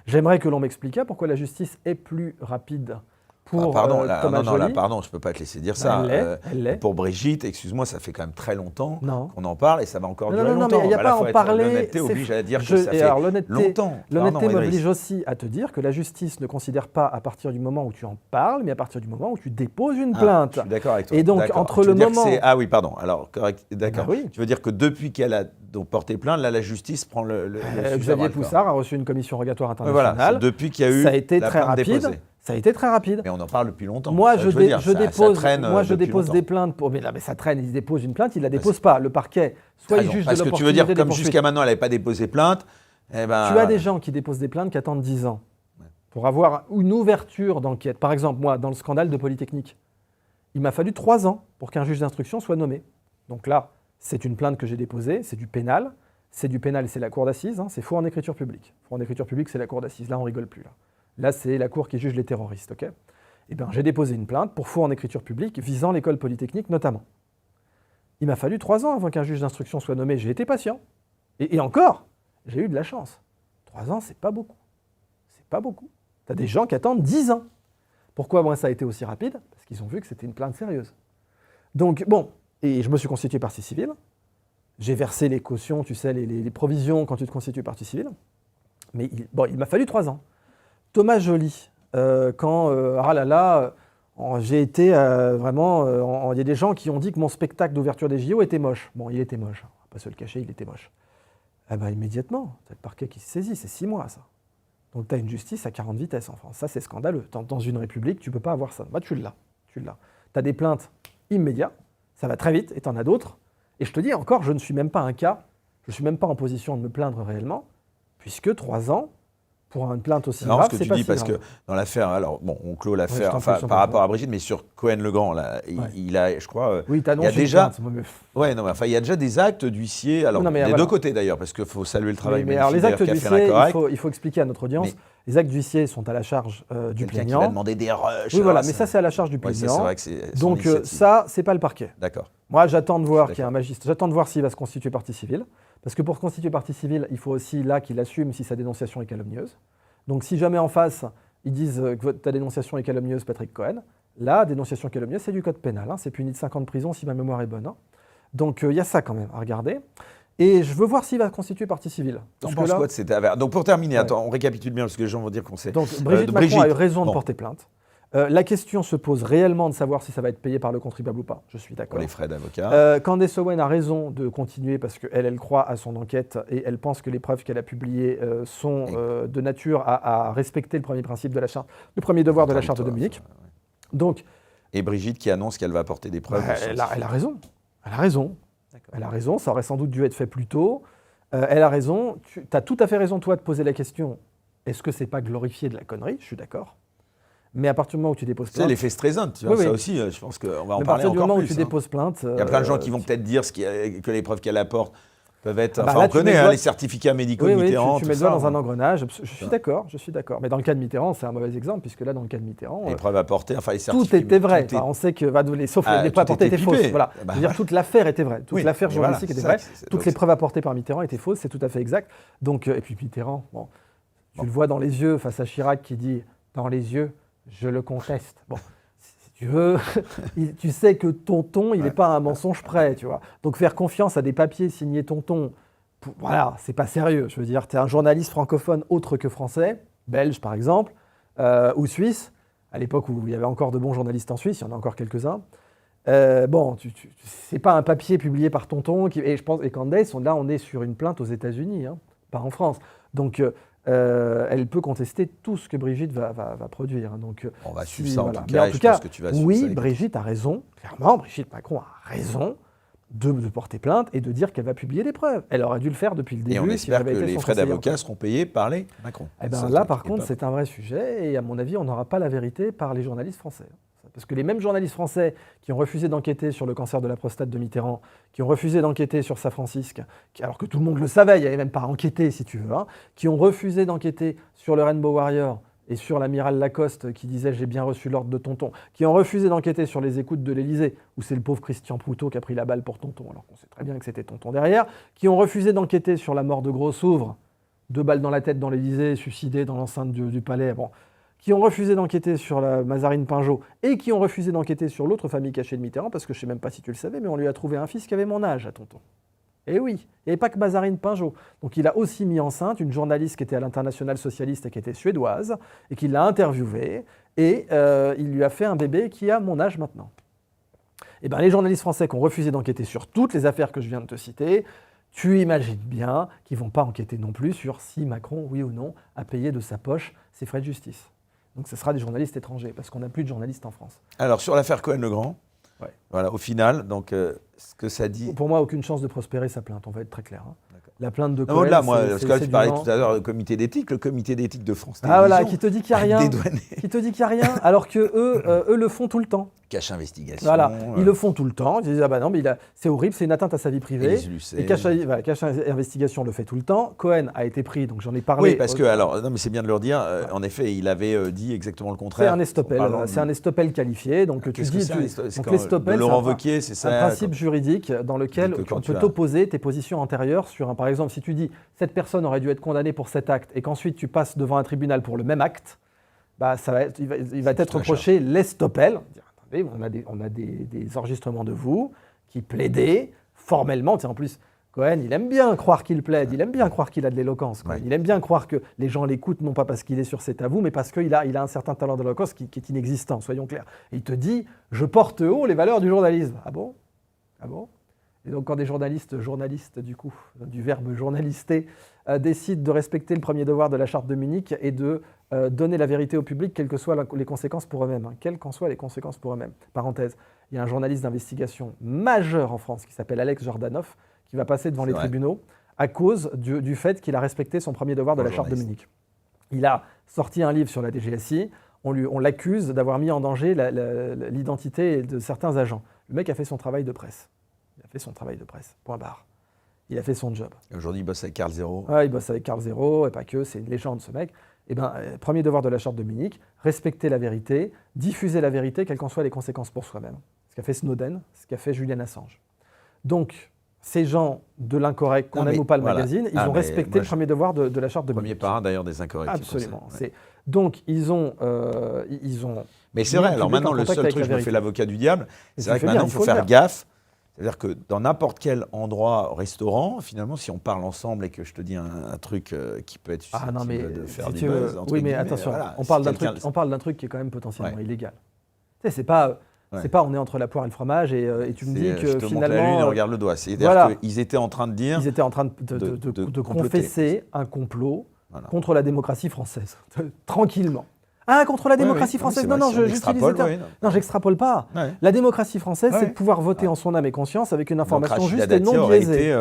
J'aimerais que l'on m'explique pourquoi la justice est plus rapide pour Thomas Joly. Pardon, je ne peux pas te laisser dire ça. Elle l'est. Pour Brigitte, excuse-moi, ça fait quand même très longtemps qu'on en parle et ça va encore durer longtemps. Non, mais il n'y a pas à en parler. L'honnêteté oblige à dire que ça fait longtemps. L'honnêteté m'oblige aussi à te dire que la justice ne considère pas à partir du moment où tu en parles, mais à partir du moment où tu déposes une plainte. Je suis d'accord avec toi. Et donc, entre le moment... Ah oui, pardon. Alors, correct, d'accord. Tu veux dire que depuis qu'elle a porté plainte, là, la justice prend le Xavier Poussard a reçu une commission rogatoire internationale. Voilà, depuis qu'il y a eu ça a été très rapide. Ça a été très rapide. Mais on en parle depuis longtemps. Moi, je dépose des plaintes pour. Mais ça traîne. Il dépose une plainte, il la dépose pas. Le parquet, soit il juge de l'opportunité. Parce que tu veux dire, comme jusqu'à maintenant, elle n'avait pas déposé plainte. Tu as des gens qui déposent des plaintes qui attendent 10 ans pour avoir une ouverture d'enquête. Par exemple, moi, dans le scandale de Polytechnique, il m'a fallu 3 ans pour qu'un juge d'instruction soit nommé. Donc là, c'est une plainte que j'ai déposée, c'est du pénal. C'est du pénal, c'est la cour d'assises, c'est faux en écriture publique. Faux en écriture publique, c'est la cour d'assises. Là, on rigole plus. Là, c'est la cour qui juge les terroristes, ok ? Eh bien, j'ai déposé une plainte pour faux en écriture publique visant l'école polytechnique notamment. Il m'a fallu 3 ans avant qu'un juge d'instruction soit nommé. J'ai été patient. Et encore, j'ai eu de la chance. 3 ans, c'est pas beaucoup. C'est pas beaucoup. Tu as des gens qui attendent 10 ans. Pourquoi moi ça a été aussi rapide ? Parce qu'ils ont vu que c'était une plainte sérieuse. Donc, bon, et je me suis constitué partie civile. J'ai versé les cautions, tu sais, les provisions quand tu te constitues partie civile. Mais il m'a fallu 3 ans. Thomas Joly, j'ai été vraiment... Il y a des gens qui ont dit que mon spectacle d'ouverture des JO était moche. Bon, il était moche, on ne va pas se le cacher, il était moche. Eh bien, immédiatement, tu as le parquet qui se saisit, c'est 6 mois, ça. Donc, tu as une justice à 40 vitesses en France. Ça, c'est scandaleux. Dans une république, tu ne peux pas avoir ça. Bah, tu l'as. Tu as des plaintes immédiates, ça va très vite, et tu en as d'autres. Et je te dis encore, je ne suis même pas un cas, je ne suis même pas en position de me plaindre réellement, puisque 3 ans, Pour une plainte aussi Non, grave, ce que c'est tu pas dis, si parce grave. que dans l'affaire, alors bon, on clôt l'affaire, je t'en enfin, prie, je t'en par prie. rapport à Brigitte, mais sur Cohen-Legrand, là, il a, je crois, Oui, il y t'annonces a une déjà, plainte, moi, mais- ouais, non, mais enfin, il y a déjà des actes d'huissier, alors Non, mais des voilà. deux côtés d'ailleurs, parce qu'il faut saluer le travail mais alors, les magnifique actes qu'a fait d'huissier, l'Incorrect. il faut expliquer à notre audience, Mais- les actes d'huissier sont à la charge du Quelqu'un qui plaignant. va demander des rushs. Oui, voilà, alors, mais ça, c'est à la charge du ouais, ça, plaignant. c'est vrai que c'est son Donc initiative. ça, c'est pas le parquet. D'accord. Moi, j'attends de voir Je suis qu'il y a un magistrat. J'attends de voir s'il va se constituer partie civile. Parce que pour se constituer partie civile, il faut aussi là qu'il assume si sa dénonciation est calomnieuse. Donc si jamais en face, ils disent que ta dénonciation est calomnieuse, Patrick Cohen, là, dénonciation calomnieuse, c'est du code pénal. C'est puni de 5 ans de prison si ma mémoire est bonne. Donc il y a ça quand même à regarder. Et je veux voir s'il va constituer partie civile. T'en Parce que penses là- quoi de cette affaire? Donc pour terminer, Ouais. attends, on récapitule bien parce que les gens vont dire qu'on sait. Donc Brigitte de Macron a eu raison de bon, porter plainte. La question se pose réellement de savoir si ça va être payé par le contribuable ou pas. Je suis pour d'accord. les frais d'avocat. Candace Owen a raison de continuer parce qu'elle croit à son enquête et elle pense que les preuves qu'elle a publiées sont de nature à respecter le premier principe de la charte, le premier devoir de la charte de Munich. Donc, Et Brigitte qui annonce qu'elle va apporter des preuves. elle a raison. Elle a raison. D'accord. Elle a raison. Ça aurait sans doute dû être fait plus tôt. Elle a raison. Tu as tout à fait raison, toi, de poser la question est-ce que c'est pas glorifier de la connerie? Je suis d'accord. Mais à partir du moment où tu déposes Tu sais, plainte. l'effet Streisand, tu vois, Oui, ça oui. aussi, je pense qu'on va en mais à parler partir du encore moment où plus. tu hein. déposes plainte. Il y a plein de gens qui vont peut-être dire que les preuves qu'elle apporte peuvent être. Bah Enfin, là, on tu connaît mets le doigt- les certificats médicaux Oui, de oui, Mitterrand. tu tout mets le doigt ça, dans un hein. engrenage. Je suis d'accord, je suis d'accord. Mais dans le cas de Mitterrand, c'est un mauvais exemple, puisque là, dans le cas de Mitterrand, Les preuves apportées, enfin les certificats. tout était vrai. tout est- Enfin, on sait que, sauf Ah, les tout preuves apportées était étaient fausses. pipé. Voilà. Bah, Je veux dire, toute l'affaire était vraie. Toute oui, l'affaire mais voilà, journalistique était c'est vraie. ça, c'est- Toutes donc les c'est- preuves apportées par Mitterrand étaient fausses, c'est tout à fait exact. Donc, et puis Mitterrand, bon, tu le vois dans les yeux face à Chirac qui dit « dans les yeux, je le conteste ». Bon. Si tu veux, tu sais que Tonton, il n'est pas à un mensonge près, tu vois. Donc faire confiance à des papiers signés Tonton, voilà, c'est pas sérieux. Je veux dire, tu es un journaliste francophone autre que français, belge par exemple, ou suisse, à l'époque où il y avait encore de bons journalistes en Suisse, il y en a encore quelques-uns. Bon, c'est pas un papier publié par Tonton, et je pense, et Candace, là on est sur une plainte aux États-Unis, hein, pas en France. Donc elle peut contester tout ce que Brigitte va produire. Hein. Donc, On va si, suivre ça en voilà. tout Mais cas. en et tout je pense cas, que tu vas suivre ça oui, avec- Brigitte a raison, clairement, Brigitte Macron a raison de porter plainte et de dire qu'elle va publier des preuves. Elle aurait dû le faire depuis le début. Et on si espère j'avais que été les son frais conseiller d'avocat encore. seront payés par les Macron. Eh ben Ça, là, ça, par t'inquiète contre, pas. c'est un vrai sujet et à mon avis, on n'aura pas la vérité par les journalistes français. Parce que les mêmes journalistes français qui ont refusé d'enquêter sur le cancer de la prostate de Mitterrand, qui ont refusé d'enquêter sur Saint Francisque, alors que tout le monde le savait, il n'y avait même pas à enquêter si tu veux, hein, qui ont refusé d'enquêter sur le Rainbow Warrior et sur l'amiral Lacoste qui disait « j'ai bien reçu l'ordre de Tonton », qui ont refusé d'enquêter sur les écoutes de l'Élysée, où c'est le pauvre Christian Proutot qui a pris la balle pour Tonton, alors qu'on sait très bien que c'était Tonton derrière, qui ont refusé d'enquêter sur la mort de Gros-Souvre, 2 balles dans la tête dans l'Élysée, suicidé dans l'enceinte du palais, bon, qui ont refusé d'enquêter sur la Mazarine Pinjot et qui ont refusé d'enquêter sur l'autre famille cachée de Mitterrand, parce que je ne sais même pas si tu le savais, mais on lui a trouvé un fils qui avait mon âge à Tonton. Et oui, il n'y avait pas que Mazarine Pinjot. Donc il a aussi mis enceinte une journaliste qui était à l'Internationale socialiste et qui était suédoise, et qui l'a interviewée, et il lui a fait un bébé qui a mon âge maintenant. Et bien les journalistes français qui ont refusé d'enquêter sur toutes les affaires que je viens de te citer, tu imagines bien qu'ils ne vont pas enquêter non plus sur si Macron, oui ou non, a payé de sa poche ses frais de justice. Donc ce sera des journalistes étrangers, parce qu'on n'a plus de journalistes en France. Alors, sur l'affaire Cohen-Legrand, Ouais. voilà, au final, donc, ce que ça dit. Pour moi, aucune chance de prospérer sa plainte, on va être très clair. Hein. D'accord. La plainte de Non, Cohen, au-delà, moi, c'est- parce c'est- que là, c'est tu parlais du tout à l'heure du comité d'éthique, le comité d'éthique de France Ah voilà, Télévisions qui te dit qu'il n'y a rien, dédouané. qui te dit qu'il n'y a rien, alors que eux le font tout le temps. Cache investigation. Voilà, ils le font tout le temps. Ils disent ah bah non, mais c'est horrible, c'est une atteinte à sa vie Et privée. les Ulysses. Et cache investigation le fait tout le temps. Cohen a été pris, donc j'en ai parlé. Oui, parce que, alors, non, mais c'est bien de leur dire, en effet, il avait dit exactement le C'est contraire. un estoppel, En parlant c'est un estoppel qualifié. Donc tu Qu'est-ce que dis, c'est un estoppel? C'est donc quand l'estoppel, de c'est Laurent un- Wauquiez, c'est ça un principe juridique dans lequel Dit que quand on tu peut as- t'opposer tes positions antérieures sur un. Par exemple, si tu dis cette personne aurait dû être condamnée pour cet acte et qu'ensuite tu passes devant un tribunal pour le même acte, bah il va t'être tout un reproché l'estoppel. Dire, attendez, on a des enregistrements de vous qui plaidaient formellement. Tu sais, en plus, Cohen, il aime bien croire qu'il plaide, il aime bien croire qu'il a de l'éloquence. Ouais. Il aime bien croire que les gens l'écoutent, non pas parce qu'il est sur cet avou, mais parce qu'il a un certain talent d'éloquence qui est inexistant, soyons clairs. Et il te dit, je porte haut les valeurs du journalisme. Ah bon? Ah bon? Et donc quand des journalistes du coup, du verbe journalister, décident de respecter le premier devoir de la charte de Munich et de donner la vérité au public, quelles que soient les conséquences pour eux-mêmes. Hein, quelles qu'en soient les conséquences pour eux-mêmes. Parenthèse, il y a un journaliste d'investigation majeur en France qui s'appelle Alex Jordanov, qui va passer devant C'est les vrai. tribunaux à cause du fait qu'il a respecté son premier devoir de Bon la charte de journaliste. Munich. Il a sorti un livre sur la DGSI. On l'accuse d'avoir mis en danger l'identité de certains agents. Le mec a fait son travail de presse. Il a fait son travail de presse. Point barre. Il a fait son job. Aujourd'hui, il bosse avec Carl Zero. Ouais, il bosse avec Carl Zero, et pas que, c'est une légende ce mec. Eh ben, premier devoir de la charte de Munich, respecter la vérité, diffuser la vérité, quelles qu'en soient les conséquences pour soi-même. Ce qu'a fait Snowden, ce qu'a fait Julian Assange. Donc, ces gens de l'incorrect, qu'on aime ou pas le magazine, ils ont respecté le premier devoir de la charte de Munich. Premier parrain d'ailleurs des incorrects. Absolument. Donc, ils ont mais c'est vrai, alors maintenant, le seul truc, je me fais l'avocat du diable, c'est vrai que maintenant, il faut faire gaffe. C'est-à-dire que dans n'importe quel endroit, restaurant, finalement, si on parle ensemble et que je te dis un truc qui peut être susceptible de faire des buzz, oui, mais attention, voilà, on parle d'un truc qui est quand même potentiellement illégal. Tu sais, c'est pas on est entre la poire et le fromage et tu me dis que je te finalement... montre la lune et regarde le doigt. C'est-à-dire qu'ils étaient en train de dire... Ils étaient en train de confesser un complot contre la démocratie française, tranquillement. Ah, contre la démocratie française. Non, j'extrapole pas. Ouais. La démocratie française, c'est de pouvoir voter en son âme et conscience avec une information juste et non biaisée.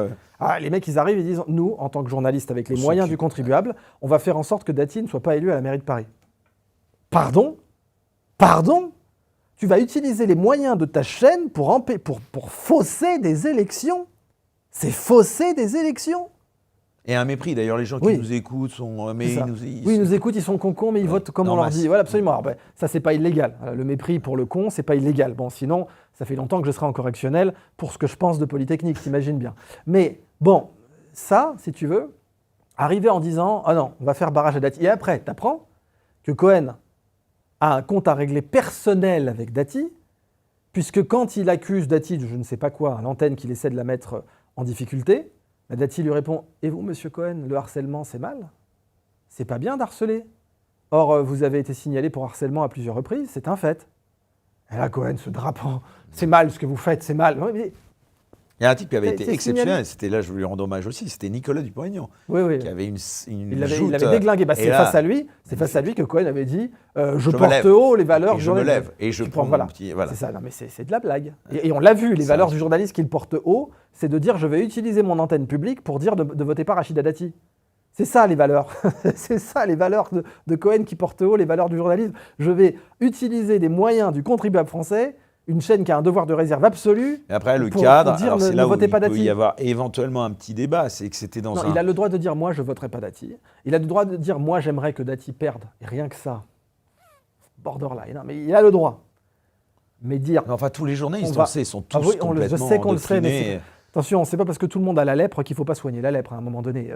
Les mecs, ils arrivent et disent, nous, en tant que journalistes, avec les moyens du contribuable, on va faire en sorte que Dati ne soit pas élu à la mairie de Paris. Pardon ? Tu vas utiliser les moyens de ta chaîne pour fausser des élections ? C'est fausser des élections ? Et un mépris, d'ailleurs, les gens qui nous écoutent sont... ils nous écoutent, ils sont cons, mais ils votent comme on leur dit. Voilà, absolument. Alors, ça, c'est pas illégal. Le mépris pour le con, c'est pas illégal. Bon, sinon, ça fait longtemps que je serai en correctionnel pour ce que je pense de Polytechnique, t'imagines bien. Mais bon, ça, si tu veux, arriver en disant « Ah non, on va faire barrage à Dati ». Et après, t'apprends que Cohen a un compte à régler personnel avec Dati, puisque quand il accuse Dati de je ne sais pas quoi, à l'antenne qu'il essaie de la mettre en difficulté, Dati lui répond « Et vous, monsieur Cohen, le harcèlement, c'est mal ? C'est pas bien d'harceler. Or, vous avez été signalé pour harcèlement à plusieurs reprises, c'est un fait. » Et là, Cohen se drapant « C'est mal ce que vous faites, c'est mal. » Il y a un type qui avait été exceptionnel, c'était là, je lui rends hommage aussi, c'était Nicolas Dupont-Aignan, qui avait une il l'avait déglingué. C'est face à lui que Cohen avait dit je porte haut les valeurs du journalisme. Je me lève et je prends mon petit... Voilà. C'est ça, non mais c'est de la blague. Et on l'a vu, les valeurs du journaliste qu'il porte haut, c'est de dire je vais utiliser mon antenne publique pour dire de voter pas Rachida Dati. C'est ça les valeurs. C'est ça les valeurs de Cohen qui porte haut les valeurs du journalisme. Je vais utiliser des moyens du contribuable français, une chaîne qui a un devoir de réserve absolu. Et après, le cadre, alors c'est là où il peut y avoir éventuellement un petit débat, c'est que c'était dans il a le droit de dire « moi, je ne voterai pas Dati ». Il a le droit de dire « moi, j'aimerais que Dati perde ». Et rien que ça, borderline, non, mais il a le droit. Mais dire... Mais enfin, tous les journalistes, on sait, sont tous complètement je sais qu'on le sait, mais attention, c'est pas parce que tout le monde a la lèpre qu'il ne faut pas soigner la lèpre à un moment donné.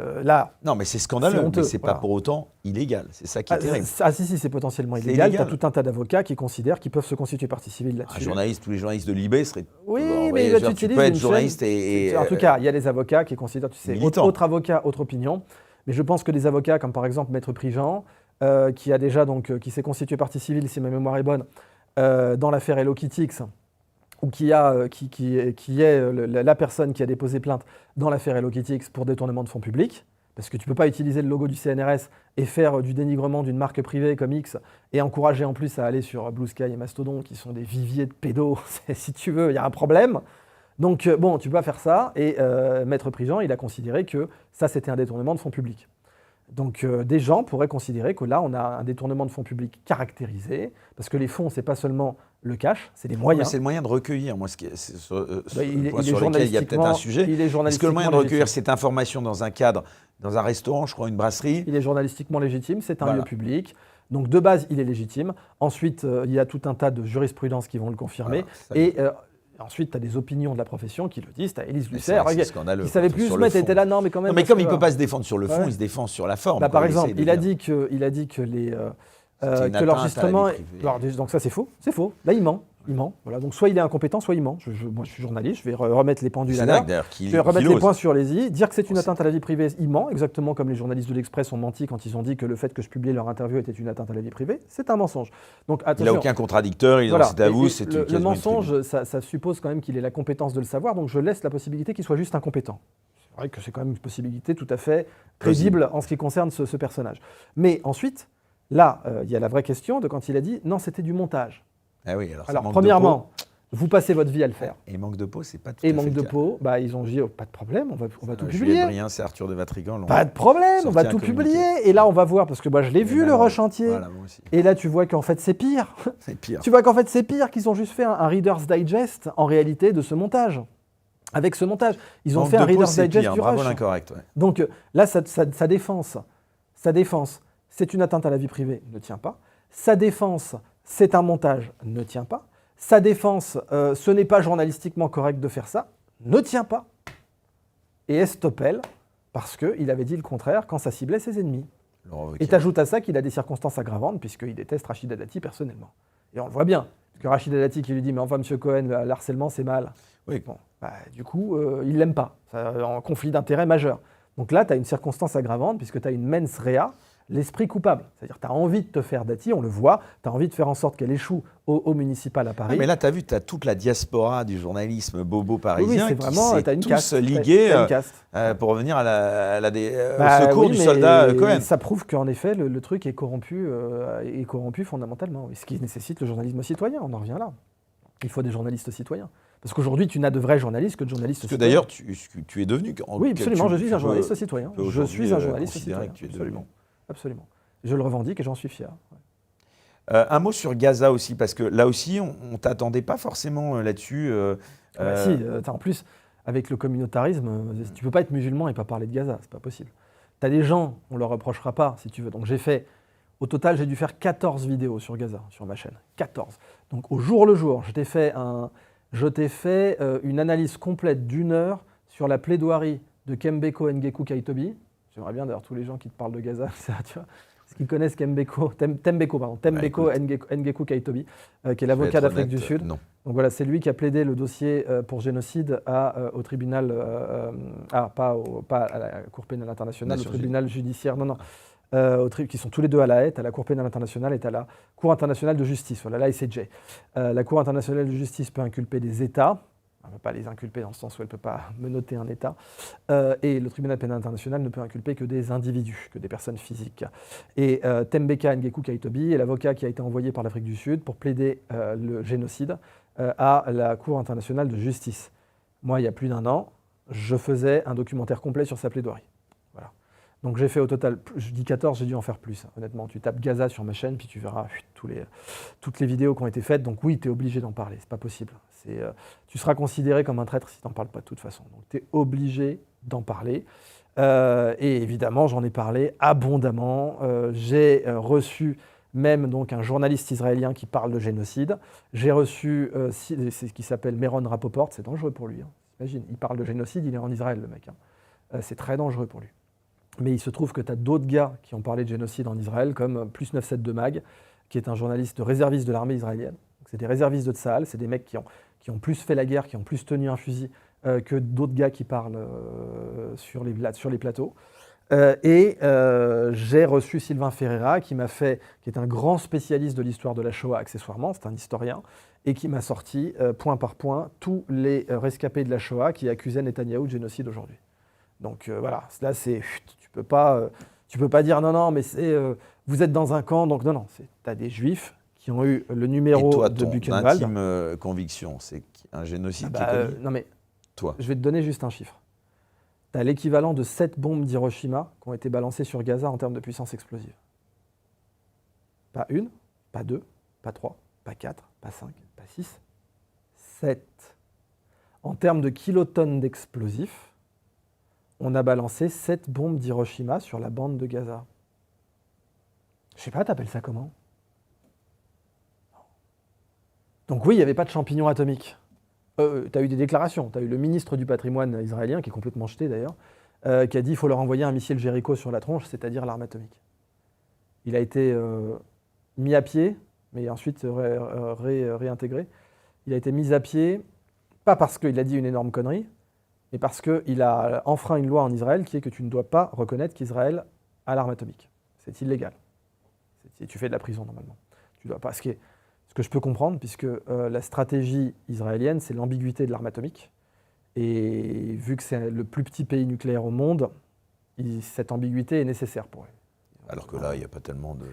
Non, mais c'est scandaleux, mais c'est pas pour autant illégal. C'est ça qui est terrible. Si, c'est potentiellement illégal. Tu as tout un tas d'avocats qui considèrent qu'ils peuvent se constituer partie civile là-dessus. Un journaliste, tous les journalistes de Libé seraient... Oui, mais tu peux être journaliste et... En tout cas, il y a des avocats qui considèrent, tu sais, autre avocat, autre opinion. Mais je pense que des avocats comme par exemple Maître Prigent, qui a déjà qui s'est constitué partie civile, si ma mémoire est bonne, dans l'affaire Hello Kitty, ou qui est la personne qui a déposé plainte dans l'affaire Hello Kitty pour détournement de fonds publics, parce que tu ne peux pas utiliser le logo du CNRS et faire du dénigrement d'une marque privée comme X et encourager en plus à aller sur Blue Sky et Mastodon, qui sont des viviers de pédos. Si tu veux, il y a un problème. Donc bon, tu ne peux pas faire ça. Et Maître Prigent, il a considéré que ça, c'était un détournement de fonds publics. Donc des gens pourraient considérer que là, on a un détournement de fonds publics caractérisé, parce que les fonds, ce n'est pas seulement le cash, c'est des moyens. C'est le moyen de recueillir, moi, sur lequel il y a peut-être un sujet. Est-ce que le moyen de recueillir cette information dans un cadre, dans un restaurant, je crois, une brasserie? Il est journalistiquement légitime, c'est un lieu public. Donc de base, il est légitime. Ensuite, il y a tout un tas de jurisprudences qui vont le confirmer. Ensuite, tu as des opinions de la profession qui le disent. Tu as Élise Lucet, qui savait plus se mettre, était là, non, mais quand même. Non, mais comme il ne peut pas se défendre sur le fond, il se défend sur la forme. Par exemple, il a dit que l'enregistrement. Donc ça, c'est faux. C'est faux. Là, il ment. Voilà. Donc soit il est incompétent, soit il ment. Moi, je suis journaliste, je vais remettre les pendules à l'heure. Je vais remettre les points sur les i. Dire que c'est une atteinte à la vie privée, il ment, exactement comme les journalistes de l'Express ont menti quand ils ont dit que le fait que je publiais leur interview était une atteinte à la vie privée. C'est un mensonge. Donc attention. Il n'a aucun contradicteur, c'est à vous. Le mensonge, ça suppose quand même qu'il ait la compétence de le savoir, donc je laisse la possibilité qu'il soit juste incompétent. C'est vrai que c'est quand même une possibilité tout à fait crédible en ce qui concerne ce personnage. Mais ensuite, là, il y a la vraie question de quand il a dit « non, c'était du montage ». Ah oui, alors premièrement, Vous passez votre vie à le faire. Et manque de peau, c'est pas tout à Et fait manque le de cas. peau, ils ont dit pas de problème, on va tout Juliette publier. Brien, c'est Arthur de Vatrigan. Pas de problème, on va sorti tout un communiqué. publier. Et là, on va voir, parce que je l'ai vu, le rush entier. Voilà, moi aussi. Et là, tu vois qu'en fait, c'est pire. C'est pire. Tu vois qu'en fait, c'est pire, qu'ils ont juste fait un Reader's Digest, en réalité, de ce montage. Avec ce montage. Ils ont Manque fait un de peau, Reader's c'est Digest pire. du Bravo rush. l'incorrect. Ouais. Donc là, sa défense, c'est une atteinte à la vie privée, ne tient pas. Sa défense, c'est un montage, ne tient pas. Sa défense, ce n'est pas journalistiquement correct de faire ça, ne tient pas. Et estopelle, parce qu'il avait dit le contraire quand ça ciblait ses ennemis. Et t'ajoutes à ça qu'il a des circonstances aggravantes, puisqu'il déteste Rachida Dati personnellement. Et on le voit bien, parce que Rachida Dati qui lui dit « Mais enfin, monsieur Cohen, le harcèlement, c'est mal. » Oui. Bon, du coup, il ne l'aime pas. Ça, en conflit d'intérêts majeur. Donc là, tu as une circonstance aggravante, puisque tu as une mens rea, l'esprit coupable. C'est-à-dire que tu as envie de te faire Dati, on le voit, tu as envie de faire en sorte qu'elle échoue au municipal à Paris. Ah, mais là, tu as vu, tu as toute la diaspora du journalisme bobo parisien c'est vraiment, qui s'est une tous caste, ligués t'as une caste. pour revenir au secours du soldat Cohen. Ça prouve qu'en effet, le truc est corrompu fondamentalement. Ce qui nécessite le journalisme citoyen, on en revient là. Il faut des journalistes citoyens. Parce qu'aujourd'hui, tu n'as de vrais journalistes que de journalistes citoyens. D'ailleurs, tu es devenu... Oui, absolument, je suis un journaliste citoyen. Je suis un journaliste citoyen, que tu es absolument. Absolument. Je le revendique et j'en suis fier. Un mot sur Gaza aussi, parce que là aussi, on ne t'attendait pas forcément là-dessus. En plus, avec le communautarisme, tu ne peux pas être musulman et pas parler de Gaza, c'est pas possible. Tu as des gens, on ne leur reprochera pas, si tu veux. Donc au total, j'ai dû faire 14 vidéos sur Gaza, sur ma chaîne. 14. Donc au jour le jour, je t'ai fait une analyse complète d'1 heure sur la plaidoirie de Kembeko Ngeku Kaitobi. J'aimerais bien d'ailleurs tous les gens qui te parlent de Gaza, tu vois, parce qu'ils connaissent Tembeko Ngeku Kaitobi, qui est l'avocat d'Afrique du Sud. Non. Donc voilà, c'est lui qui a plaidé le dossier pour génocide au tribunal, pas à la Cour pénale internationale, au tribunal judiciaire, qui sont tous les deux à La Haye, à la Cour pénale internationale et à la Cour internationale de justice, voilà, l'ICJ. La Cour internationale de justice peut inculper des États, elle ne peut pas les inculper dans le sens où elle ne peut pas menotter un État, et le tribunal pénal international ne peut inculper que des individus, que des personnes physiques. Et Tembeka Ngeku Kaitobi est l'avocat qui a été envoyé par l'Afrique du Sud pour plaider le génocide à la Cour internationale de justice. Moi, il y a plus d'1 an, je faisais un documentaire complet sur sa plaidoirie. Voilà. Donc j'ai fait au total, je dis 14, j'ai dû en faire plus, honnêtement. Tu tapes Gaza sur ma chaîne, puis tu verras toutes les vidéos qui ont été faites. Donc oui, tu es obligé d'en parler, c'est pas possible. Tu seras considéré comme un traître si tu n'en parles pas de toute façon. Donc tu es obligé d'en parler. Et évidemment, j'en ai parlé abondamment. J'ai reçu même donc un journaliste israélien qui parle de génocide. J'ai reçu, c'est ce qui s'appelle Meron Rapoport, c'est dangereux pour lui. Hein. Imagine, il parle de génocide, il est en Israël le mec. Hein. C'est très dangereux pour lui. Mais il se trouve que tu as d'autres gars qui ont parlé de génocide en Israël, comme Plus 972 Mag, qui est un journaliste réserviste de l'armée israélienne. C'est des réservistes de Tsahal, c'est des mecs qui ont plus fait la guerre, qui ont plus tenu un fusil que d'autres gars qui parlent sur les plateaux. J'ai reçu Sylvain Ferreira, qui est un grand spécialiste de l'histoire de la Shoah accessoirement, c'est un historien, et qui m'a sorti point par point tous les rescapés de la Shoah qui accusaient Netanyahou de génocide aujourd'hui. Donc voilà, là tu peux pas dire non, mais vous êtes dans un camp, donc non, t'as des juifs qui ont eu le numéro de Buchenwald. Et toi, ton intime conviction, c'est un génocide qui est commis. Non mais, toi. Je vais te donner juste un chiffre. Tu as l'équivalent de 7 bombes d'Hiroshima qui ont été balancées sur Gaza en termes de puissance explosive. Pas 1, pas 2, pas 3, pas 4, pas 5, pas 6, 7. En termes de kilotonnes d'explosifs, on a balancé 7 bombes d'Hiroshima sur la bande de Gaza. Je sais pas, t'appelles ça comment ? Donc oui, il n'y avait pas de champignons atomiques. Tu as eu des déclarations. Tu as eu le ministre du patrimoine israélien, qui est complètement jeté d'ailleurs, qui a dit qu'il faut leur envoyer un missile Jericho sur la tronche, c'est-à-dire l'arme atomique. Il a été mis à pied, mais ensuite réintégré. Il a été mis à pied, pas parce qu'il a dit une énorme connerie, mais parce qu'il a enfreint une loi en Israël qui est que tu ne dois pas reconnaître qu'Israël a l'arme atomique. C'est illégal. Tu fais de la prison normalement. Tu dois pas. Ce que je peux comprendre, puisque la stratégie israélienne, c'est l'ambiguïté de l'arme atomique. Et vu que c'est le plus petit pays nucléaire au monde, cette ambiguïté est nécessaire pour eux. Alors que là, il n'y a pas tellement de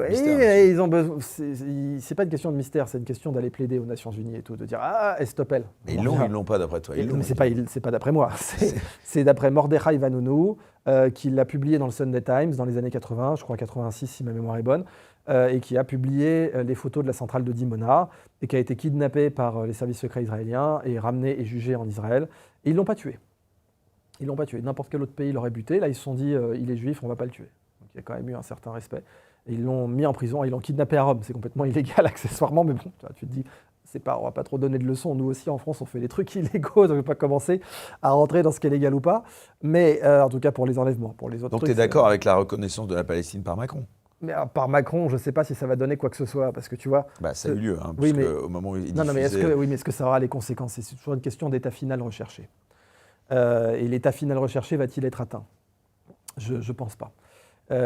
mystère. Ils ont besoin. C'est pas une question de mystère, c'est une question d'aller plaider aux Nations Unies et tout, de dire Estopel. Mais ils l'ont pas d'après toi. Mais c'est pas d'après moi. C'est d'après Mordechai Vanunu, qui l'a publié dans le Sunday Times dans les années 80, je crois 86 si ma mémoire est bonne, et qui a publié les photos de la centrale de Dimona et qui a été kidnappé par les services secrets israéliens et ramené et jugé en Israël. Et ils l'ont pas tué. Ils l'ont pas tué. N'importe quel autre pays l'aurait buté. Là, ils se sont dit, il est juif, on va pas le tuer. Donc il y a quand même eu un certain respect. Et ils l'ont mis en prison. Ils l'ont kidnappé à Rome. C'est complètement illégal accessoirement, mais bon, tu te dis, on va pas trop donner de leçons. Nous aussi, en France, on fait des trucs illégaux. Donc on ne va pas commencer à rentrer dans ce qui est légal ou pas. Mais en tout cas pour les enlèvements, pour les autres. Donc tu es d'accord avec la reconnaissance de la Palestine par Macron? Mais par Macron, je ne sais pas si ça va donner quoi que ce soit, parce que tu vois... ça a eu lieu, parce qu'au moment où il diffusait... Non, mais est-ce que ça aura les conséquences? C'est toujours une question d'état final recherché. Et l'état final recherché va-t-il être atteint? Je ne pense pas.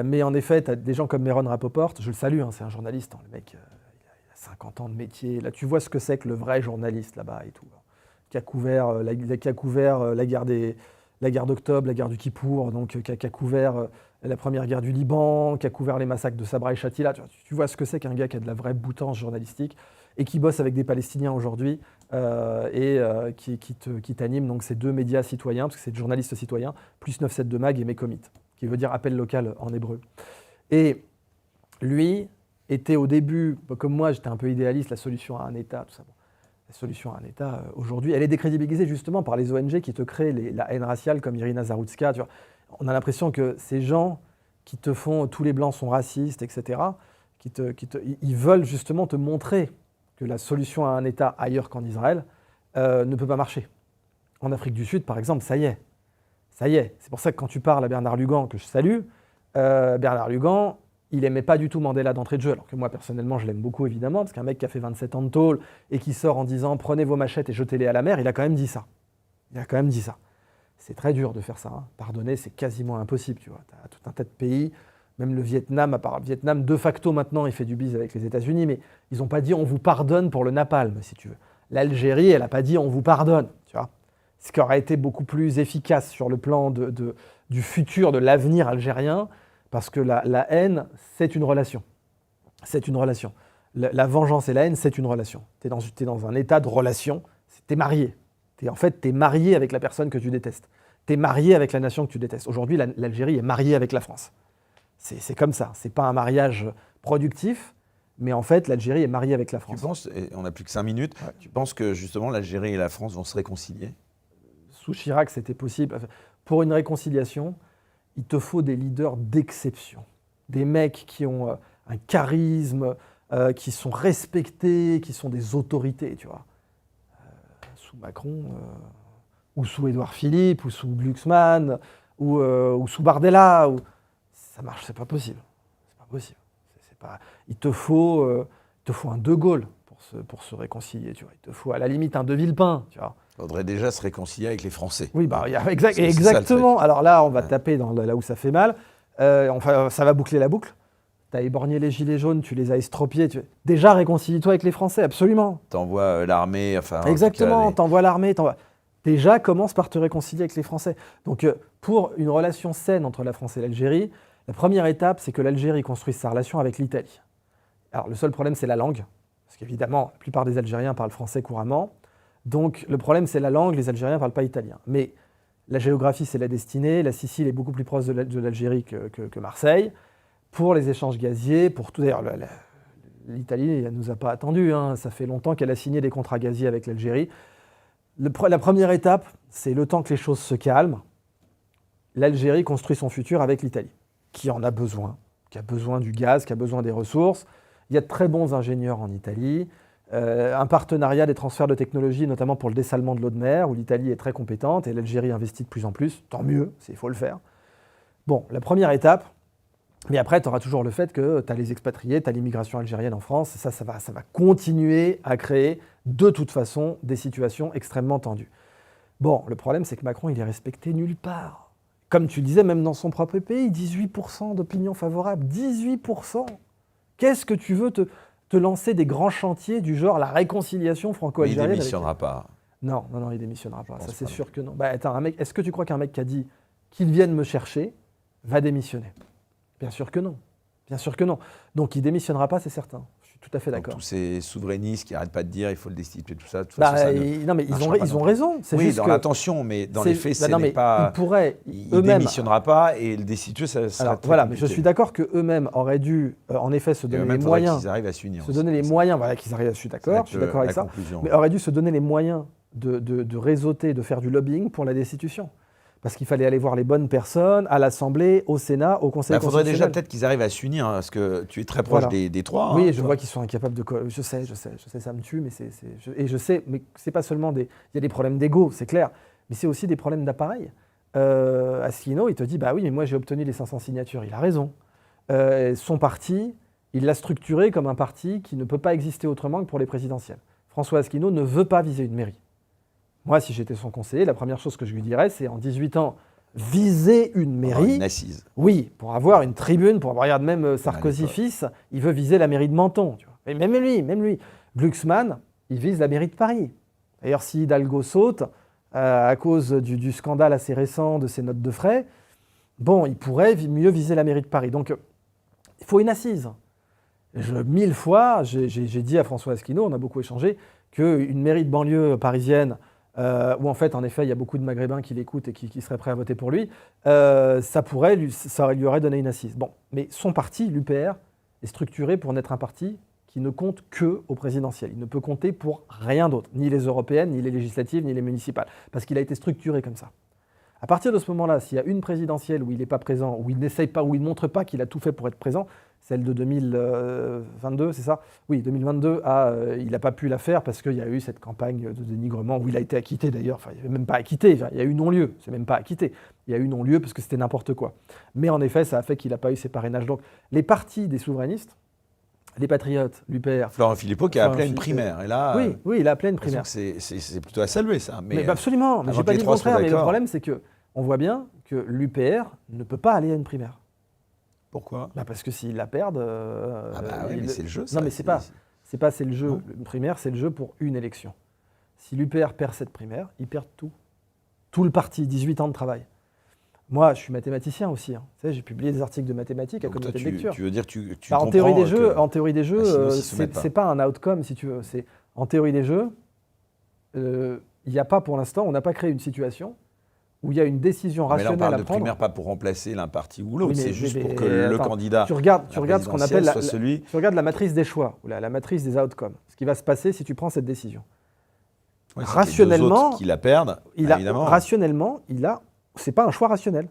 Mais en effet, tu as des gens comme Meron Rapoport, je le salue, c'est un journaliste, le mec, il a 50 ans de métier. Là, tu vois ce que c'est que le vrai journaliste là-bas et tout, qui a couvert la guerre d'octobre, la guerre du Kippour, donc qui a couvert la première guerre du Liban, qui a couvert les massacres de Sabra et Shatila. Tu vois ce que c'est qu'un gars qui a de la vraie boutance journalistique et qui bosse avec des Palestiniens aujourd'hui qui t'anime donc ces deux médias citoyens, parce que c'est des journalistes citoyens, plus 972 Mag et Mekomit, qui veut dire appel local en hébreu. Et lui était au début, comme moi j'étais un peu idéaliste, la solution à un État, tout ça. La solution à un État, aujourd'hui, elle est décrédibilisée justement par les ONG qui te créent la haine raciale comme Irina Zarutska. Tu vois. On a l'impression que ces gens qui te font « tous les blancs sont racistes », etc., ils veulent justement te montrer que la solution à un État ailleurs qu'en Israël ne peut pas marcher. En Afrique du Sud, par exemple, ça y est. C'est pour ça que quand tu parles à Bernard Lugan, que je salue, Bernard Lugan, il n'aimait pas du tout Mandela d'entrée de jeu, alors que moi, personnellement, je l'aime beaucoup, évidemment, parce qu'un mec qui a fait 27 ans de tôle et qui sort en disant « prenez vos machettes et jetez-les à la mer », il a quand même dit ça. C'est très dur de faire ça. Pardonner, c'est quasiment impossible. Tu vois. Tu as tout un tas de pays, même le Vietnam, à part le Vietnam, de facto, maintenant, il fait du bise avec les États-Unis, mais ils n'ont pas dit « on vous pardonne pour le napalm », si tu veux. L'Algérie, elle n'a pas dit « on vous pardonne », tu vois. Ce qui aurait été beaucoup plus efficace sur le plan du futur, de l'avenir algérien, parce que la haine, c'est une relation. La vengeance et la haine, c'est une relation. Tu es dans un état de relation, tu es marié. Tu es marié avec la personne que tu détestes. Tu es marié avec la nation que tu détestes. Aujourd'hui, l'Algérie est mariée avec la France. C'est comme ça. Ce n'est pas un mariage productif, mais en fait, l'Algérie est mariée avec la France. Tu penses, et on n'a plus que 5 minutes, tu penses que justement l'Algérie et la France vont se réconcilier? Sous Chirac, c'était possible. Pour une réconciliation, il te faut des leaders d'exception. Des mecs qui ont un charisme, qui sont respectés, qui sont des autorités, tu vois. Sous Macron, ou sous Édouard Philippe, ou sous Glucksmann, ou sous Bardella, ça marche, c'est pas possible. Il te faut un De Gaulle pour se réconcilier, tu vois. Il te faut à la limite un De Villepin, tu vois. Il faudrait déjà se réconcilier avec les Français. Oui, exactement. Alors là, on va taper là où ça fait mal. Ça va boucler la boucle. Tu as éborgné les gilets jaunes, tu les as estropiés. Déjà, réconcilie-toi avec les Français, absolument. T'envoies l'armée, Exactement, t'envoies l'armée. Déjà, commence par te réconcilier avec les Français. Donc, pour une relation saine entre la France et l'Algérie, la première étape, c'est que l'Algérie construise sa relation avec l'Italie. Alors, le seul problème, c'est la langue. Parce qu'évidemment, la plupart des Algériens parlent français couramment. Donc, le problème, c'est la langue. Les Algériens ne parlent pas italien. Mais la géographie, c'est la destinée. La Sicile est beaucoup plus proche de l'Algérie que Marseille. Pour les échanges gaziers, pour tout. D'ailleurs, l'Italie, elle ne nous a pas attendus. Ça fait longtemps qu'elle a signé des contrats gaziers avec l'Algérie. La première étape, c'est le temps que les choses se calment. L'Algérie construit son futur avec l'Italie, qui en a besoin, qui a besoin du gaz, qui a besoin des ressources. Il y a de très bons ingénieurs en Italie. Un partenariat des transferts de technologies, notamment pour le dessalement de l'eau de mer, où l'Italie est très compétente et l'Algérie investit de plus en plus. Tant mieux, il faut le faire. Bon, la première étape, mais après, tu auras toujours le fait que tu as les expatriés, tu as l'immigration algérienne en France, et ça va continuer à créer, de toute façon, des situations extrêmement tendues. Bon, le problème, c'est que Macron, il est respecté nulle part. Comme tu disais, même dans son propre pays, 18% d'opinion favorable, 18%. Qu'est-ce que tu veux te lancer des grands chantiers du genre la réconciliation franco-algérienne? Il ne démissionnera pas. Non, il ne démissionnera pas. Ça, c'est sûr que non. Attends, est-ce que tu crois qu'un mec qui a dit qu'il vienne me chercher va démissionner? Bien sûr que non. Bien sûr que non. Donc il ne démissionnera pas, c'est certain. Je suis tout à fait Donc, d'accord. tous ces souverainistes qui n'arrêtent pas de dire il faut le destituer, tout ça. De toute Bah, façon, ça non, mais ils ont raison. C'est oui, juste dans que l'intention, mais dans les faits, bah, non, mais pas. ils pourraient Il eux-mêmes. démissionnera pas et le destituer, ça sera Alors très voilà, mais compliqué. je suis d'accord qu'eux-mêmes auraient dû, en effet, se Et donner eux-mêmes, les faudrait moyens. qu'ils arrivent à s'unir. Se donner les moyens, voilà, qu'ils arrivent. Je suis d'accord avec ça. Conclusion. Mais auraient dû se donner les moyens de réseauter, de faire du lobbying pour la destitution. Parce qu'il fallait aller voir les bonnes personnes à l'Assemblée, au Sénat, au Conseil Il faudrait déjà constitutionnel. peut-être qu'ils arrivent à s'unir, parce que tu es très proche Voilà. des trois. Oui, hein, je vois qu'ils sont incapables de. Je sais, ça me tue, mais je sais, mais c'est pas seulement des. Il y a des problèmes d'ego, c'est clair, mais c'est aussi des problèmes d'appareil. Asselineau, il te dit, bah oui, mais moi j'ai obtenu les 500 signatures. Il a raison. Son parti, il l'a structuré comme un parti qui ne peut pas exister autrement que pour les présidentielles. François Asselineau ne veut pas viser une mairie. Moi, si j'étais son conseiller, la première chose que je lui dirais, c'est en 18 ans, viser une mairie. Une assise. Oui, pour avoir une tribune, pour avoir, regarde même Sarkozy fils, il veut viser la mairie de Menton. Tu vois. Et même lui. Glucksmann, il vise la mairie de Paris. D'ailleurs, si Hidalgo saute, à cause du scandale assez récent de ses notes de frais, bon, il pourrait mieux viser la mairie de Paris. Donc, il faut une assise. 1000 fois, j'ai dit à François Asselineau, on a beaucoup échangé, qu'une mairie de banlieue parisienne, où en fait, en effet, il y a beaucoup de Maghrébins qui l'écoutent et qui seraient prêts à voter pour lui, ça lui aurait donné une assise. Bon, mais son parti, l'UPR, est structuré pour n'être un parti qui ne compte que au présidentiel. Il ne peut compter pour rien d'autre, ni les européennes, ni les législatives, ni les municipales, parce qu'il a été structuré comme ça. À partir de ce moment-là, s'il y a une présidentielle où il n'est pas présent, où il n'essaye pas, où il ne montre pas qu'il a tout fait pour être présent, celle de 2022, c'est ça ? Oui, 2022, il n'a pas pu la faire parce qu'il y a eu cette campagne de dénigrement où il a été acquitté d'ailleurs. Enfin, il n'avait même pas acquitté, il y a eu non-lieu, c'est même pas acquitté. Il y a eu non-lieu parce que c'était n'importe quoi. Mais en effet, ça a fait qu'il n'a pas eu ses parrainages. Donc, les partis des souverainistes, les Patriotes, l'UPR... Florent Philippot qui a appelé une primaire. Et là, oui, il a appelé une primaire. C'est plutôt à saluer, ça. Mais absolument, mais je n'ai pas dit le contraire. Mais le problème, c'est qu'on voit bien que l'UPR ne peut pas aller à une primaire. Pourquoi ? Parce que s'ils la perdent... oui, mais c'est le jeu, ça. Non, mais c'est le jeu. Non. Une primaire, c'est le jeu pour une élection. Si l'UPR perd cette primaire, ils perdent tout. Tout le parti, 18 ans de travail. Moi, je suis mathématicien aussi. Hein. Tu sais, j'ai publié des articles de mathématiques à comité de lecture. Tu veux dire, tu en théorie des jeux, c'est pas un outcome, si tu veux. En théorie des jeux, il n'y a pas pour l'instant, on n'a pas créé une situation où il y a une décision rationnelle à prendre. Mais là, on parle de primaire pas pour remplacer l'un parti ou l'autre, c'est juste pour que le candidat. Tu regardes ce qu'on appelle tu regardes la matrice des choix, ou la matrice des outcomes. Ce qui va se passer si tu prends cette décision. Ouais, rationnellement, qui la perdent, évidemment. Rationnellement, c'est pas un choix rationnel.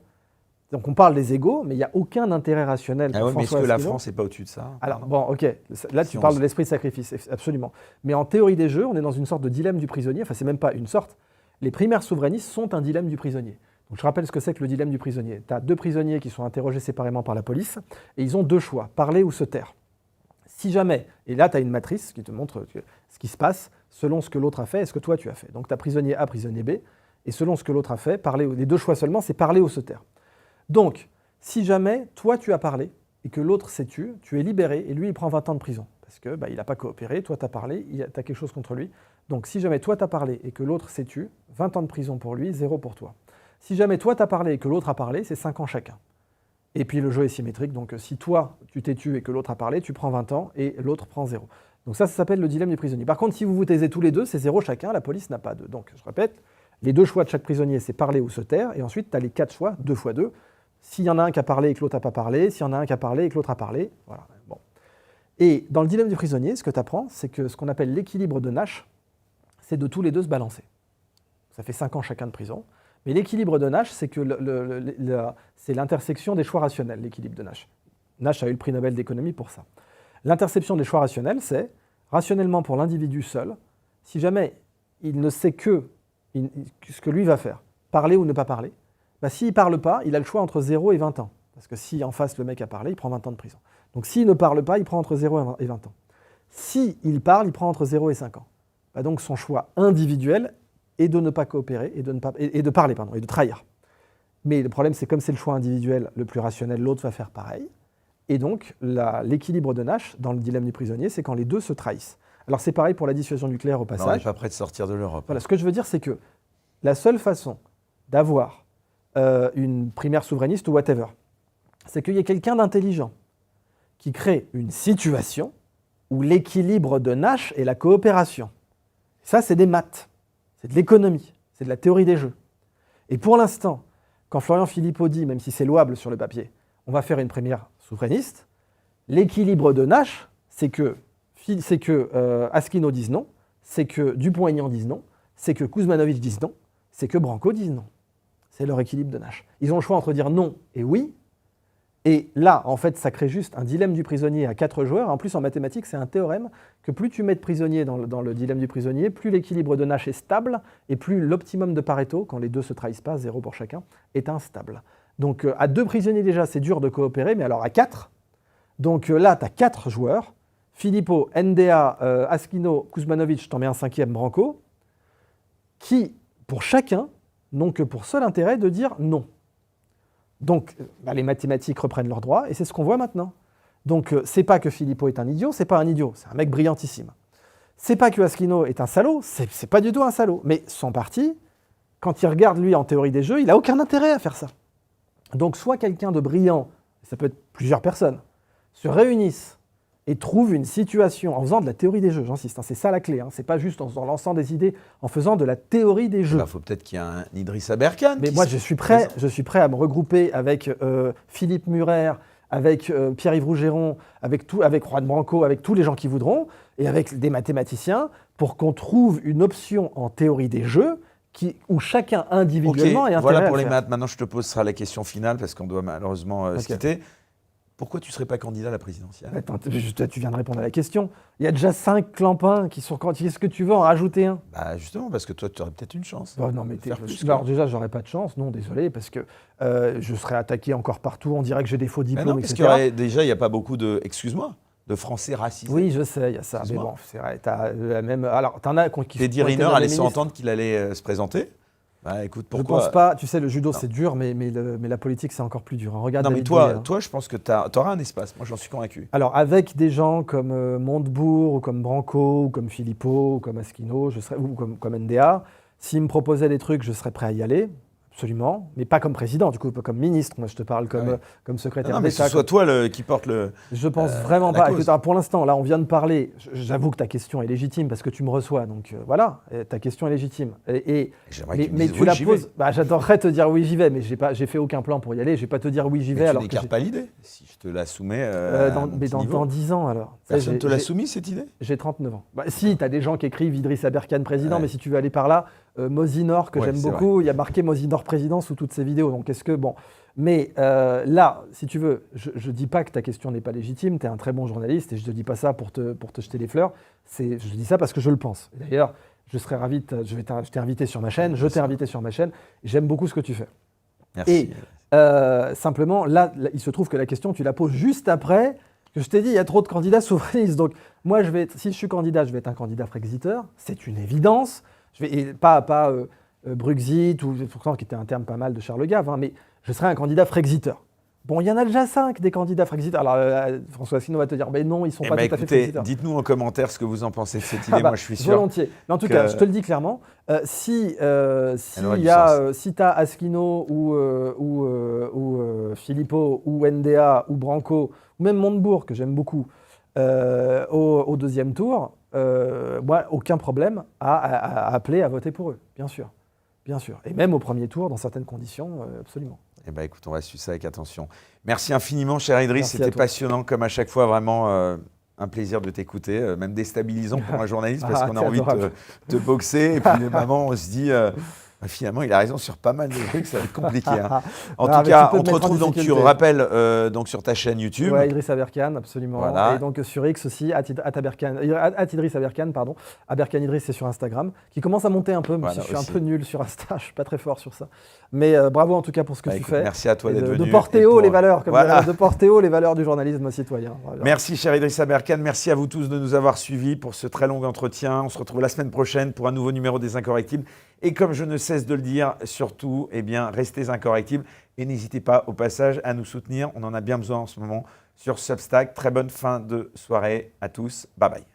Donc on parle des égos, mais il n'y a aucun intérêt rationnel. Mais est-ce que la France n'est pas au-dessus de ça ? Alors bon, ok, là tu parles de l'esprit de sacrifice, absolument. Mais en théorie des jeux, on est dans une sorte de dilemme du prisonnier, enfin c'est même pas une sorte. Les primaires souverainistes sont un dilemme du prisonnier. Donc je rappelle ce que c'est que le dilemme du prisonnier. Tu as 2 prisonniers qui sont interrogés séparément par la police, et ils ont 2 choix, parler ou se taire. Si jamais, et là tu as une matrice qui te montre ce qui se passe selon ce que l'autre a fait et ce que toi tu as fait. Donc tu as prisonnier A, prisonnier B, et selon ce que l'autre a fait, les 2 choix seulement, c'est parler ou se taire. Donc, si jamais toi tu as parlé et que l'autre s'est tué, tu es libéré et lui il prend 20 ans de prison. Parce que il n'a pas coopéré, toi tu as parlé, tu as quelque chose contre lui. Donc si jamais toi tu as parlé et que l'autre s'est tué, 20 ans de prison pour lui, 0 pour toi. Si jamais toi tu as parlé et que l'autre a parlé, c'est 5 ans chacun. Et puis le jeu est symétrique, donc si toi tu t'es tué et que l'autre a parlé, tu prends 20 ans et l'autre prend 0. Donc ça s'appelle le dilemme du prisonnier. Par contre, si vous vous taisez tous les deux, c'est 0 chacun, la police n'a pas 2. Donc je répète, les 2 choix de chaque prisonnier, c'est parler ou se taire, et ensuite tu as les 4 choix, 2 x 2. S'il y en a un qui a parlé et que l'autre n'a pas parlé, s'il y en a un qui a parlé et que l'autre a parlé, voilà. Bon. Et dans le dilemme du prisonnier, ce que tu apprends, c'est que ce qu'on appelle l'équilibre de Nash, c'est de tous les 2 se balancer. Ça fait 5 ans chacun de prison. Mais l'équilibre de Nash, c'est que c'est l'intersection des choix rationnels, l'équilibre de Nash. Nash a eu le prix Nobel d'économie pour ça. L'interception des choix rationnels, c'est, rationnellement pour l'individu seul, si jamais il ne sait que ce que lui va faire, parler ou ne pas parler, s'il ne parle pas, il a le choix entre 0 et 20 ans. Parce que si en face le mec a parlé, il prend 20 ans de prison. Donc s'il ne parle pas, il prend entre 0 et 20 ans. S'il parle, il prend entre 0 et 5 ans. Donc son choix individuel est de ne pas coopérer et de parler et de trahir. Mais le problème, c'est comme c'est le choix individuel le plus rationnel, l'autre va faire pareil. Et donc l'équilibre de Nash, dans le dilemme du prisonnier, c'est quand les 2 se trahissent. Alors c'est pareil pour la dissuasion nucléaire au passage. Non, on n'est pas prêt de sortir de l'Europe. Voilà, ce que je veux dire, c'est que la seule façon d'avoir une primaire souverainiste ou whatever, c'est qu'il y ait quelqu'un d'intelligent qui crée une situation où l'équilibre de Nash est la coopération. Ça, c'est des maths, c'est de l'économie, c'est de la théorie des jeux. Et pour l'instant, quand Florian Philippot dit, même si c'est louable sur le papier, on va faire une première souverainiste, l'équilibre de Nash, c'est que Asquino dise non, c'est que Dupont-Aignan dise non, c'est que Kuzmanovic dise non, c'est que Branco dise non. C'est leur équilibre de Nash. Ils ont le choix entre dire non et oui. Et là, en fait, ça crée juste un dilemme du prisonnier à 4 joueurs. En plus, en mathématiques, c'est un théorème que plus tu mets de prisonniers dans le dilemme du prisonnier, plus l'équilibre de Nash est stable et plus l'optimum de Pareto, quand les deux se trahissent pas, 0 pour chacun, est instable. Donc à 2 prisonniers déjà, c'est dur de coopérer, mais alors à 4, donc là, tu as 4 joueurs, Philippot, NDA, Asquino, Kuzmanovic, je t'en mets un 5e, Branco, qui, pour chacun, n'ont que pour seul intérêt de dire non. Donc, les mathématiques reprennent leur droit, et c'est ce qu'on voit maintenant. Donc, c'est pas que Philippot est un idiot, c'est pas un idiot, c'est un mec brillantissime. C'est pas que Asquino est un salaud, c'est pas du tout un salaud. Mais son parti, quand il regarde lui en théorie des jeux, il a aucun intérêt à faire ça. Donc, soit quelqu'un de brillant, ça peut être plusieurs personnes, se réunissent et trouvent une situation en faisant de la théorie des jeux, j'insiste, c'est ça la clé, c'est pas juste en lançant des idées, en faisson de la théorie des jeux. Il faut peut-être qu'il y ait un Idrissa Berkane. Mais moi je suis prêt à me regrouper avec Philippe Murer, avec Pierre-Yves Rougeron, avec Juan Branco, avec tous les gens qui voudront, et avec des mathématiciens, pour qu'on trouve une option en théorie des jeux où chacun individuellement est intéressé. Voilà pour les maths. Maintenant, je te poserai la question finale, parce qu'on doit malheureusement se quitter. Pourquoi tu ne serais pas candidat à la présidentielle? Attends, tu viens de répondre à la question. Il y a déjà 5 clampins qui sont candidats. Est-ce que tu veux en rajouter un? Justement, parce que toi, tu aurais peut-être une chance. Non, mais alors déjà, j'aurais pas de chance. Non, désolé, parce que je serais attaqué encore partout. On dirait que j'ai des faux diplômes, non, parce etc. Déjà, il n'y a pas beaucoup de, excuse-moi, de Français racisés. Oui, je sais, il y a ça. Mais bon, c'est vrai. T'as la même. Alors, t'en as qui. Teddy Riner a laissé entendre qu'il allait se présenter. Écoute, pourquoi... Je pense pas, tu sais, le judo c'est dur, mais la politique c'est encore plus dur. Regarde. Non, mais toi, je pense que tu auras un espace, moi j'en suis convaincu. Alors, avec des gens comme Montebourg, ou comme Branco, ou comme Philippot, ou comme Asquino, ou comme NDA, s'ils me proposaient des trucs, je serais prêt à y aller, absolument, mais pas comme président, du coup, pas comme ministre. Moi je te parle comme secrétaire d'État. Mais ce soit toi qui porte le. Je pense vraiment pas. Écoute, pour l'instant, là on vient de parler, j'avoue que ta question est légitime parce que tu me reçois, donc voilà, ta question est légitime. Mais tu la poses. J'adorerais te dire oui j'y vais, mais j'ai fait aucun plan pour y aller. Je vais pas te dire oui j'y vais. Tu n'écartes pas l'idée. Si je te la soumets. Dans 10 ans alors. Personne ne te l'a soumis cette idée? J'ai 39 ans. Si, tu as des gens qui écrivent Idrissa Berkane président, mais si tu veux aller par là, Mosinor que j'aime beaucoup, il y a marqué Mosinor président sous toutes ses vidéos. Donc est-ce que bon. Mais là, si tu veux, je ne dis pas que ta question n'est pas légitime, tu es un très bon journaliste et je ne te dis pas ça pour te jeter des fleurs, je dis ça parce que je le pense. Et d'ailleurs, je serais ravi, je t'ai invité sur ma chaîne, je t'ai invité sur ma chaîne, j'aime beaucoup ce que tu fais. Merci. Et simplement, là, il se trouve que la question, tu la poses juste après que je t'ai dit, il y a trop de candidats souverainistes. Donc moi, si je suis candidat, je vais être un candidat Frexiteur, c'est une évidence. Et pas Bruxit, ou pourtant qui était un terme pas mal de Charles Gave, mais je serai un candidat Frexiteur. Bon, il y en a déjà 5 des candidats Frexiteurs. Alors, François Asselineau va te dire, non, ils ne sont pas tout à fait Frexiteurs. Dites-nous en commentaire ce que vous en pensez de cette idée, moi je suis sûr. Volontiers. Mais en tout cas, je te le dis clairement, si tu as Asquino ou Philippot ou NDA ou Branco, ou même Montebourg, que j'aime beaucoup, au deuxième tour, moi, aucun problème à appeler à voter pour eux, bien sûr. Bien sûr. Et même au premier tour, dans certaines conditions, absolument. Écoute, on va suivre ça avec attention. Merci infiniment, cher Idriss. C'était passionnant, comme à chaque fois, vraiment un plaisir de t'écouter, même déstabilisant pour un journaliste, parce qu'on a envie de te boxer. Et puis, les mamans, on se dit, finalement, il a raison sur pas mal de trucs, ça va être compliqué. En tout cas, on te retrouve, donc, tu rappelles, sur ta chaîne YouTube. Oui, Idrissa Berkane, absolument. Voilà. Et donc sur X aussi, Idrissa Berkane, pardon. Berkane Idriss, c'est sur Instagram, qui commence à monter un peu, même si je suis un peu nul sur Insta, je ne suis pas très fort sur ça. Mais bravo en tout cas pour ce que tu fais. Merci à toi d'être venu. De porter haut les valeurs, de porter haut les valeurs du journalisme citoyen. Voilà. Merci, cher Idrissa Berkane. Merci à vous tous de nous avoir suivis pour ce très long entretien. On se retrouve la semaine prochaine pour un nouveau numéro des Incorrectibles. Et comme je ne cesse de le dire, surtout, restez incorrectibles et n'hésitez pas au passage à nous soutenir. On en a bien besoin en ce moment sur Substack. Très bonne fin de soirée à tous. Bye bye.